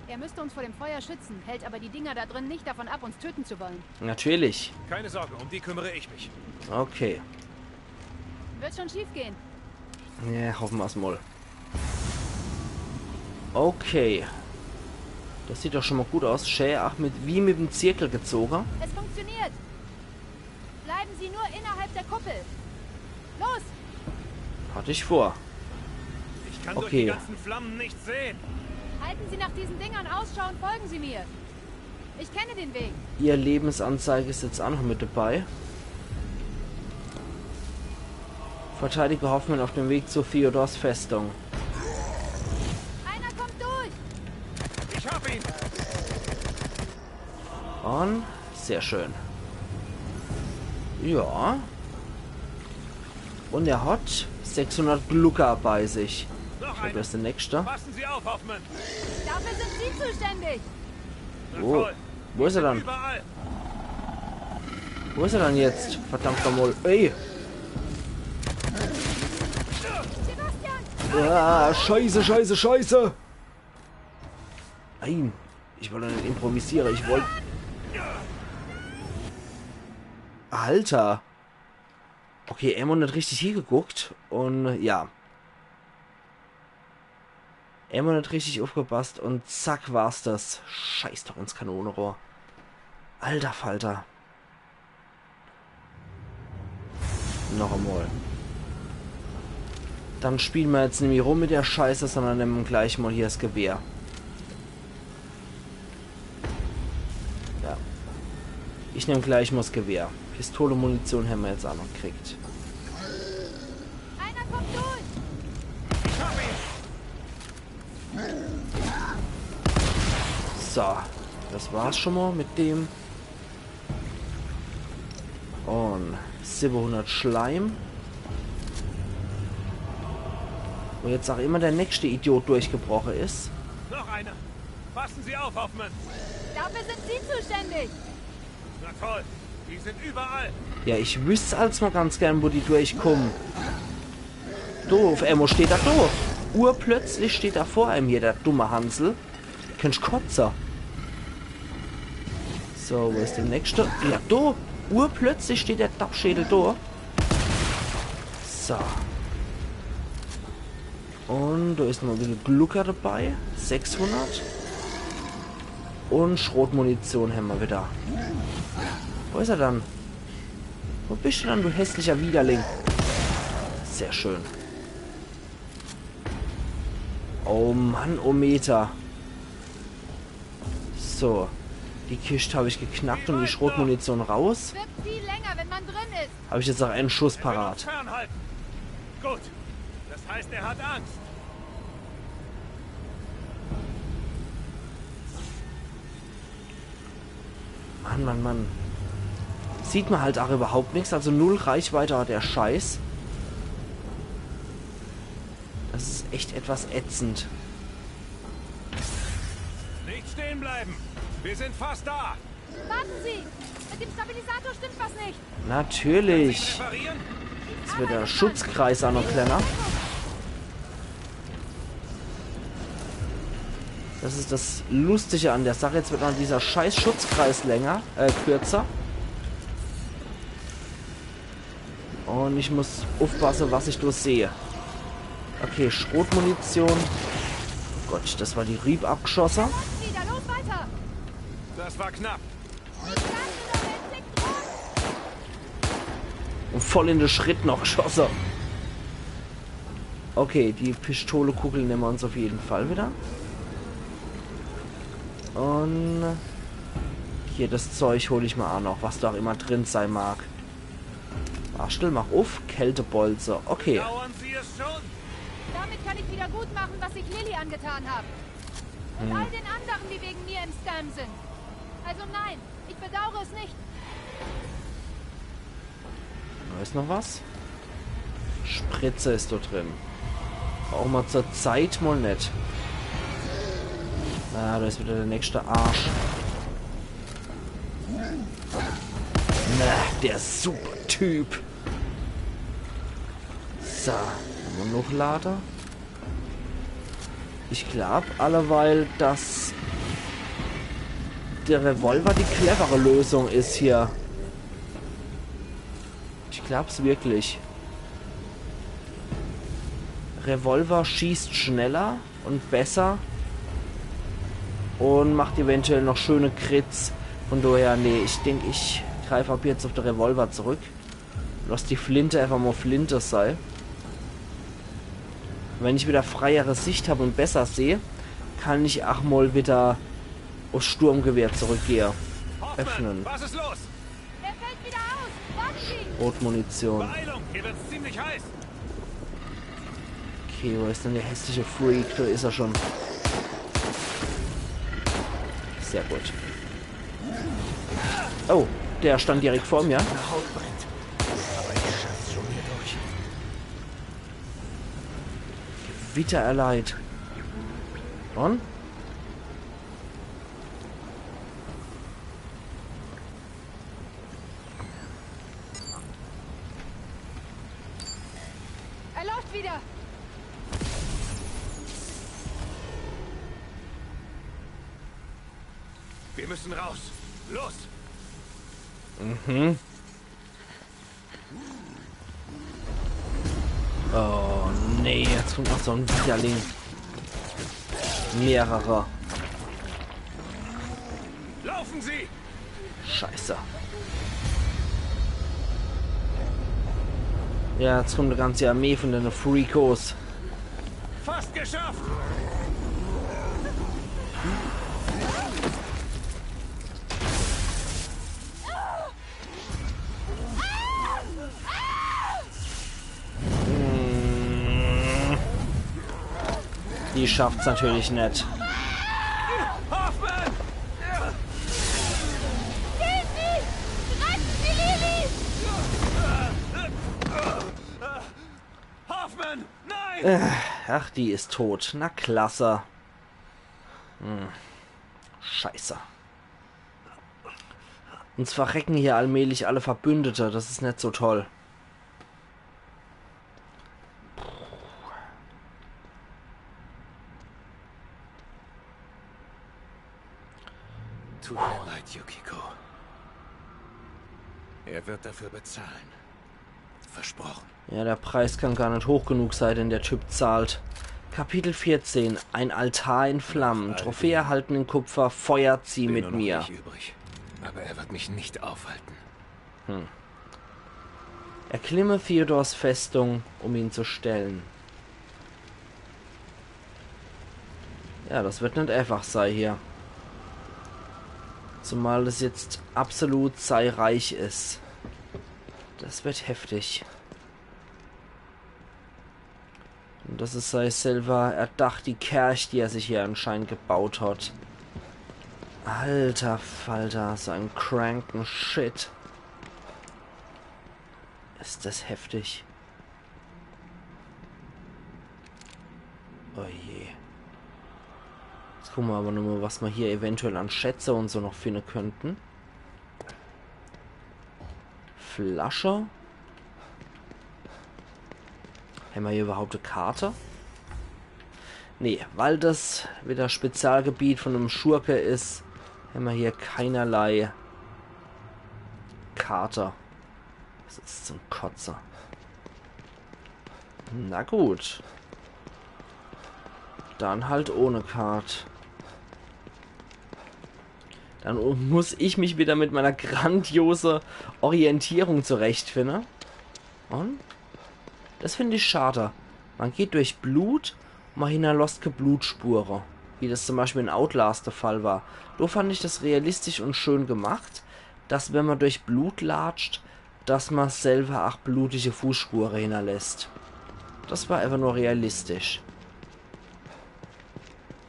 Er müsste uns vor dem Feuer schützen, hält aber die Dinger da drin nicht davon ab, uns töten zu wollen. Natürlich. Keine Sorge, um die kümmere ich mich. Okay. Wird schon schief gehen. Ja, hoffen wir es mal. Okay. Das sieht doch schon mal gut aus. Schä, ach, wie mit dem Zirkel gezogen. Es funktioniert. Bleiben Sie nur innerhalb der Kuppel. Los! Hatte ich vor. Ich kann durch die ganzen Flammen nichts sehen. Halten Sie nach diesen Dingern Ausschau und folgen Sie mir. Ich kenne den Weg. Ihr Lebensanzeige ist jetzt auch noch mit dabei. Verteidige Hoffmann auf dem Weg zu Theodors Festung. Einer kommt durch. Ich hab ihn. Und sehr schön. Ja. Und er hat 600 Glucker bei sich. Ich glaube, das ist der nächste. Passen Sie auf, Hoffmann. Dafür sind Sie zuständig. Oh, wo ist er dann? Überall. Wo ist er dann jetzt? Verdammt nochmal. Ey! Ah, scheiße, scheiße, scheiße! Nein, ich wollte nicht improvisieren. Ich wollte... Alter! Okay, Emma hat nicht richtig hingeguckt. Und ja. Emma hat nicht richtig aufgepasst. Und zack war's das. Scheiß doch ins Kanonenrohr. Alter Falter. Noch einmal. Dann spielen wir jetzt nicht mehr rum mit der Scheiße, sondern nehmen gleich mal hier das Gewehr. Ja. Ich nehme gleich mal das Gewehr. Pistole, Munition haben wir jetzt auch noch gekriegt. Einer kommt durch. So. Das war's schon mal mit dem. Und 700 Schleim. Wo jetzt auch immer der nächste Idiot durchgebrochen ist. Noch einer. Passen Sie auf, Hoffmann. Dafür sind Sie zuständig. Na toll. Die sind überall. Ja, ich wüsste als mal ganz gern, wo die durchkommen. Doof, Emmo steht da doof. Urplötzlich steht da vor einem hier, der dumme Hansel. Kennst Kotzer. So, wo ist der nächste? Ja, da. Urplötzlich steht der Dachschädel da. So. Und da ist noch ein bisschen Glucker dabei. 600. Und Schrotmunition haben wir wieder. Wo ist er dann? Wo bist du dann, du hässlicher Widerling? Sehr schön. Oh Mann, oh Meter. So. Die Kiste habe ich geknackt und die Schrotmunition raus. Wird viel länger, wenn man drin ist. Habe ich jetzt auch einen Schuss parat. Fernhalten. Gut. Das heißt, er hat Angst. Mann, Mann, Mann. Sieht man halt auch überhaupt nichts. Also 0 Reichweite hat der Scheiß. Das ist echt etwas ätzend. Nicht stehen bleiben. Wir sind fast da. Warten Sie. Mit dem Stabilisator stimmt was nicht. Natürlich. Reparieren? Jetzt wird der Schutzkreis auch noch kleiner. Das ist das Lustige an der Sache. Jetzt wird dann dieser scheiß Schutzkreis kürzer. Und ich muss aufpassen, was ich durchsehe. Okay, Schrotmunition. Oh Gott, das war die Riebabgeschosse. Los weiter. Das war knapp. Und voll in den Schritt noch geschossen. Okay, die Pistolekugel nehmen wir uns auf jeden Fall wieder. Und hier das Zeug hole ich mal auch noch, was da auch immer drin sein mag. Ach, still, mach auf. Kältebolze. Okay. Dauern Sie es schon? Damit kann ich wieder gut machen, was ich Lilly angetan habe. Und all den anderen, die wegen mir im Scam sind. Also nein, ich bedauere es nicht. Da ist noch was. Spritze ist da drin. Auch mal zur Zeit mal nicht. Ah, da ist wieder der nächste Arsch. Na, der super Typ. So, Monochlader. Ich glaube alleweil, dass der Revolver die clevere Lösung ist hier. Ich glaube es wirklich. Revolver schießt schneller und besser und macht eventuell noch schöne Crits. Von daher, nee, ich denke, ich greife ab jetzt auf den Revolver zurück. Lass die Flinte einfach mal Flinte sein. Wenn ich wieder freiere Sicht habe und besser sehe, kann ich auch mal wieder aufs Sturmgewehr zurückgehen. Öffnen. Was ist los? Er fällt wieder aus. Warten Sie! Rotmunition. Beeilung, hier wird's ziemlich heiß. Okay, wo ist denn der hässliche Freak? Da ist er schon. Sehr gut. Oh, der stand direkt vor mir. Gewitter erleiht. Und? Er läuft wieder. Wir müssen raus. Los! Mhm. Oh, nee, jetzt kommt noch so ein Widerling. Mehrere. Laufen Sie! Scheiße. Ja, jetzt kommt eine ganze Armee von den Freakos. Fast geschafft! Die schafft's natürlich nicht. Hoffmann! Killt sie! Greifen Sie Lily! Hoffmann! Nein! Ach, die ist tot. Na klasse. Scheiße. Uns verrecken hier allmählich alle Verbündete. Das ist nicht so toll. Tut mir leid, Yukiko. Er wird dafür bezahlen. Versprochen. Ja, der Preis kann gar nicht hoch genug sein, den der Typ zahlt. Kapitel 14. Ein Altar in Flammen. Trophäe erhalten in Kupfer. Feuer, zieh mit mir. Übrig. Aber er wird mich nicht aufhalten. Erklimme Theodors Festung, um ihn zu stellen. Ja, das wird nicht einfach sein hier. Zumal es jetzt absolut sei reich ist. Das wird heftig. Und das ist sei selber erdacht, die Kirche, die er sich hier anscheinend gebaut hat. Alter Falter, so ein kranken Shit. Ist das heftig. Oh je. Jetzt gucken wir aber nur mal, was wir hier eventuell an Schätze und so noch finden könnten. Flasche. Haben wir hier überhaupt eine Karte? Nee, weil das wieder Spezialgebiet von einem Schurke ist, haben wir hier keinerlei Karte. Das ist zum Kotzer. Na gut. Dann halt ohne Karte. Dann muss ich mich wieder mit meiner grandiose Orientierung zurechtfinden. Und? Das finde ich schade. Man geht durch Blut und man hinterlässt keine Blutspuren. Wie das zum Beispiel in Outlast der Fall war. Da fand ich das realistisch und schön gemacht, dass wenn man durch Blut latscht, dass man selber auch blutige Fußspuren hinterlässt. Das war einfach nur realistisch.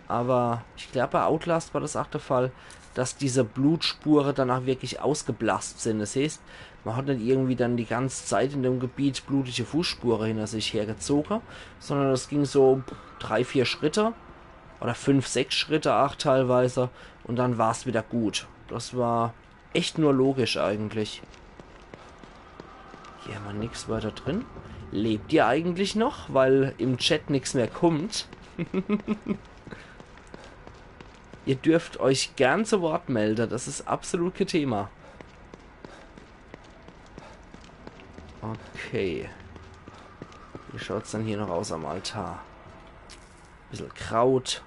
Aber ich glaube, bei Outlast war das auch der Fall, dass diese Blutspuren danach wirklich ausgeblasst sind. Das heißt, man hat nicht irgendwie dann die ganze Zeit in dem Gebiet blutige Fußspuren hinter sich hergezogen, sondern es ging so 3-4 Schritte oder 5-6 Schritte auch teilweise und dann war es wieder gut. Das war echt nur logisch eigentlich. Hier haben wir nichts weiter drin. Lebt ihr eigentlich noch? Weil im Chat nichts mehr kommt. Ihr dürft euch gern zu Wort melden. Das ist absolut kein Thema. Okay. Wie schaut es dann hier noch aus am Altar? Bisschen Kraut.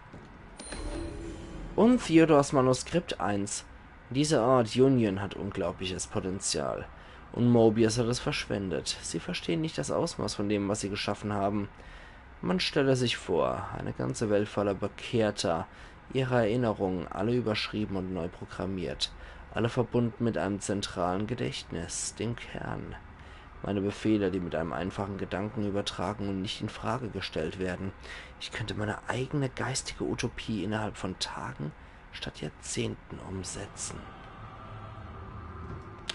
Und Theodors Manuskript 1. Diese Art Union hat unglaubliches Potenzial. Und Mobius hat es verschwendet. Sie verstehen nicht das Ausmaß von dem, was sie geschaffen haben. Man stelle sich vor, eine ganze Welt voller Bekehrter, ihre Erinnerungen, alle überschrieben und neu programmiert. Alle verbunden mit einem zentralen Gedächtnis, dem Kern. Meine Befehle, die mit einem einfachen Gedanken übertragen und nicht in Frage gestellt werden. Ich könnte meine eigene geistige Utopie innerhalb von Tagen statt Jahrzehnten umsetzen.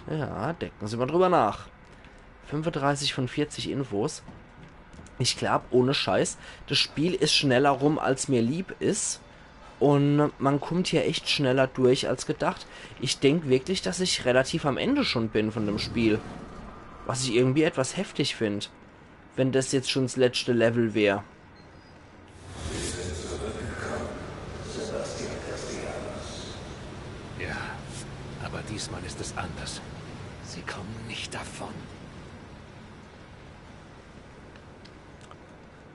Ja, denken Sie mal drüber nach. 35 von 40 Infos. Ich glaube, ohne Scheiß, das Spiel ist schneller rum, als mir lieb ist. Und man kommt hier echt schneller durch als gedacht. Ich denke wirklich, dass ich relativ am Ende schon bin von dem Spiel. Was ich irgendwie etwas heftig finde. Wenn das jetzt schon das letzte Level wäre. Ja, aber diesmal ist es anders. Sie kommen nicht davon.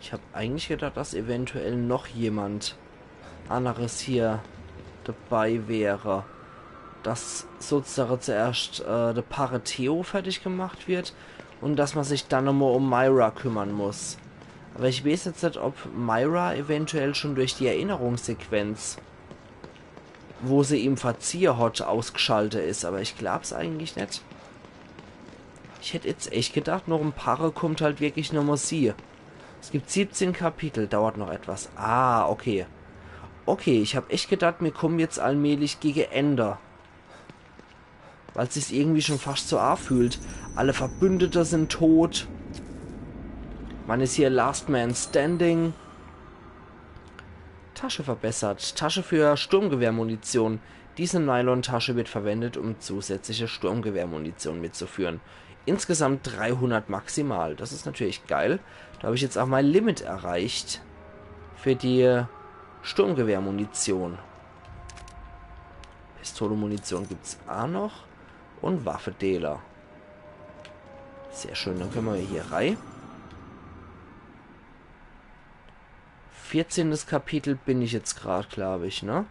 Ich habe eigentlich gedacht, dass eventuell noch jemand anderes hier dabei wäre. Dass sozusagen zuerst der Pareteo fertig gemacht wird und dass man sich dann nochmal um Myra kümmern muss. Aber ich weiß jetzt nicht, ob Myra eventuell schon durch die Erinnerungssequenz, wo sie ihm Verzieher hat, ausgeschaltet ist. Aber ich glaube es eigentlich nicht. Ich hätte jetzt echt gedacht, noch ein paar kommt halt wirklich nochmal sie. Es gibt 17 Kapitel, dauert noch etwas. Ah, okay. Okay, ich habe echt gedacht, wir kommen jetzt allmählich gegen Ende. Weil es sich irgendwie schon fast so fühlt. Alle Verbündete sind tot. Man ist hier Last Man Standing. Tasche verbessert. Tasche für Sturmgewehrmunition. Diese Nylon-Tasche wird verwendet, um zusätzliche Sturmgewehrmunition mitzuführen. Insgesamt 300 maximal. Das ist natürlich geil. Da habe ich jetzt auch mein Limit erreicht. Für die Sturmgewehrmunition. Pistole-Munition gibt es auch noch. Und Waffendealer. Sehr schön, dann können wir hier rein. 14. Kapitel bin ich jetzt gerade, glaube ich, ne?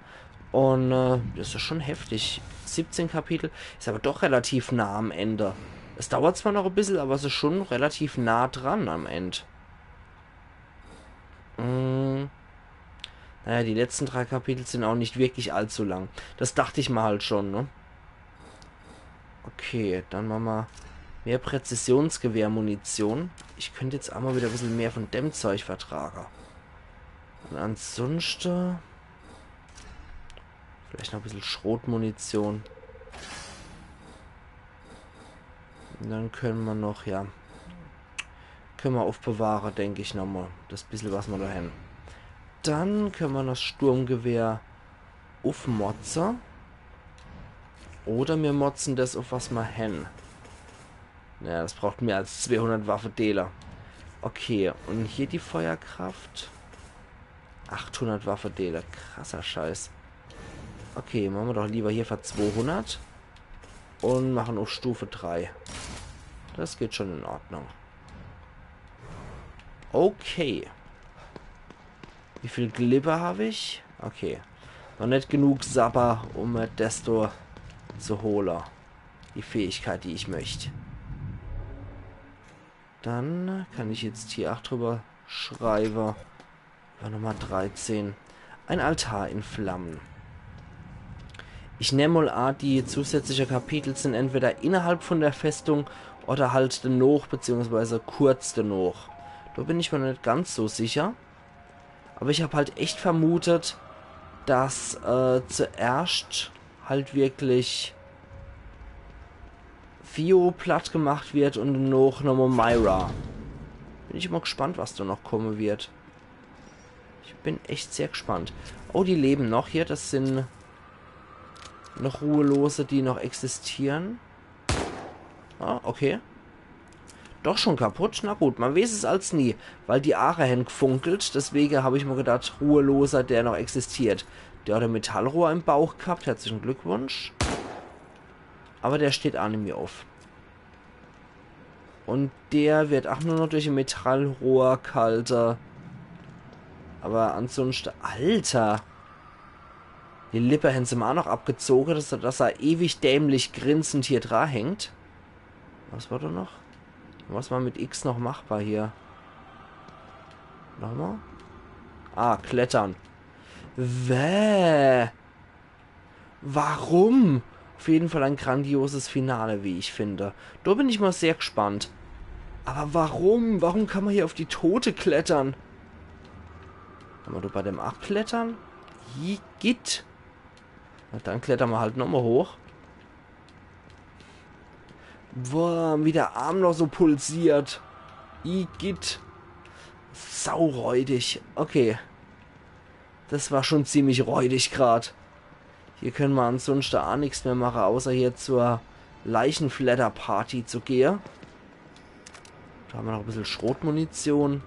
Und das ist schon heftig. 17 Kapitel ist aber doch relativ nah am Ende. Es dauert zwar noch ein bisschen, aber es ist schon relativ nah dran am Ende. Naja, die letzten 3 Kapitel sind auch nicht wirklich allzu lang. Das dachte ich mal halt schon, ne? Okay, dann machen wir mehr Präzisionsgewehrmunition. Ich könnte jetzt einmal wieder ein bisschen mehr von dem Zeug vertragen. Und ansonsten vielleicht noch ein bisschen Schrotmunition. Und dann können wir noch, ja, können wir aufbewahren, denke ich nochmal. Das bisschen, was wir da haben. Dann können wir das Sturmgewehr aufmotzen. Oder wir motzen das auf was wir haben. Naja, das braucht mehr als 200 Waffendealer. Okay, und hier die Feuerkraft. 800 Waffendealer. Krasser Scheiß. Okay, machen wir doch lieber hier für 200. Und machen auf Stufe 3. Das geht schon in Ordnung. Okay. Wie viel Glibber habe ich? Okay. Noch nicht genug Sabber, um desto zu holen. Die Fähigkeit, die ich möchte. Dann kann ich jetzt hier auch drüber schreiben. Nummer 13. Ein Altar in Flammen. Ich nehme mal an, die zusätzlichen Kapitel sind entweder innerhalb von der Festung oder halt danach, beziehungsweise kurz danach. Da bin ich mir nicht ganz so sicher. Aber ich habe halt echt vermutet, dass zuerst halt wirklich Theo platt gemacht wird und noch nochmal Myra. Bin ich mal gespannt, was da noch kommen wird. Ich bin echt sehr gespannt. Oh, die leben noch hier. Das sind noch Ruhelose, die noch existieren. Ah, okay. Doch schon kaputt? Na gut, man weiß es als nie. Weil die Aare haben gefunkelt. Deswegen habe ich mir gedacht, Ruheloser, der noch existiert. Der hat ein Metallrohr im Bauch gehabt. Herzlichen Glückwunsch. Aber der steht auch nicht mehr auf. Und der wird auch nur noch durch ein Metallrohr kalter. Aber ansonsten... Alter! Die Lippe haben sie mal auch noch abgezogen, dass er ewig dämlich grinsend hier dran hängt. Was war da noch? Was war mit X noch machbar hier? Nochmal? Ah, klettern. Warum? Auf jeden Fall ein grandioses Finale, wie ich finde. Da bin ich mal sehr gespannt. Aber warum? Warum kann man hier auf die Tote klettern? Kann man da bei dem abklettern? Geht. Na, dann klettern wir halt nochmal hoch. Boah, wie der Arm noch so pulsiert. Igitt. Sauräudig. Okay. Das war schon ziemlich räudig gerade. Hier können wir ansonsten auch nichts mehr machen, außer hier zur Leichenflatter-Party zu gehen. Da haben wir noch ein bisschen Schrotmunition.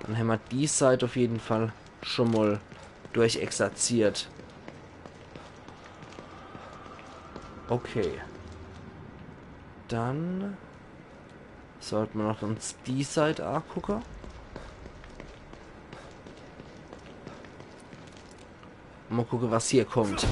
Dann haben wir die Seite auf jeden Fall schon mal durchexerziert. Okay. Dann sollten wir noch uns die Seite angucken. Mal gucken, was hier kommt.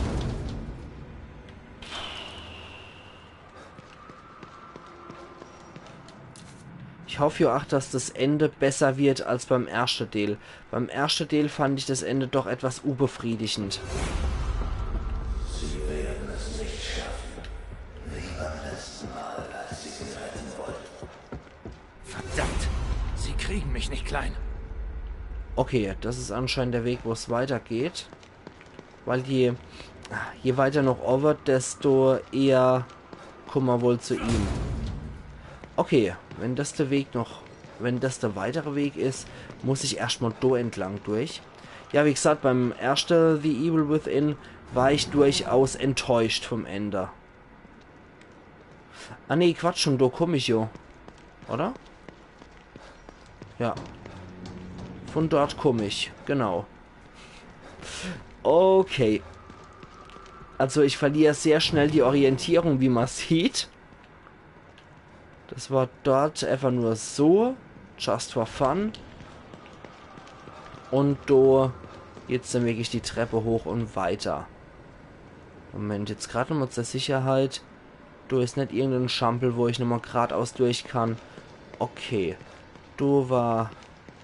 Ich hoffe ja auch, dass das Ende besser wird als beim ersten Teil. Beim ersten Teil fand ich das Ende doch etwas unbefriedigend. Sie werden es nicht schaffen. Wie beim letzten Mal, als Sie sie retten wollten. Verdammt! Sie kriegen mich nicht klein. Okay, das ist anscheinend der Weg, wo es weitergeht. Weil je weiter noch over, desto eher kommen wir wohl zu ihm. Okay, wenn das der weitere Weg ist, muss ich erstmal da entlang durch. Ja, wie gesagt, beim ersten The Evil Within war ich durchaus enttäuscht vom Ende. Ah nee, Quatsch, schon da komme ich jo. Oder? Ja. Von dort komme ich, genau. Okay. Also ich verliere sehr schnell die Orientierung, wie man sieht. Das war dort einfach nur so. Just for fun. Und da jetzt dann wirklich die Treppe hoch und weiter. Moment, jetzt gerade nochmal zur Sicherheit. Da ist nicht irgendein Schampel, wo ich nochmal geradeaus durch kann. Okay. Da war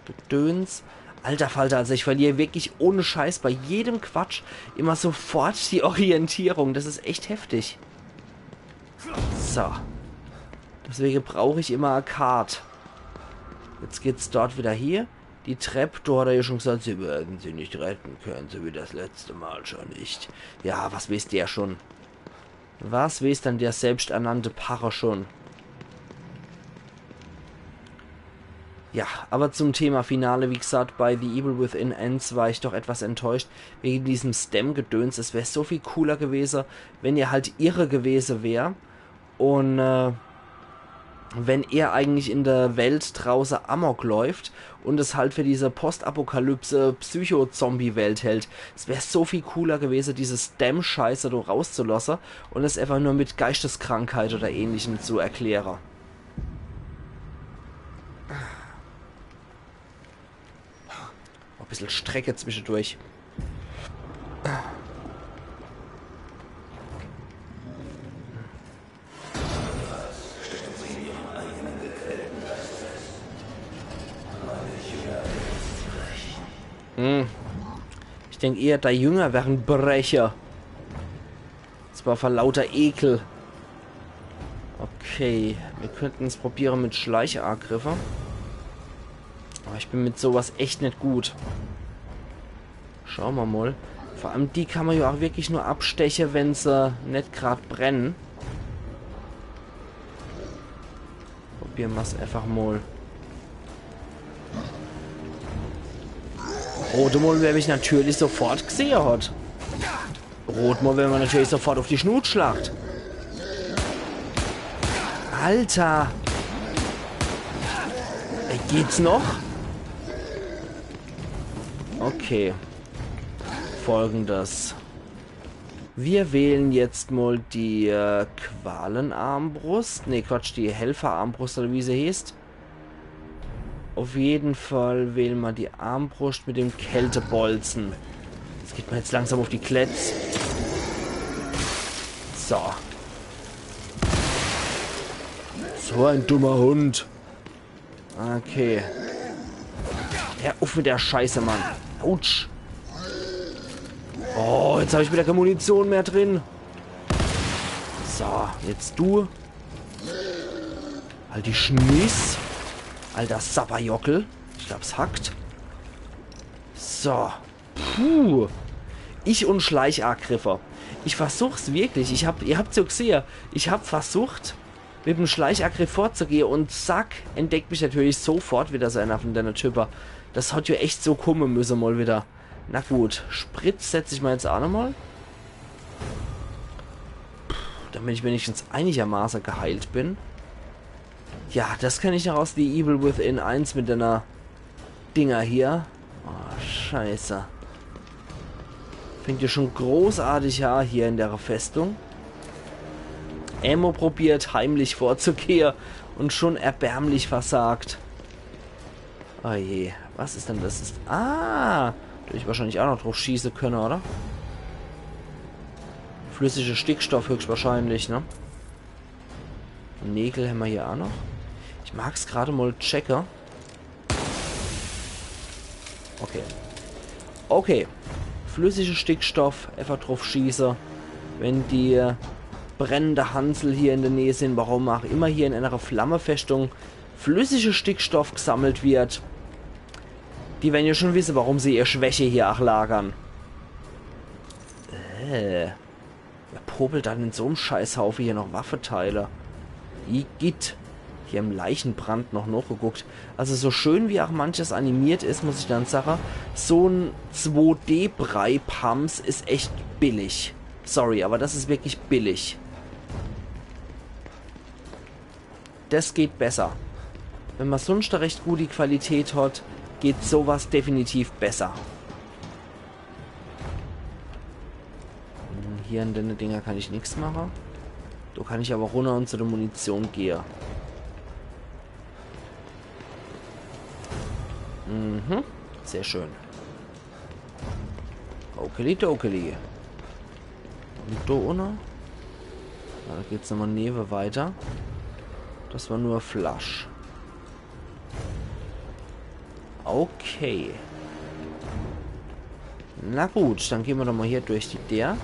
Gedöns. Alter Falter, also ich verliere wirklich ohne Scheiß bei jedem Quatsch immer sofort die Orientierung. Das ist echt heftig. So. Deswegen brauche ich immer eine Karte. Jetzt geht's dort wieder hier. Die Treppe, da hat er ja schon gesagt, sie werden sie nicht retten können, so wie das letzte Mal schon nicht. Ja, was weiß der schon? Was weiß dann der selbsternannte Pacher schon? Ja, aber zum Thema Finale, wie gesagt, bei The Evil Within Ends war ich doch etwas enttäuscht wegen diesem Stem-Gedöns. Es wäre so viel cooler gewesen, wenn ihr halt irre gewesen wäre und wenn er eigentlich in der Welt draußen Amok läuft und es halt für diese Postapokalypse Psycho-Zombie-Welt hält. Es wäre so viel cooler gewesen, diese Stem-Scheiße da rauszulassen und es einfach nur mit Geisteskrankheit oder Ähnlichem zu erklären. Ein bisschen Strecke zwischendurch. Ich denke eher, der Jünger wären Brecher. Zwar vor lauter Ekel. Okay, wir könnten es probieren mit Schleichangriffe. Aber ich bin mit sowas echt nicht gut. Schauen wir mal. Vor allem die kann man ja auch wirklich nur abstechen, wenn sie nicht gerade brennen. Probieren wir es einfach mal. Rotmol wer mich natürlich sofort gesehen hat. Rotmol werden wir natürlich sofort auf die Schnutschlacht. Alter! Geht's noch? Okay. Folgendes. Wir wählen jetzt mal die Qualenarmbrust. Ne, Quatsch, die Helferarmbrust oder wie sie heißt. Auf jeden Fall wählen wir die Armbrust mit dem Kältebolzen. Das geht mir jetzt langsam auf die Kletz. So. So ein dummer Hund. Okay. Ja, auf mit der Scheiße, Mann. Autsch. Oh, jetzt habe ich wieder keine Munition mehr drin. So, jetzt du. Halt die Schmiss. Alter Sapperjockel. Ich glaube, es hackt. So. Puh. Ich und Schleichangreifer. Ich versuch's wirklich. Ihr habt's ja gesehen. Ich hab versucht, mit dem Schleichangriff vorzugehen und zack, entdeckt mich natürlich sofort wieder so einer von deiner Typer. Das hat ja echt so kommen müssen mal wieder. Na gut, Spritz setze ich mal jetzt auch nochmal. Damit ich wenigstens einigermaßen geheilt bin. Ja, das kann ich noch aus The Evil Within 1 mit deiner Dinger hier. Oh, scheiße. Fängt ja schon großartig an hier in der Festung. Ammo probiert heimlich vorzugehen und schon erbärmlich versagt. Oh je, was ist denn das? Ah, da ich wahrscheinlich auch noch drauf schießen können, oder? Flüssiger Stickstoff höchstwahrscheinlich, ne? Nägel haben wir hier auch noch. Ich mag es gerade mal checken. Okay. Okay. Flüssiger Stickstoff, einfach drauf schießen. Wenn die brennende Hansel hier in der Nähe sind, warum auch immer hier in einer Flammefestung flüssiger Stickstoff gesammelt wird. Die werden ja schon wissen, warum sie ihr Schwäche hier auch lagern. Wer popelt dann in so einem Scheißhaufen hier noch Waffenteile? Igitt. Hier im Leichenbrand noch nachgeguckt. Also so schön wie auch manches animiert ist, muss ich dann sagen, so ein 2D-Brei-Pumps ist echt billig. Sorry, aber das ist wirklich billig. Das geht besser. Wenn man sonst eine recht gute Qualität hat, geht sowas definitiv besser. Hier an den Dinger kann ich nichts machen. Da kann ich aber runter und zu der Munition gehen. Mhm, sehr schön. Okeli-dokeli. Und da unten? Da geht's nochmal neben weiter. Das war nur Flasch. Okay. Na gut, dann gehen wir doch mal hier durch die der.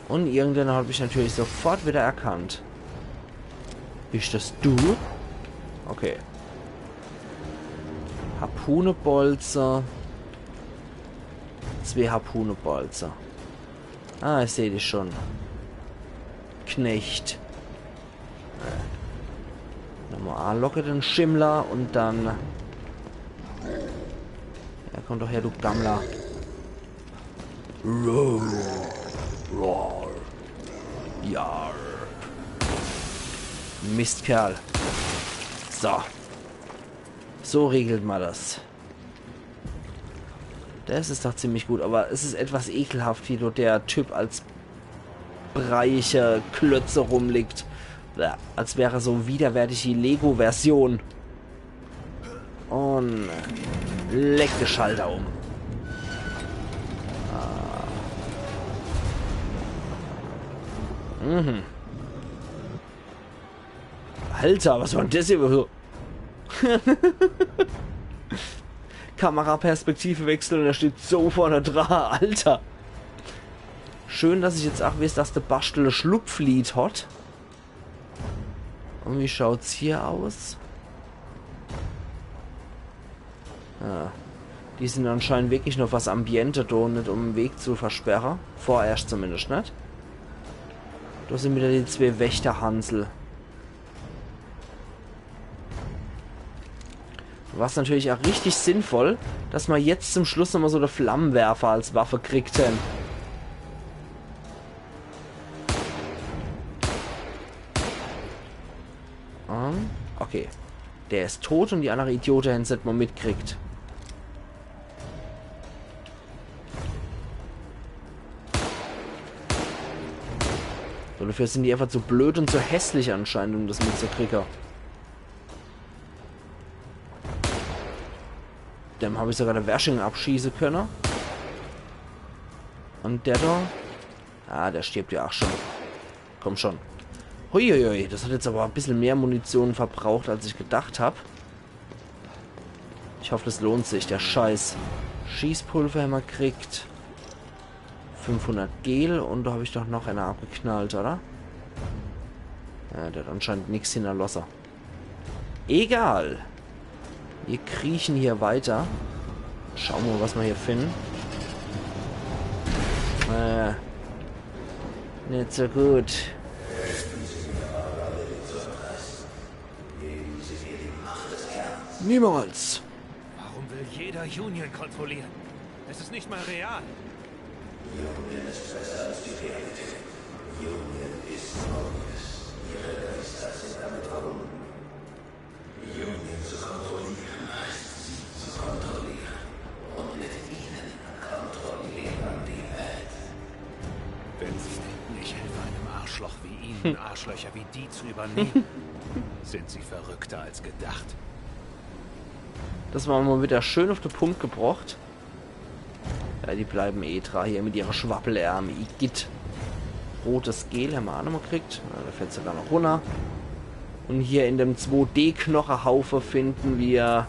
Und irgendwann habe ich natürlich sofort wieder erkannt. Ist das du? Okay. Harpunebolzer. 2 Harpunebolzer. Ah, ich sehe dich schon. Knecht. Nochmal locke den Schimmler und dann... Ja, komm doch her, du Gammler. Roar. Roar. Jar. Mistkerl. So. So regelt man das. Das ist doch ziemlich gut, aber es ist etwas ekelhaft, wie dort der Typ als breiche Klötze rumliegt. Ja, als wäre so widerwärtig die Lego-Version. Und leck den Schalter um. Mhm. Alter, was war denn das hier so? Kameraperspektive wechseln und er steht so vorne dran, Alter. Schön, dass ich jetzt auch weiß, dass der Bastel Schlupflied hat. Und wie schaut's hier aus? Ja, die sind anscheinend wirklich noch was Ambiente da, nicht um den Weg zu versperren. Vorerst zumindest nicht. Da sind wieder die 2 Wächterhansel. Was natürlich auch richtig sinnvoll, dass man jetzt zum Schluss nochmal so eine Flammenwerfer als Waffe kriegt. Okay. Der ist tot und die andere Idiote haben es nicht mal mitkriegt. So, dafür sind die einfach zu blöd und zu hässlich anscheinend, um das mitzukriegen. Dem habe ich sogar der Washing abschießen können. Und der da? Ah, der stirbt ja auch schon. Komm schon. Huiuiui, das hat jetzt aber ein bisschen mehr Munition verbraucht, als ich gedacht habe. Ich hoffe, das lohnt sich, der Scheiß. Schießpulver haben wir gekriegt. 500 Gel und da habe ich doch noch einer abgeknallt, oder? Ja, der hat anscheinend nichts hinterlassen. Egal. Wir kriechen hier weiter. Schauen wir mal, was wir hier finden. Nicht so gut. Niemals. Warum will jeder Union kontrollieren? Es ist nicht mal real. Union ist besser als die Realität. Union ist Mobius. Ihre Geister sind damit verbunden. Union zu kontrollieren heißt sie zu kontrollieren. Und mit ihnen kontrolliert man die Welt. Wenn sie denken, ich helfe einem Arschloch wie Ihnen, Arschlöcher wie die zu übernehmen, sind sie verrückter als gedacht. Das war mal wieder schön auf den Punkt gebracht. Ja, die bleiben dran hier mit ihrer Schwappelärme. Igitt. Rotes Gel haben wir auch noch mal gekriegt. Ja, da fällt sogar noch runter. Und hier in dem 2D-Knochenhaufen finden wir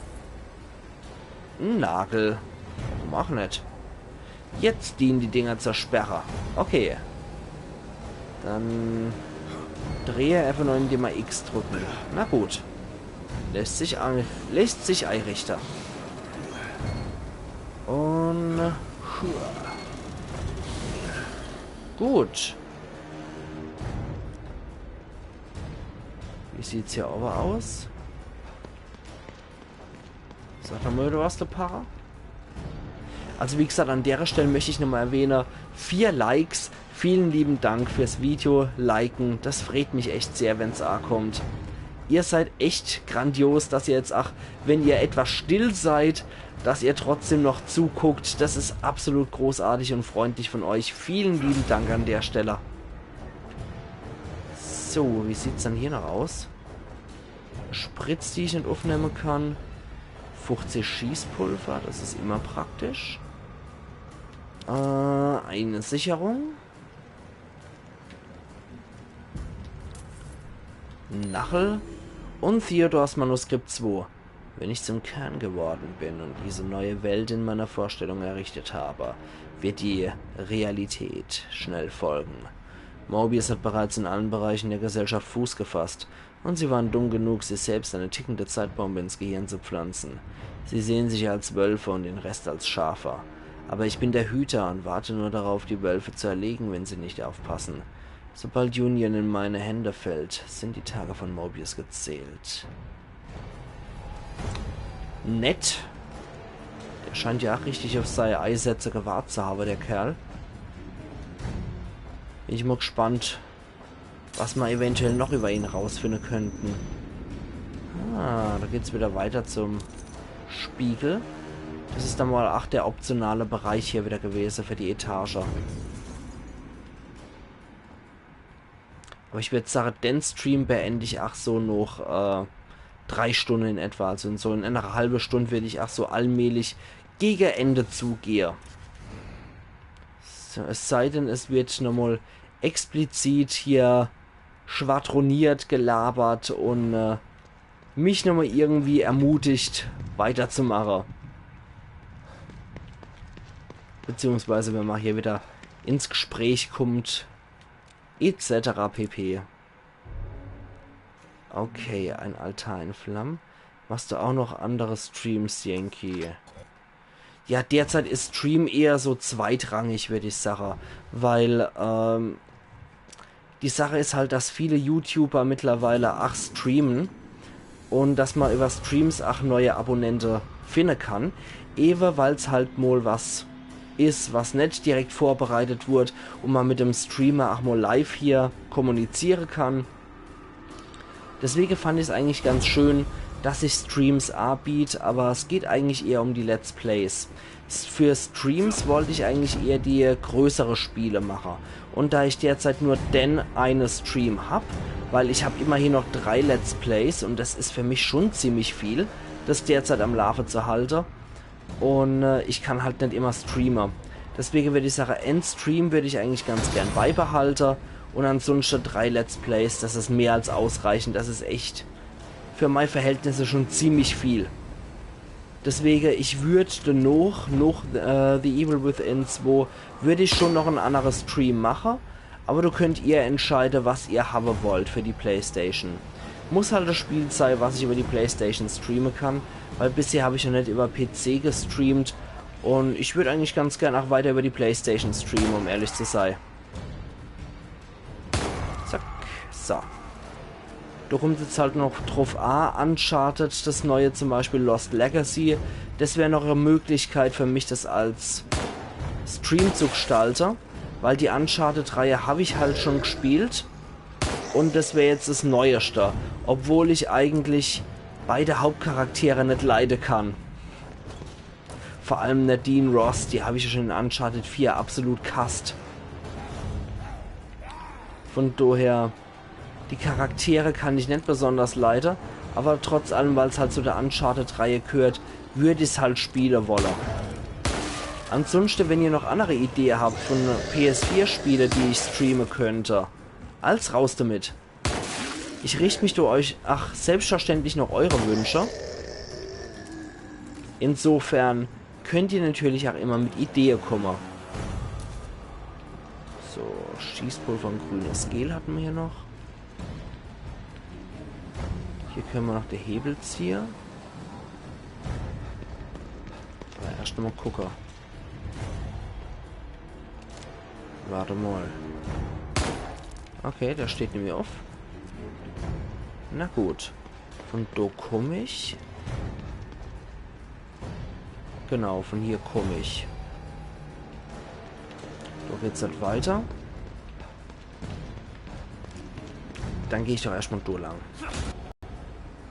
einen Nagel. Warum auch nicht? Jetzt dienen die Dinger zur Sperre. Okay. Dann drehe einfach nur, indem wir X drücken. Na gut. Lässt sich einrichten. Und gut. Wie sieht's hier aber aus? Sag doch mal, du hast eine Para. Also wie gesagt, an der Stelle möchte ich nochmal erwähnen, 4 Likes. Vielen lieben Dank fürs Video. Liken, das freut mich echt sehr, wenn es ankommt. Ihr seid echt grandios, dass ihr jetzt, wenn ihr etwas still seid, dass ihr trotzdem noch zuguckt. Das ist absolut großartig und freundlich von euch. Vielen lieben Dank an der Stelle. So, wie sieht es dann hier noch aus? Spritz, die ich nicht aufnehmen kann. 50 Schießpulver, das ist immer praktisch. Eine Sicherung. Nachel. Und Theodors Manuskript 2. Wenn ich zum Kern geworden bin und diese neue Welt in meiner Vorstellung errichtet habe, wird die Realität schnell folgen. Mobius hat bereits in allen Bereichen der Gesellschaft Fuß gefasst, und sie waren dumm genug, sich selbst eine tickende Zeitbombe ins Gehirn zu pflanzen. Sie sehen sich als Wölfe und den Rest als Schafe. Aber ich bin der Hüter und warte nur darauf, die Wölfe zu erlegen, wenn sie nicht aufpassen. Sobald Union in meine Hände fällt, sind die Tage von Mobius gezählt. Nett. Der scheint ja auch richtig auf seine Einsätze gewartet zu haben, der Kerl. Bin ich mal gespannt, was wir eventuell noch über ihn rausfinden könnten. Ah, da geht's wieder weiter zum Spiegel. Das ist dann mal der optionale Bereich hier wieder gewesen für die Etage. Aber ich würde sagen, den Stream beende ich so noch 3 Stunden in etwa. Also in so in einer halben Stunde werde ich so allmählich gegen Ende zugehen. So, es sei denn, es wird nochmal explizit hier schwadroniert, gelabert und mich nochmal irgendwie ermutigt, weiterzumachen. Beziehungsweise wenn man hier wieder ins Gespräch kommt, etc. pp. Okay, ein Altar in Flammen. Machst du auch noch andere Streams, Yankee? Ja, derzeit ist Stream eher so zweitrangig, würde ich sagen. Weil, die Sache ist halt, dass viele YouTuber mittlerweile streamen. Und dass man über Streams neue Abonnenten finden kann. Ewe, weil es halt mal was ist, was nicht direkt vorbereitet wurde und man mit dem Streamer mal live hier kommunizieren kann. Deswegen fand ich es eigentlich ganz schön, dass ich Streams anbiete, aber es geht eigentlich eher um die Let's Plays. Für Streams wollte ich eigentlich eher die größere Spiele machen. Und da ich derzeit nur eine Stream habe, weil ich habe immerhin noch 3 Let's Plays und das ist für mich schon ziemlich viel, das derzeit am Laufen zu halten. Und ich kann halt nicht immer streamen. Deswegen würde ich sagen, Endstream würde ich eigentlich ganz gern beibehalten. Und ansonsten 3 Let's Plays, das ist mehr als ausreichend. Das ist echt für meine Verhältnisse schon ziemlich viel. Deswegen, ich würde noch The Evil Within 2, würde ich schon noch einen anderen Stream machen. Aber du könnt ihr entscheiden, was ihr haben wollt für die Playstation. Muss halt das Spiel sein, was ich über die Playstation streamen kann. Weil bisher habe ich noch nicht über PC gestreamt. Und ich würde eigentlich ganz gerne auch weiter über die Playstation streamen, um ehrlich zu sein. Zack. So. Da kommt jetzt halt noch drauf an, Uncharted, das neue zum Beispiel Lost Legacy. Das wäre noch eine Möglichkeit für mich, das als Stream zu gestalten. Weil die Uncharted-Reihe habe ich halt schon gespielt. Und das wäre jetzt das Neueste. Obwohl ich eigentlich beide Hauptcharaktere nicht leiden kann. Vor allem Nadine Ross, die habe ich ja schon in Uncharted 4 absolut gehasst. Von daher, die Charaktere kann ich nicht besonders leiden, aber trotz allem, weil es halt zu der Uncharted-Reihe gehört, würde ich es halt spielen wollen. Ansonsten, wenn ihr noch andere Ideen habt von PS4-Spiele, die ich streamen könnte, als raus damit. Ich richte mich durch euch, selbstverständlich noch eure Wünsche. Insofern könnt ihr natürlich auch immer mit Ideen kommen. So, Schießpulver und grünes Gel hatten wir hier noch. Hier können wir noch den Hebel ziehen. Aber erst mal gucken. Warte mal. Okay, der steht nämlich auf. Na gut. Von da komme ich. Genau, von hier komme ich. Da geht's halt weiter. Dann gehe ich doch erstmal da lang.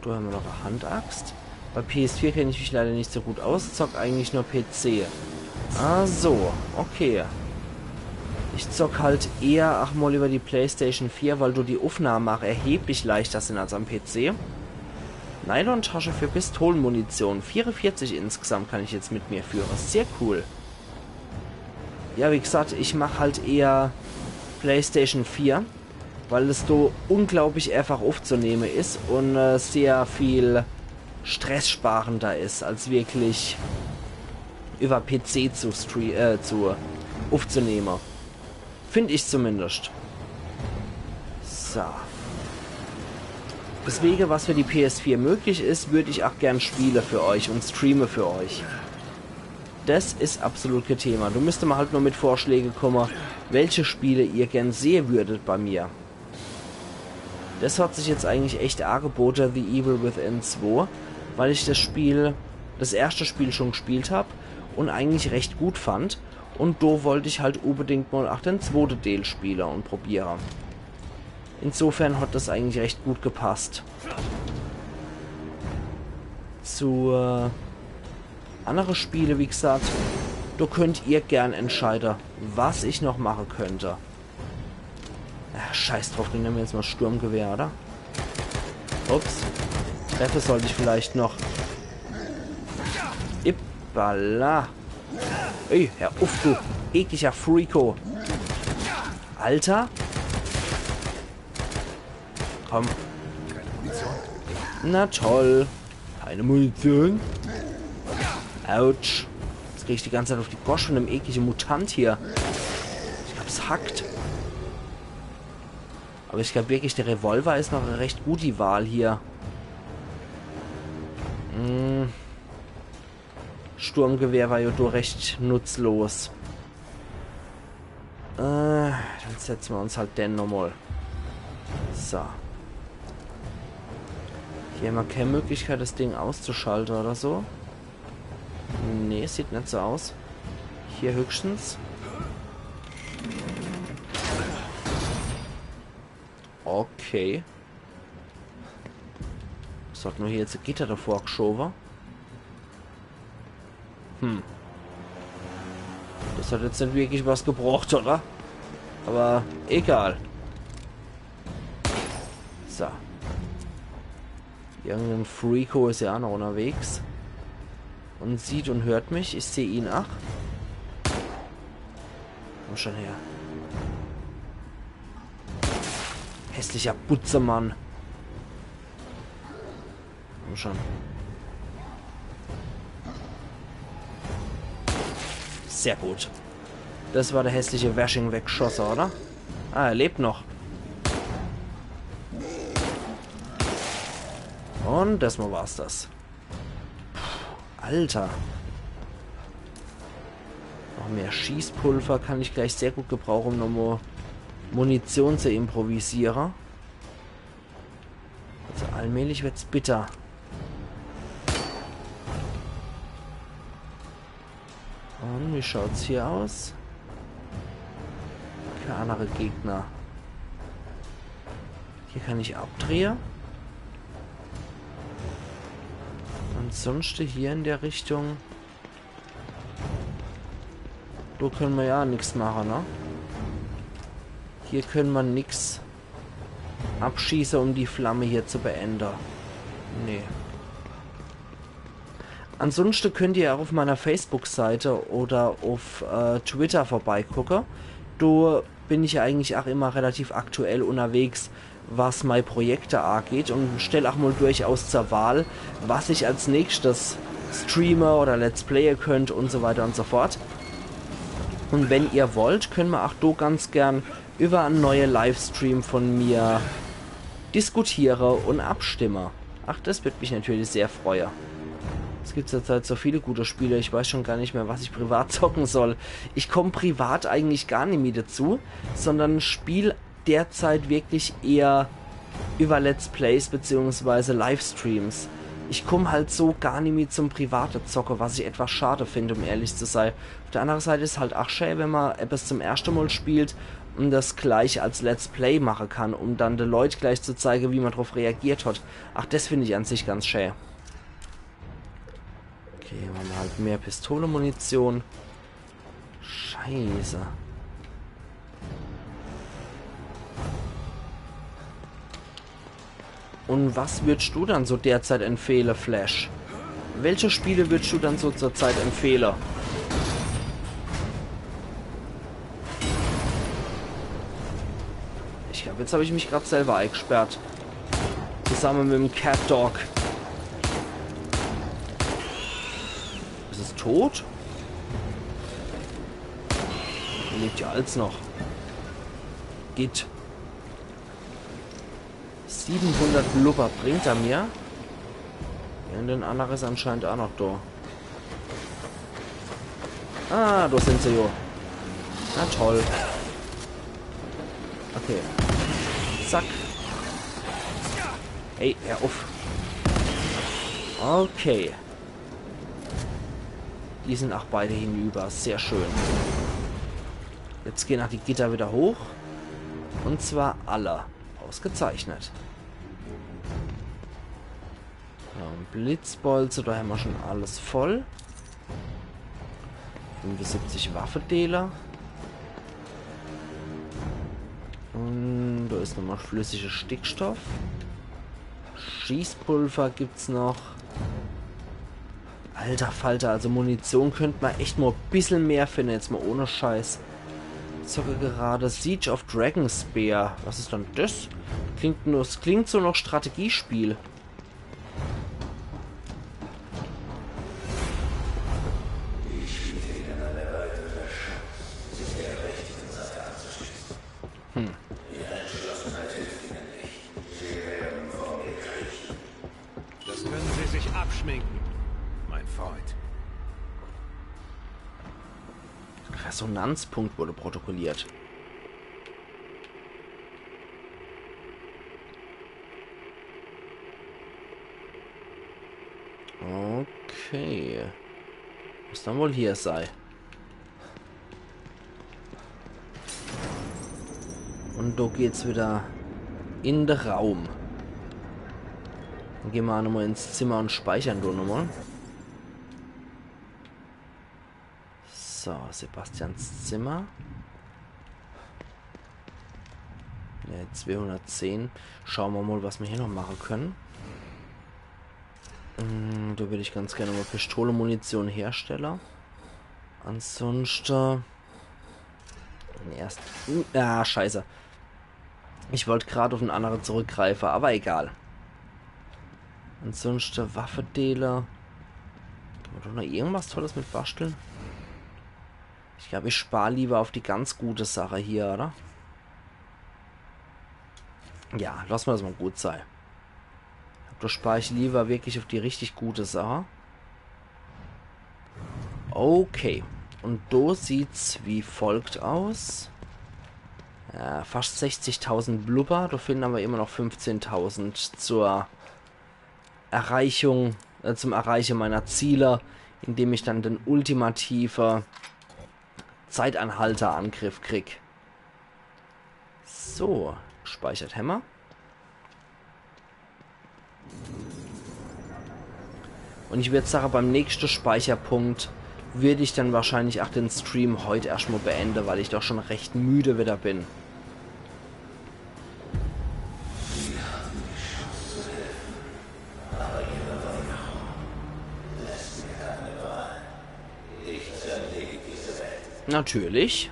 Da haben wir noch eine Handaxt. Bei PS4 kenne ich mich leider nicht so gut aus. Zock eigentlich nur PC. Ah so, okay. Ich zock halt eher mal über die PlayStation 4, weil du die Aufnahmen auch erheblich leichter sind als am PC. Nylon-Tasche für Pistolenmunition. 44 insgesamt kann ich jetzt mit mir führen. Sehr cool. Ja, wie gesagt, ich mache halt eher PlayStation 4, weil es so unglaublich einfach aufzunehmen ist und sehr viel stresssparender ist, als wirklich über PC zu aufzunehmen. Finde ich zumindest. So. Deswegen, was für die PS4 möglich ist, würde ich auch gern spiele für euch und streame für euch. Das ist absolut kein Thema. Du müsstest mal halt nur mit Vorschlägen kommen, welche Spiele ihr gern sehen würdet bei mir. Das hat sich jetzt eigentlich echt angeboten, The Evil Within 2, weil ich das erste Spiel schon gespielt habe und eigentlich recht gut fand. Und da wollte ich halt unbedingt mal auch den zweiten Teil spielen und probieren. Insofern hat das eigentlich recht gut gepasst. Zu andere Spiele, wie gesagt, da könnt ihr gern entscheiden, was ich noch machen könnte. Ach, scheiß drauf, dann nehmen wir jetzt mal Sturmgewehr, oder? Ups. Treffe sollte ich vielleicht noch. Ippala. Ey, Herr Uff, du ekliger Freako. Alter. Komm. Na toll. Keine Munition. Autsch. Jetzt krieg ich die ganze Zeit auf die Gosch von einem ekligen Mutant hier. Ich glaube, es hackt. Aber ich glaube wirklich, der Revolver ist noch eine recht gute Wahl hier. Sturmgewehr war ja doch recht nutzlos. Dann setzen wir uns halt den nochmal. So. Hier haben wir keine Möglichkeit, das Ding auszuschalten oder so. Nee, sieht nicht so aus. Hier höchstens. Okay. Das hat nur hier jetzt ein Gitter davor geschoben. Das hat jetzt nicht wirklich was gebraucht, oder? Aber egal. So. Irgendein Freako ist ja auch noch unterwegs. Und sieht und hört mich. Ich sehe ihn auch. Komm schon her. Hässlicher Butzemann. Komm schon. Sehr gut. Das war der hässliche Washing-Wegschosser, oder? Ah, er lebt noch. Und das mal war's das. Puh, Alter. Noch mehr Schießpulver kann ich gleich sehr gut gebrauchen, um nochmal Munition zu improvisieren. Also allmählich wird's bitter. Und wie schaut's hier aus? Keine andere Gegner. Hier kann ich abdrehen. Ansonsten hier in der Richtung. Da können wir ja nichts machen, ne? Hier können wir nichts abschießen, um die Flamme hier zu beenden. Nee. Ansonsten könnt ihr auch auf meiner Facebook-Seite oder auf Twitter vorbeigucken. Da bin ich eigentlich auch immer relativ aktuell unterwegs, was meine Projekte angeht, und stelle auch mal durchaus zur Wahl, was ich als nächstes streame oder Let's Playe könnt und so weiter und so fort. Und wenn ihr wollt, können wir auch da ganz gern über einen neuen Livestream von mir diskutieren und abstimmen. Ach, das wird mich natürlich sehr freuen. Es gibt zurzeit so viele gute Spiele, ich weiß schon gar nicht mehr, was ich privat zocken soll. Ich komme privat eigentlich gar nicht mehr dazu, sondern spiele derzeit wirklich eher über Let's Plays bzw. Livestreams. Ich komme halt so gar nicht mehr zum privaten Zocken, was ich etwas schade finde, um ehrlich zu sein. Auf der anderen Seite ist halt auch schön, wenn man etwas zum ersten Mal spielt und das gleich als Let's Play machen kann, um dann den Leuten gleich zu zeigen, wie man darauf reagiert hat. Ach, das finde ich an sich ganz schön. Okay, wir haben halt mehr Pistolenmunition. Scheiße. Und was würdest du dann so derzeit empfehlen, Flash? Welche Spiele würdest du dann so zurzeit empfehlen? Ich glaube, jetzt habe ich mich gerade selber eingesperrt. Zusammen mit dem Cat Dog. Ist es tot? Er lebt ja als noch. Geht. 700 Blubber bringt er mir. Und den anderen ist anscheinend auch noch da. Ah, da sind sie jo. Na toll. Okay. Zack. Ey, hör auf. Okay. Die sind auch beide hinüber. Sehr schön. Jetzt gehen auch die Gitter wieder hoch. Und zwar alle. Ausgezeichnet. Blitzbolze, da haben wir schon alles voll. 75 Waffendealer. Und da ist nochmal flüssiger Stickstoff. Schießpulver gibt's noch. Alter Falter, also Munition könnte man echt mal ein bisschen mehr finden, jetzt mal ohne Scheiß. Zocke gerade Siege of Dragonspear. Was ist dann das? Klingt so noch Strategiespiel. Das können Sie sich abschminken, mein Freund. Resonanzpunkt wurde protokolliert. Okay. Was dann wohl hier sei. Und da geht's wieder in den Raum. Dann gehen wir auch nochmal ins Zimmer und speichern da nochmal. So, Sebastians Zimmer. Ne, 210. Schauen wir mal, was wir hier noch machen können. Da würde ich ganz gerne mal Pistole, Munition, Hersteller. Ansonsten... Erst... scheiße. Ich wollte gerade auf einen anderen zurückgreifen, aber egal. Ansonsten Waffendealer. Kann man doch noch irgendwas Tolles mit basteln? Ich glaube, ich spare lieber auf die ganz gute Sache hier, oder? Ja, lassen wir das mal gut sein. Da spare ich lieber wirklich auf die richtig gute Sache. Okay. Und da sieht's wie folgt aus. Ja, fast 60.000 Blubber. Da finden aber immer noch 15.000 zur Erreichung, zum Erreichen meiner Ziele, indem ich dann den ultimative Zeitanhalter-Angriff krieg. So, gespeichert Hämmer. Und ich würde sagen, beim nächsten Speicherpunkt würde ich dann wahrscheinlich auch den Stream heute erstmal beenden, weil ich doch schon recht müde wieder bin. Natürlich.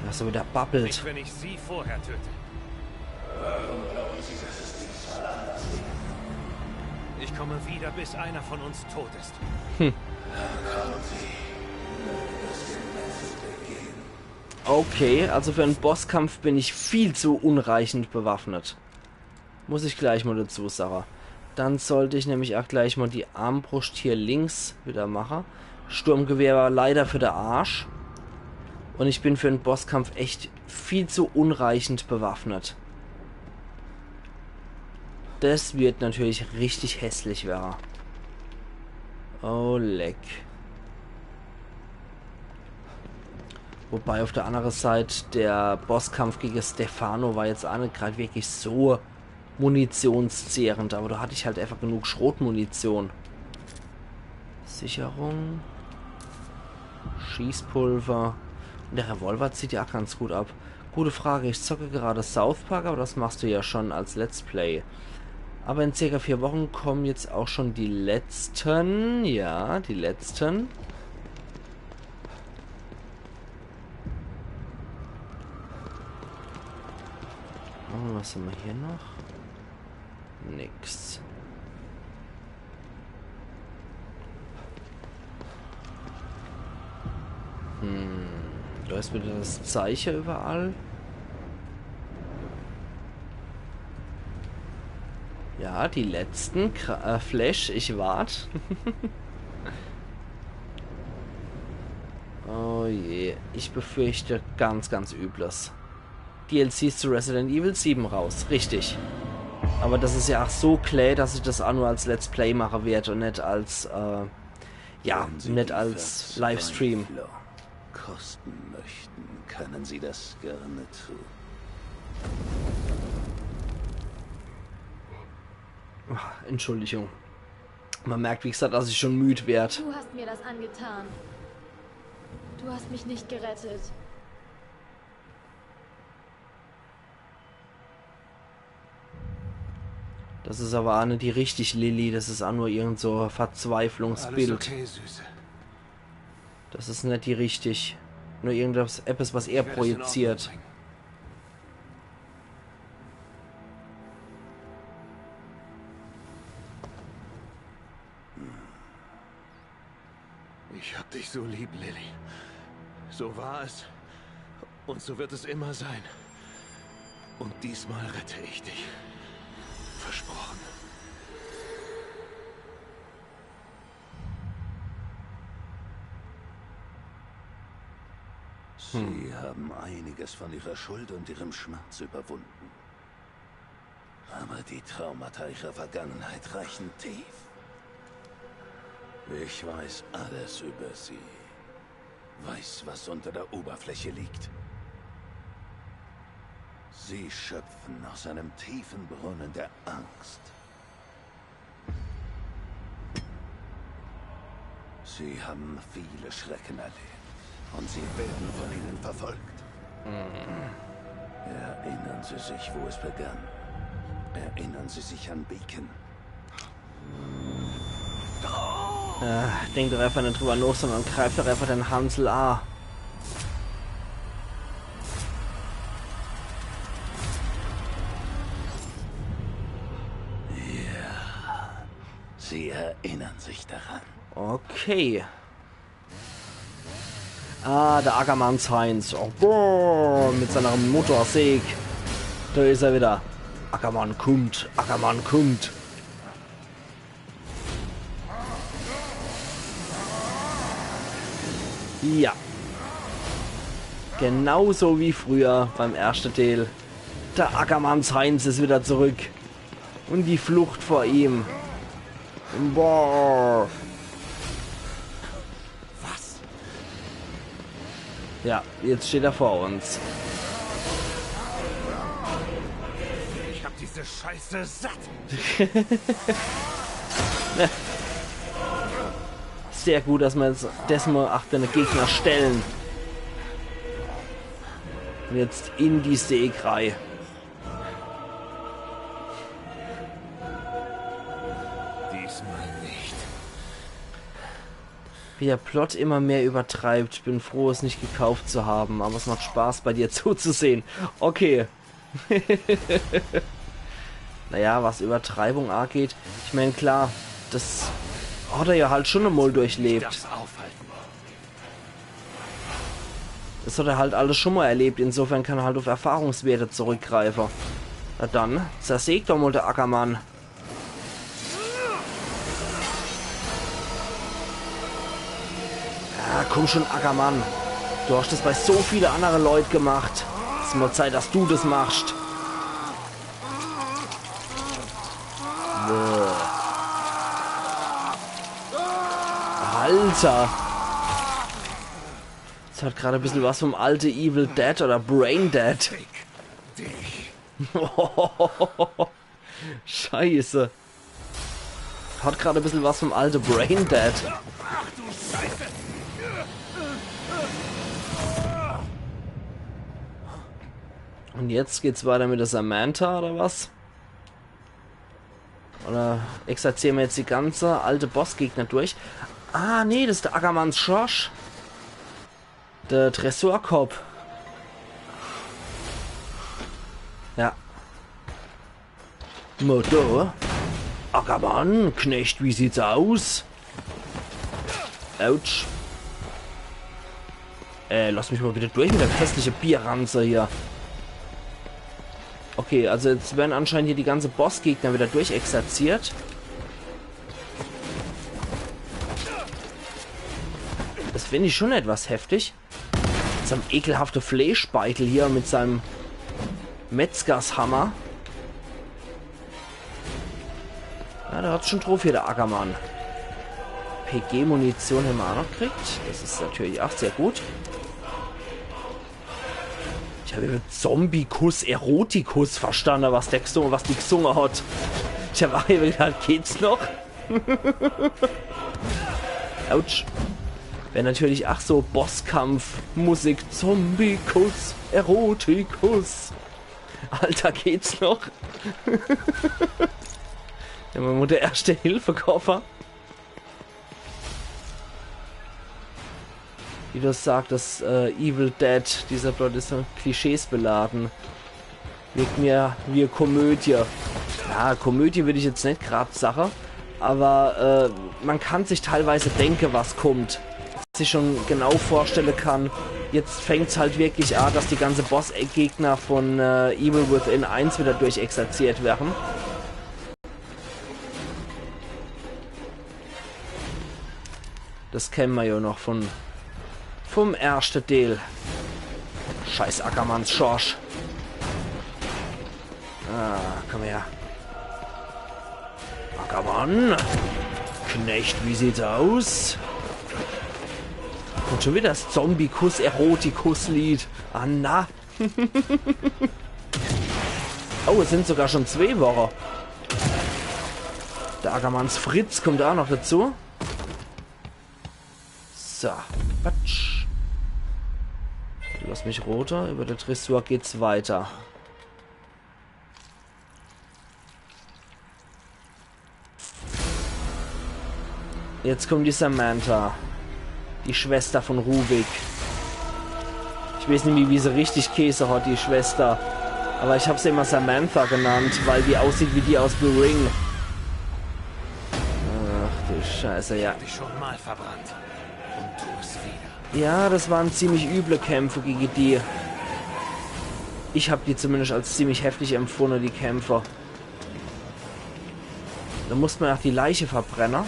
Was er wieder babbelt. Nicht, wenn ich Sie vorher töte. Ich komme wieder, bis einer von uns tot ist. Okay, also für einen Bosskampf bin ich viel zu unreichend bewaffnet. Muss ich gleich mal dazu sagen. Dann sollte ich nämlich auch gleich mal die Armbrust hier links wieder machen. Sturmgewehr war leider für den Arsch. Und ich bin für einen Bosskampf echt viel zu unreichend bewaffnet. Das wird natürlich richtig hässlich werden. Oh, leck. Wobei auf der anderen Seite der Bosskampf gegen Stefano war jetzt auch nicht gerade wirklich so munitionszehrend. Aber da hatte ich halt einfach genug Schrotmunition. Sicherung. Schießpulver. Und der Revolver zieht ja auch ganz gut ab. Gute Frage, ich zocke gerade South Park, aber das machst du ja schon als Let's Play. Aber in ca. 4 Wochen kommen jetzt auch schon die letzten. Ja, die letzten. Oh, was haben wir hier noch? Nix. Da ist wieder das Zeichen überall. Ja, die letzten. Flash, ich warte. Oh je. Ich befürchte ganz, ganz Übles. DLCs zu Resident Evil 7 raus. Richtig. Aber das ist ja auch so klar, dass ich das auch nur als Let's Play machen werde und nicht als, ja, nicht als Livestream. Kosten möchten, können Sie das gerne tun. Entschuldigung. Man merkt, wie gesagt, dass ich schon müde werde. Du hast mir das angetan. Du hast mich nicht gerettet. Das ist aber auch nicht die richtig Lilly, das ist auch nur irgend so ein Verzweiflungsbild. Alles okay, Süße. Das ist nicht die richtig. Nur irgendwas, etwas, was er projiziert. Ich hab dich so lieb, Lilly. So war es. Und so wird es immer sein. Und diesmal rette ich dich. Versprochen. Sie haben einiges von Ihrer Schuld und Ihrem Schmerz überwunden. Aber die Traumata Ihrer Vergangenheit reichen tief. Ich weiß alles über Sie. weiß, was unter der Oberfläche liegt. Sie schöpfen aus einem tiefen Brunnen der Angst. Sie haben viele Schrecken erlebt und sie werden von ihnen verfolgt. Erinnern Sie sich, wo es begann. Erinnern Sie sich an Beacon. Denk doch einfach nicht drüber nach, sondern greif doch einfach den Hansel an. Ja, Sie erinnern sich daran. Okay. Ah, der Ackermanns Heinz. Oh, boah, mit seiner Motorsäge. Da ist er wieder. Ackermann kommt. Ackermann kommt. Ja. Genauso wie früher beim ersten Teil. Der Ackermanns Heinz ist wieder zurück. Und die Flucht vor ihm. Boah. Ja, jetzt steht er vor uns. Ich hab diese Scheiße satt. Sehr gut, dass wir jetzt dessen Gegner stellen. Und jetzt in die Seegrei. Diesmal nicht. Wie der Plot immer mehr übertreibt. Ich bin froh, es nicht gekauft zu haben, aber es macht Spaß, bei dir zuzusehen. Okay. Naja, was Übertreibung angeht, ich meine, klar, das hat er ja halt schon einmal durchlebt. Das hat er halt alles schon mal erlebt, insofern kann er halt auf Erfahrungswerte zurückgreifen. Na dann, zersägt doch mal der Ackermann. Ja, komm schon, Ackermann. Du hast das bei so vielen anderen Leuten gemacht. Es ist mal Zeit, dass du das machst. Alter. Das hat gerade ein bisschen was vom alte Evil Dead oder Brain Dead. Scheiße. Hat gerade ein bisschen was vom alte Brain Dead. Und jetzt geht's weiter mit der Samantha oder was? Oder exerzieren wir jetzt die ganze alte Bossgegner durch? Ah, nee, das ist der Ackermanns Schorsch. Der Tresorkopf. Ja. Motto. Ackermann, Knecht, wie sieht's aus? Autsch. Lass mich mal bitte durch mit der hässlichen Bierranze hier. Okay, also jetzt werden anscheinend hier die ganze Bossgegner wieder durchexerziert. Das finde ich schon etwas heftig. So ein ekelhafter Fleischbeitel hier mit seinem Metzgershammer. Ja, da hat schon drauf hier der Ackermann. PG-Munition haben wir auch noch gekriegt. Das ist natürlich auch sehr gut. Ich habe mit Zombie-Kuss, Erotikus verstanden, was die gesungen hat. Ich habe auch gedacht, geht's noch? Autsch. Wäre natürlich auch so Bosskampf, Musik, Zombie-Kuss, Erotikus. Alter, geht's noch? Ja, man muss der Erste-Hilfe-Koffer. Wie du sagst, das Evil Dead, dieser Plot ist so Klischees beladen. Wirkt mir wie eine Komödie. Ja, Komödie würde ich jetzt nicht gerade sagen, aber man kann sich teilweise denken, was kommt. Sich schon genau vorstellen kann. Jetzt fängt es halt wirklich an, dass die ganze Boss-Gegner von Evil Within 1 wieder durchexerziert werden. Das kennen wir ja noch vom ersten Teil. Scheiß Ackermanns Schorsch. Ah, komm her. Ackermann. Knecht, wie sieht's aus? Und schon wieder das Zombie-Kuss-Erotikus-Lied. Ah, na. Oh, es sind sogar schon 2 Wochen. Der Ackermanns Fritz kommt auch noch dazu. So, Patsch. Lass mich runter. Über der Dressur geht's weiter. Jetzt kommt die Samantha. Die Schwester von Rubik. Ich weiß nicht, wie sie richtig Käse hat, die Schwester. Aber ich habe sie immer Samantha genannt, weil die aussieht wie die aus The Ring. Ach du Scheiße, ja. Ich schon mal verbrannt. Und tu es wieder. Ja, das waren ziemlich üble Kämpfe gegen die. Ich habe die zumindest als ziemlich heftig empfunden, die Kämpfe. Da musste man auch die Leiche verbrennen.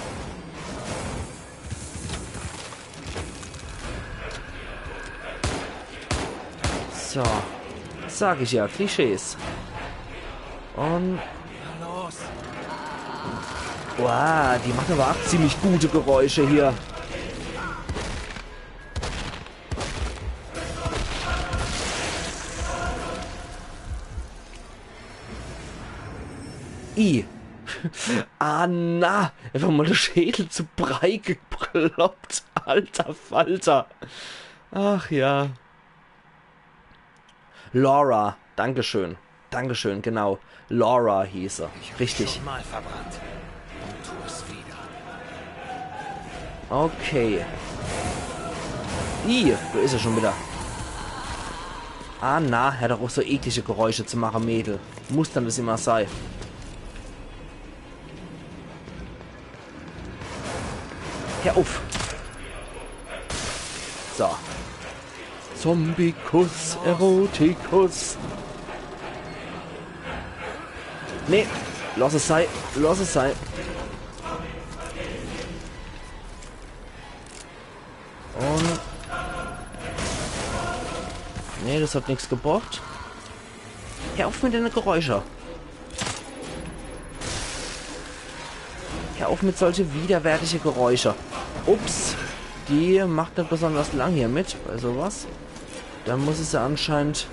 So. Sag ich ja, Klischees. Und... Los! Wow, die macht aber auch ziemlich gute Geräusche hier. Anna! Einfach mal der Schädel zu Brei gekloppt. Alter Falter. Ach ja. Laura. Dankeschön. Dankeschön, genau. Laura hieß er. Richtig. Schon mal verbrannt. Und tu es wieder. Okay. Wo ist er schon wieder? Ah, na, er hat doch auch so eklige Geräusche zu machen, Mädel. Muss dann das immer sein. Hör auf. So. Zombie-Kuss, Erotikus. Nee, lass es sein. Lass es sein. Und... Nee, das hat nichts gebracht. Hör auf mit den Geräuschen. Hör auf mit solche widerwärtige Geräusche. Ups. Die macht nicht besonders lang hier mit bei sowas. Dann muss es ja anscheinend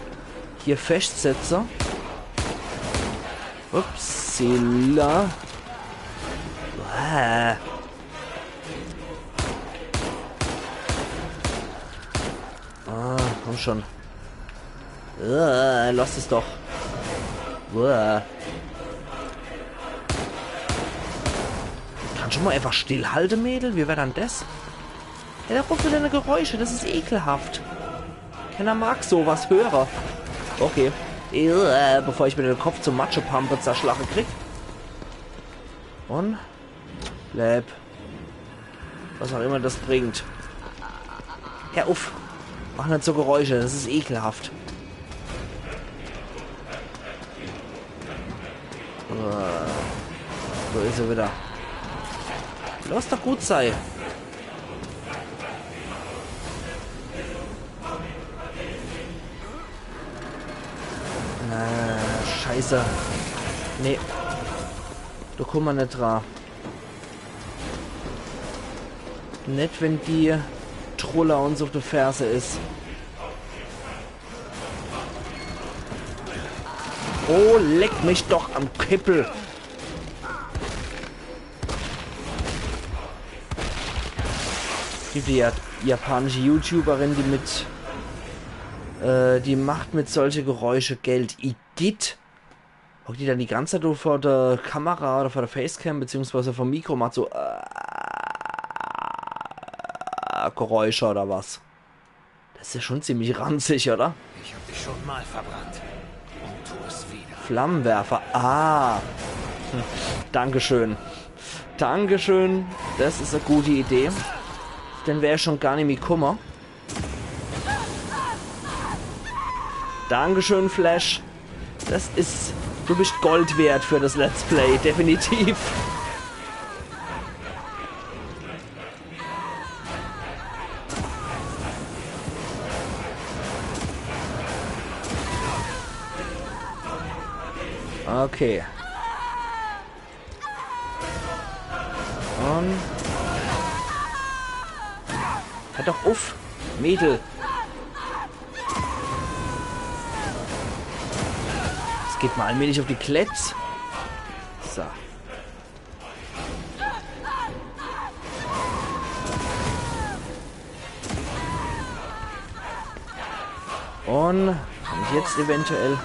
hier festsetzen. Upsila. Ah. Komm schon. Lass es doch. Kann schon mal einfach stillhalten, Mädel? Wie wäre dann das? Ja, da ruft wieder eine Geräusche. Das ist ekelhaft. Keiner mag sowas hören. Okay. Bevor ich mir den Kopf zum Matschepampe zerschlagen krieg. Und? Bleib. Was auch immer das bringt. Hör auf. Mach nicht so Geräusche. Das ist ekelhaft. So ist er wieder. Lass doch gut sein. Scheiße. Nee. Da kommen wir nicht dran. Nicht, wenn die Troller uns auf der Ferse ist. Oh, leck mich doch am Kippel. Es gibt die japanische YouTuberin, die macht mit solche Geräusche Geld. Igitt. Hockt die dann die ganze Zeit vor der Kamera oder vor der Facecam beziehungsweise vom Mikro, macht so Geräusche oder was? Das ist ja schon ziemlich ranzig, oder? Ich hab dich schon mal verbrannt. Und tu es wieder. Flammenwerfer. Dankeschön. Dankeschön. Das ist eine gute Idee. Dann wäre schon gar nicht mehr Kummer. Dankeschön, Flash. Das ist... Du bist Gold wert für das Let's Play. Definitiv. Okay. Und... Halt doch auf, Mädel. Es geht mal allmählich auf die Kletz. So. Und kann ich jetzt eventuell...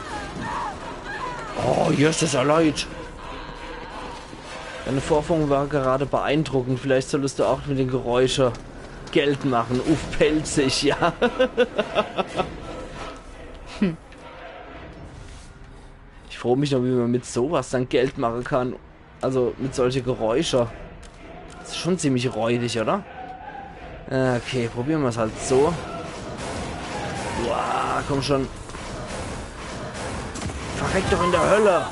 Oh, hier ist das ja leid. Deine Vorführung war gerade beeindruckend. Vielleicht solltest du auch mit den Geräuschen Geld machen. Uff, pelzig, ja. Ich freue mich noch, wie man mit sowas dann Geld machen kann. Also mit solchen Geräuschen. Das ist schon ziemlich räudig, oder? Okay, probieren wir es halt so. Wow, komm schon. Verreck doch in der Hölle.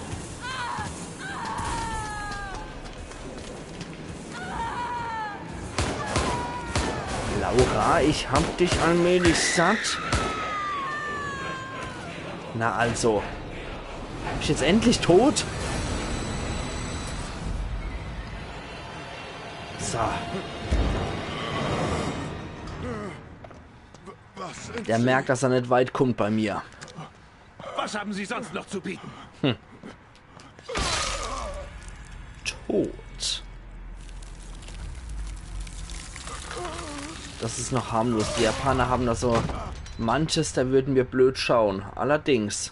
Laura, ich hab dich allmählich satt. Na also. Bin ich jetzt endlich tot? So. Der merkt, dass er nicht weit kommt bei mir. Was haben Sie sonst noch zu bieten? Tot. Das ist noch harmlos. Die Japaner haben da so manches, da würden wir blöd schauen. Allerdings.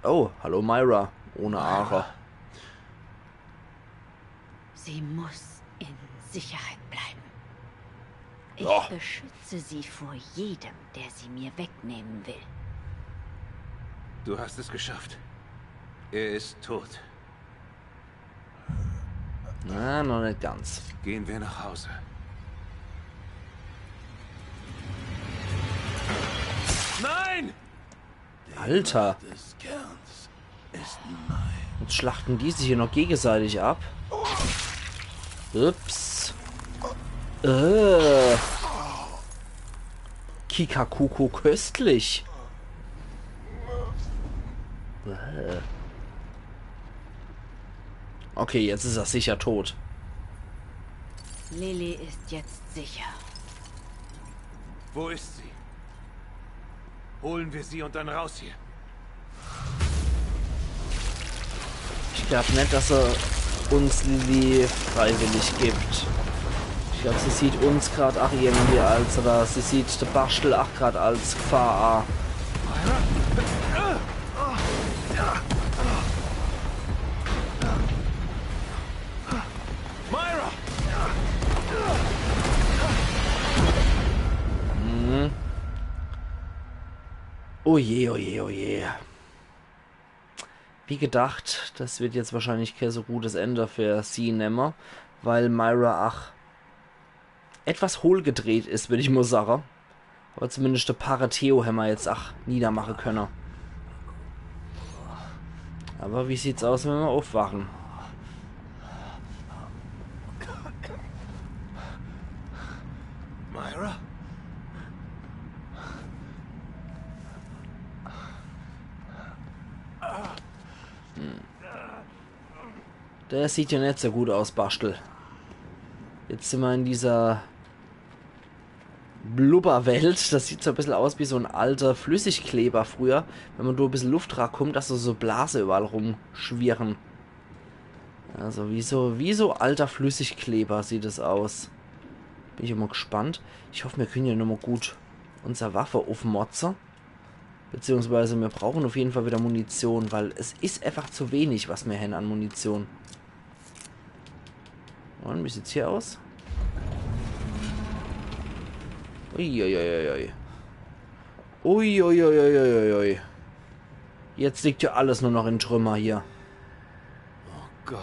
Oh, hallo Myra. Ohne Aare. Sie muss in Sicherheit bleiben. Ich Ja. beschütze sie vor jedem, der sie mir wegnehmen will. Du hast es geschafft. Er ist tot. Na, noch nicht ganz. Gehen wir nach Hause. Nein! Alter. Des Kerns ist mein. Jetzt schlachten die sich hier noch gegenseitig ab. Ups. Kikakuko köstlich. Okay, jetzt ist er sicher tot. Lily ist jetzt sicher. Wo ist sie? Holen wir sie und dann raus hier. Ich glaube nicht, dass er uns Lily freiwillig gibt. Ich glaube, sie sieht uns gerade auch irgendwie als, oder sie sieht der Bastel auch gerade als Gefahr an. Myra! Mhm. Oh je, oh je, oh je. Wie gedacht, das wird jetzt wahrscheinlich kein so gutes Ende für sie nehmen, weil Myra ach etwas hohl gedreht ist, würde ich mal sagen. Aber zumindest der Parateo haben wir jetzt ach niedermachen können. Aber wie sieht's aus, wenn wir aufwachen? Myra? Der sieht ja nicht so gut aus, Bastel. Jetzt sind wir in dieser Blubberwelt. Das sieht so ein bisschen aus wie so ein alter Flüssigkleber früher. Wenn man durch ein bisschen Luft rankommt, dass so Blase überall rumschwirren. Also wie so alter Flüssigkleber sieht es aus. Bin ich immer gespannt. Ich hoffe, wir können ja nochmal gut unsere Waffe aufmotzen. Beziehungsweise wir brauchen auf jeden Fall wieder Munition, weil es ist einfach zu wenig, was wir haben an Munition. Und wie sieht's hier aus? Uiuiuiui. Uiuiuiui. Jetzt liegt ja alles nur noch in Trümmer hier. Oh Gott.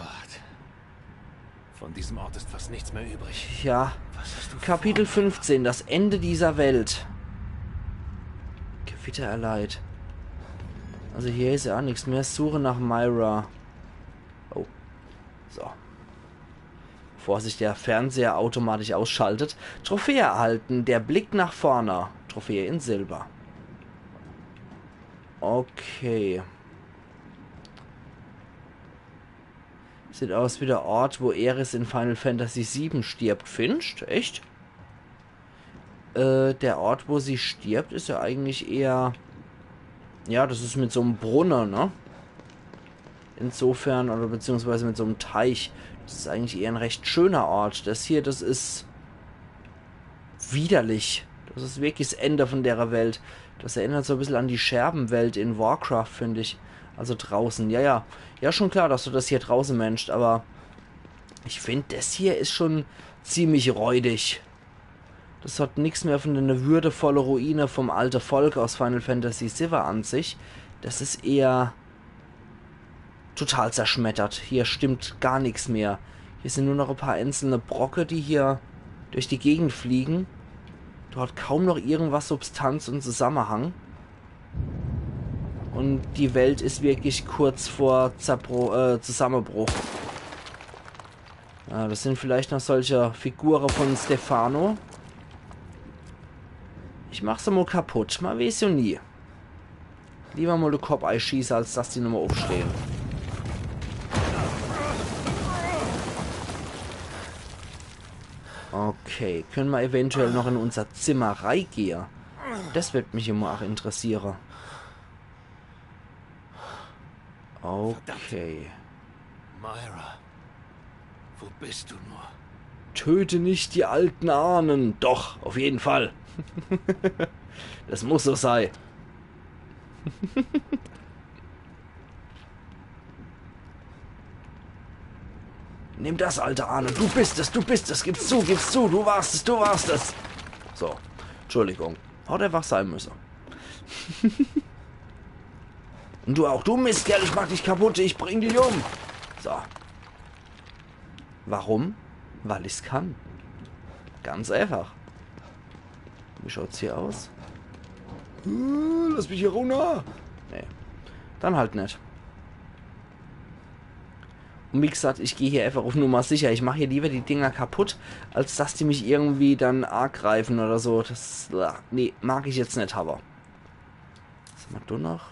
Von diesem Ort ist fast nichts mehr übrig. Ja. Kapitel 15, das Ende dieser Welt. Gewitter erleidet. Also hier ist ja auch nichts mehr. Suche nach Myra. Oh. So. Bevor sich der Fernseher automatisch ausschaltet. Trophäe erhalten. Der Blick nach vorne. Trophäe in Silber. Okay. Sieht aus wie der Ort, wo Ares in Final Fantasy VII stirbt. Fincht? Echt? der Ort, wo sie stirbt, ist ja eigentlich eher... Ja, das ist mit so einem Brunnen, ne? Insofern, oder beziehungsweise mit so einem Teich. Das ist eigentlich eher ein recht schöner Ort. Das hier, das ist... widerlich. Das ist wirklich das Ende von der Welt. Das erinnert so ein bisschen an die Scherbenwelt in Warcraft, finde ich. Also draußen. Ja, ja. Ja, schon klar, dass du das hier draußen menschst, aber ich finde, das hier ist schon ziemlich räudig. Das hat nichts mehr von einer würdevollen Ruine vom alten Volk aus Final Fantasy VII an sich. Das ist eher total zerschmettert. Hier stimmt gar nichts mehr. Hier sind nur noch ein paar einzelne Brocken, die hier durch die Gegend fliegen. Dort kaum noch irgendwas Substanz und Zusammenhang. Und die Welt ist wirklich kurz vor Zusammenbruch. Ja, das sind vielleicht noch solche Figuren von Stefano. Ich mach sie mal kaputt. Man weiß ja nie. Lieber mal den Kopf einschießen, als dass die nochmal aufstehen. Okay, können wir eventuell noch in unser Zimmer reingehen? Das wird mich immer auch interessieren. Okay. Myra, wo bist du nur? Töte nicht die alten Ahnen. Doch, auf jeden Fall. Das muss so sein. Nimm das, alte Ahne. Du bist es, gib's zu, du warst es. So, Entschuldigung. Hat einfach sein müssen. Und du auch, du Mistkerl, ich mach dich kaputt, ich bring dich um. So. Warum? Weil ich's kann. Ganz einfach. Wie schaut's hier aus? Lass mich hier runter. Nee. Dann halt nicht. Und wie gesagt, ich gehe hier einfach auf Nummer sicher. Ich mache hier lieber die Dinger kaputt, als dass die mich irgendwie dann angreifen oder so. Das, nee, mag ich jetzt nicht, aber. Was haben wir da noch?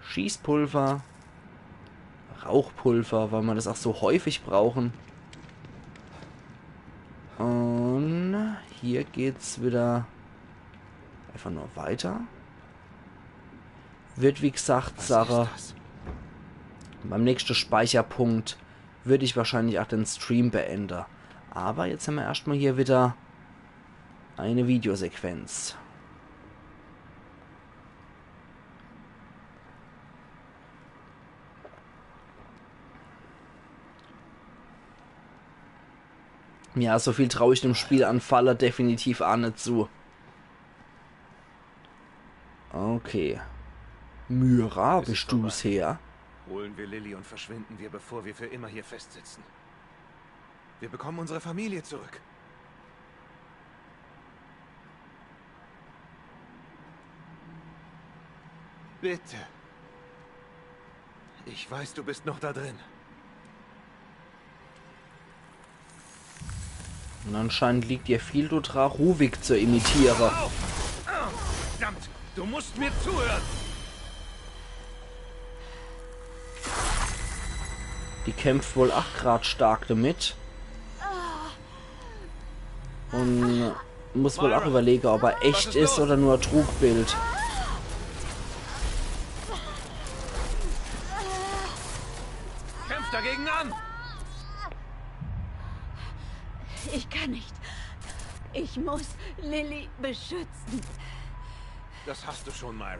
Schießpulver. Rauchpulver, weil wir das auch so häufig brauchen. Und hier geht's wieder einfach nur weiter. Wird wie gesagt Sache. Beim nächsten Speicherpunkt würde ich wahrscheinlich auch den Stream beenden. Aber jetzt haben wir erstmal hier wieder eine Videosequenz. Ja, so viel traue ich dem Spiel an Falle definitiv auch nicht zu. Okay. Myra, bist du's her? Holen wir Lilly und verschwinden wir, bevor wir für immer hier festsitzen. Wir bekommen unsere Familie zurück. Bitte. Ich weiß, du bist noch da drin. Und anscheinend liegt dir viel dran, Ruvik zu imitieren. Verdammt, du musst mir zuhören. Die kämpft wohl 8 Grad stark damit. Und muss wohl auch überlegen, ob er echt ist oder nur ein Trugbild. Kämpf dagegen an! Ich kann nicht. Ich muss Lilly beschützen. Das hast du schon, Myra.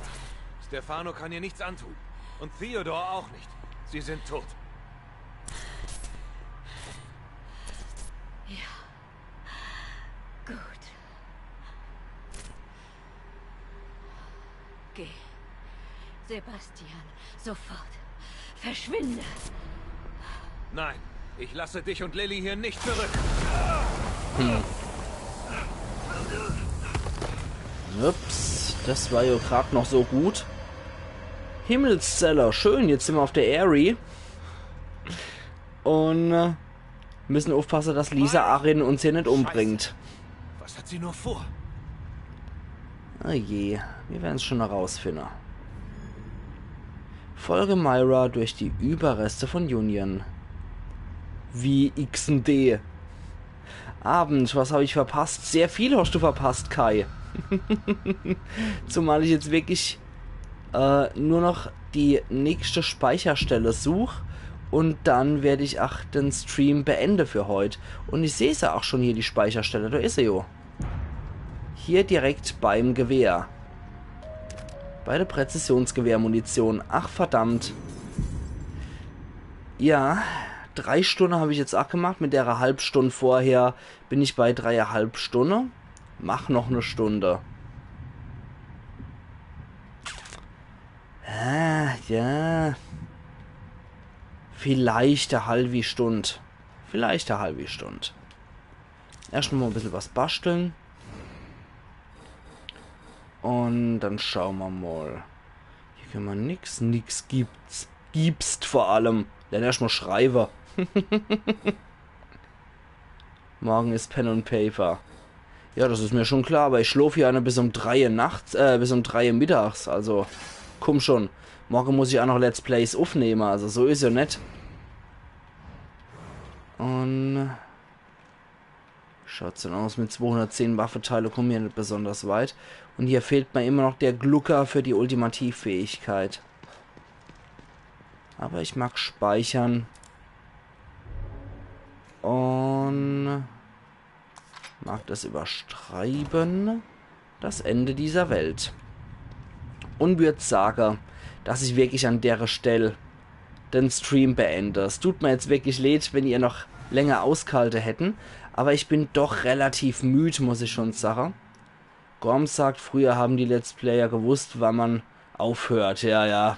Stefano kann ihr nichts antun. Und Theodore auch nicht. Sie sind tot. Ja. Gut. Geh. Sebastian, sofort. Verschwinde. Nein, ich lasse dich und Lilly hier nicht zurück. Ups, das war ja gerade noch so gut. Himmelszeller, schön, jetzt sind wir auf der Airy. Und müssen aufpassen, dass Lisa Arin uns hier nicht umbringt. Was hat sie nur vor? Oh je, wir werden es schon herausfinden. Folge Myra durch die Überreste von Union. Wie X und D. Abend, was habe ich verpasst? Sehr viel hast du verpasst, Kai. Zumal ich jetzt wirklich nur noch die nächste Speicherstelle suche. Und dann werde ich den Stream beenden für heute. Und ich sehe es ja auch schon hier, die Speicherstelle. Da ist sie jo. Hier direkt beim Gewehr. Bei der Präzisionsgewehrmunition. Ach, verdammt. Ja, 3 Stunden habe ich jetzt auch gemacht. Mit der halben Stunde vorher bin ich bei 3,5 Stunden. Mach noch eine Stunde. Ah, ja. Vielleicht eine halbe Stunde. Vielleicht eine halbe Stunde. Erst mal ein bisschen was basteln. Und dann schauen wir mal. Hier können wir nix gibst vor allem. Dann erstmal schreiben. Morgen ist Pen und Paper. Ja, das ist mir schon klar, aber ich schlafe hier bis um 3 Uhr nachts, bis um 3 Uhr mittags. Also, komm schon. Morgen muss ich auch noch Let's Plays aufnehmen, also so ist ja nett. Und schaut's denn aus, mit 210 Waffenteile kommen wir nicht besonders weit. Und hier fehlt mir immer noch der Glucker für die Ultimativfähigkeit. Aber ich mag speichern. Und mag das überschreiben. Das Ende dieser Welt. Und würde sagen, dass ich wirklich an der Stelle den Stream beende. Es tut mir jetzt wirklich leid, wenn ihr noch länger ausgehalten hätten. Aber ich bin doch relativ müde, muss ich schon sagen. Gorm sagt, früher haben die Let's Player gewusst, wann man aufhört. Ja, ja.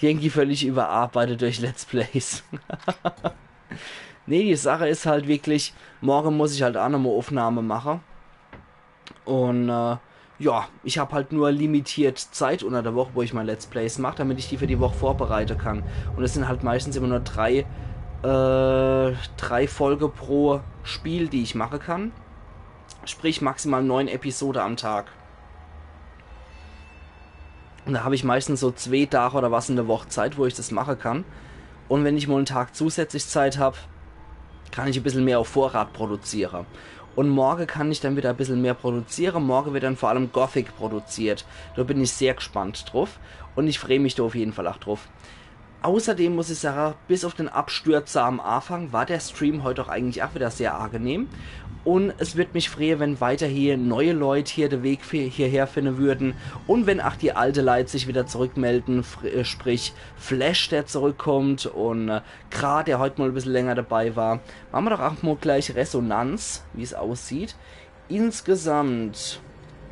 Irgendwie völlig überarbeitet durch Let's Plays. Nee, die Sache ist halt wirklich, morgen muss ich halt auch nochmal Aufnahme machen. Und ja, ich habe halt nur limitiert Zeit unter der Woche, wo ich meine Let's Plays mache, damit ich die für die Woche vorbereiten kann. Und es sind halt meistens immer nur 3 Folgen pro Spiel, die ich machen kann. Sprich maximal 9 Episoden am Tag. Und da habe ich meistens so 2 Tage oder was in der Woche Zeit, wo ich das machen kann. Und wenn ich mal einen Tag zusätzlich Zeit habe, kann ich ein bisschen mehr auf Vorrat produzieren. Und morgen kann ich dann wieder ein bisschen mehr produzieren. Morgen wird dann vor allem Gothic produziert. Da bin ich sehr gespannt drauf. Und ich freue mich da auf jeden Fall auch drauf. Außerdem muss ich sagen, bis auf den Abstürzer am Anfang war der Stream heute auch eigentlich auch wieder sehr angenehm. Und es wird mich freuen, wenn weiterhin neue Leute hier den Weg hierher finden würden. Und wenn auch die alte Leute sich wieder zurückmelden, sprich Flash, der zurückkommt und Kra, der heute mal ein bisschen länger dabei war. Machen wir doch auch mal gleich Resonanz, wie es aussieht. Insgesamt,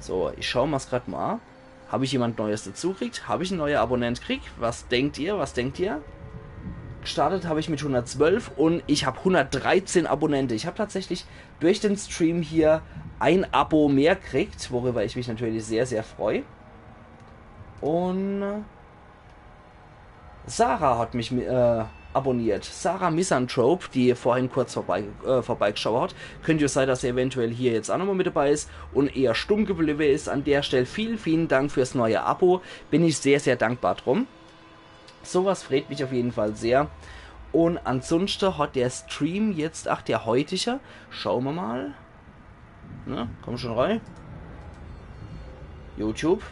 so, ich schaue mal es gerade mal an. Habe ich jemand Neues dazu gekriegt? Habe ich einen neuen Abonnent gekriegt? Was denkt ihr? Was denkt ihr? Gestartet habe ich mit 112 und ich habe 113 Abonnenten. Ich habe tatsächlich durch den Stream hier ein Abo mehr gekriegt, worüber ich mich natürlich sehr, sehr freue. Und Sarah hat mich abonniert. Sarah Misanthrope, die vorhin kurz vorbeigeschaut hat. Könnte ja sein, dass er eventuell hier jetzt auch nochmal mit dabei ist und eher stumm geblieben ist. An der Stelle vielen, vielen Dank fürs neue Abo. Bin ich sehr, sehr dankbar drum. Sowas freut mich auf jeden Fall sehr. Und ansonsten hat der Stream jetzt, ach der heutige, schauen wir mal. Na, komm schon rein. YouTube.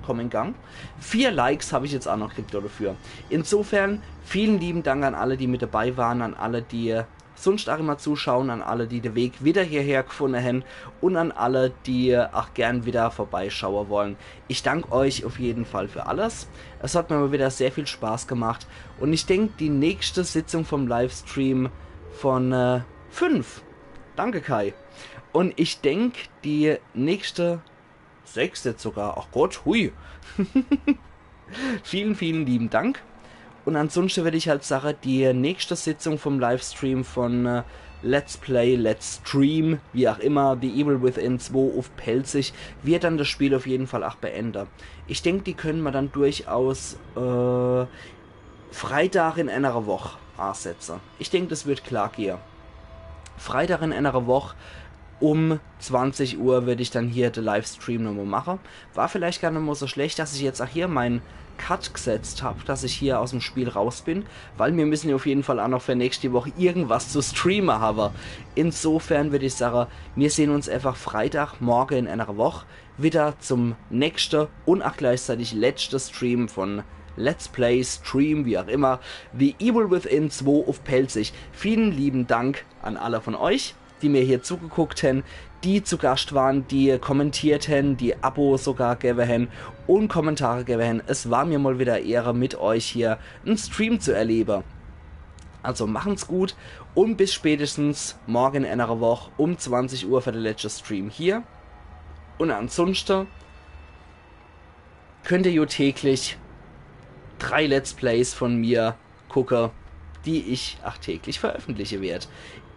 Komm in Gang. 4 Likes habe ich jetzt auch noch gekriegt dafür. Insofern vielen lieben Dank an alle, die mit dabei waren, an alle, die sonst auch immer zuschauen, an alle, die den Weg wieder hierher gefunden haben und an alle, die auch gern wieder vorbeischauen wollen. Ich danke euch auf jeden Fall für alles. Es hat mir mal wieder sehr viel Spaß gemacht und ich denke, die nächste Sitzung vom Livestream von 5. Danke Kai. Und ich denke, die nächste 6 jetzt sogar. Ach Gott, hui. Vielen, vielen lieben Dank. Und ansonsten werde ich halt sagen, die nächste Sitzung vom Livestream von Let's Play, Let's Stream, wie auch immer, The Evil Within 2 auf Pelzig, wird dann das Spiel auf jeden Fall auch beenden. Ich denke, die können wir dann durchaus Freitag in einer Woche ansetzen. Ich denke, das wird klar gehen. Freitag in einer Woche Um 20 Uhr würde ich dann hier den Livestream nochmal machen. War vielleicht gar nicht mal so schlecht, dass ich jetzt auch hier meinen Cut gesetzt habe, dass ich hier aus dem Spiel raus bin, weil wir müssen ja auf jeden Fall auch noch für nächste Woche irgendwas zu streamen haben. Insofern würde ich sagen, wir sehen uns einfach Freitagmorgen in einer Woche wieder zum nächsten und auch gleichzeitig letzten Stream von Let's Play, Stream, wie auch immer, The Evil Within 2 auf Pelzig. Vielen lieben Dank an alle von euch, die mir hier zugeguckt haben, die zu Gast waren, die kommentiert haben, die Abos sogar gegeben haben und Kommentare gegeben haben. Es war mir mal wieder Ehre, mit euch hier einen Stream zu erleben. Also machen's gut und bis spätestens morgen in einer Woche um 20 Uhr für den letzten Stream hier. Und ansonsten könnt ihr täglich 3 Let's Plays von mir gucken, die ich auch täglich veröffentliche werde.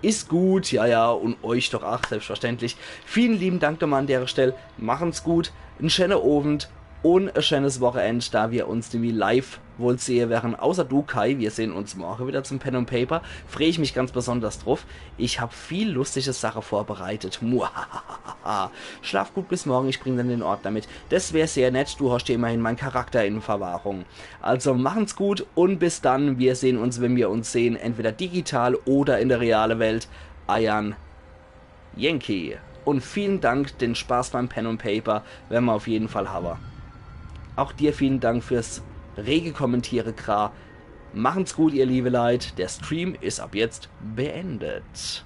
Ist gut, ja, und euch doch auch, selbstverständlich. Vielen lieben Dank nochmal an der Stelle. Machen's gut, einen schönen Abend und ein schönes Wochenende, da wir uns nämlich live wohl sehen werden. Außer du, Kai, wir sehen uns morgen wieder zum Pen and Paper. Freue ich mich ganz besonders drauf. Ich habe viel lustige Sachen vorbereitet. Schlaf gut bis morgen, ich bringe dann den Ordner mit. Das wäre sehr nett, du hast ja immerhin meinen Charakter in Verwahrung. Also machen's gut und bis dann. Wir sehen uns, wenn wir uns sehen, entweder digital oder in der realen Welt. Ayan Yankee. Und vielen Dank, den Spaß beim Pen and Paper werden wir auf jeden Fall haben. Auch dir vielen Dank fürs rege Kommentiere, Kra. Machen's gut, ihr liebe Leute. Der Stream ist ab jetzt beendet.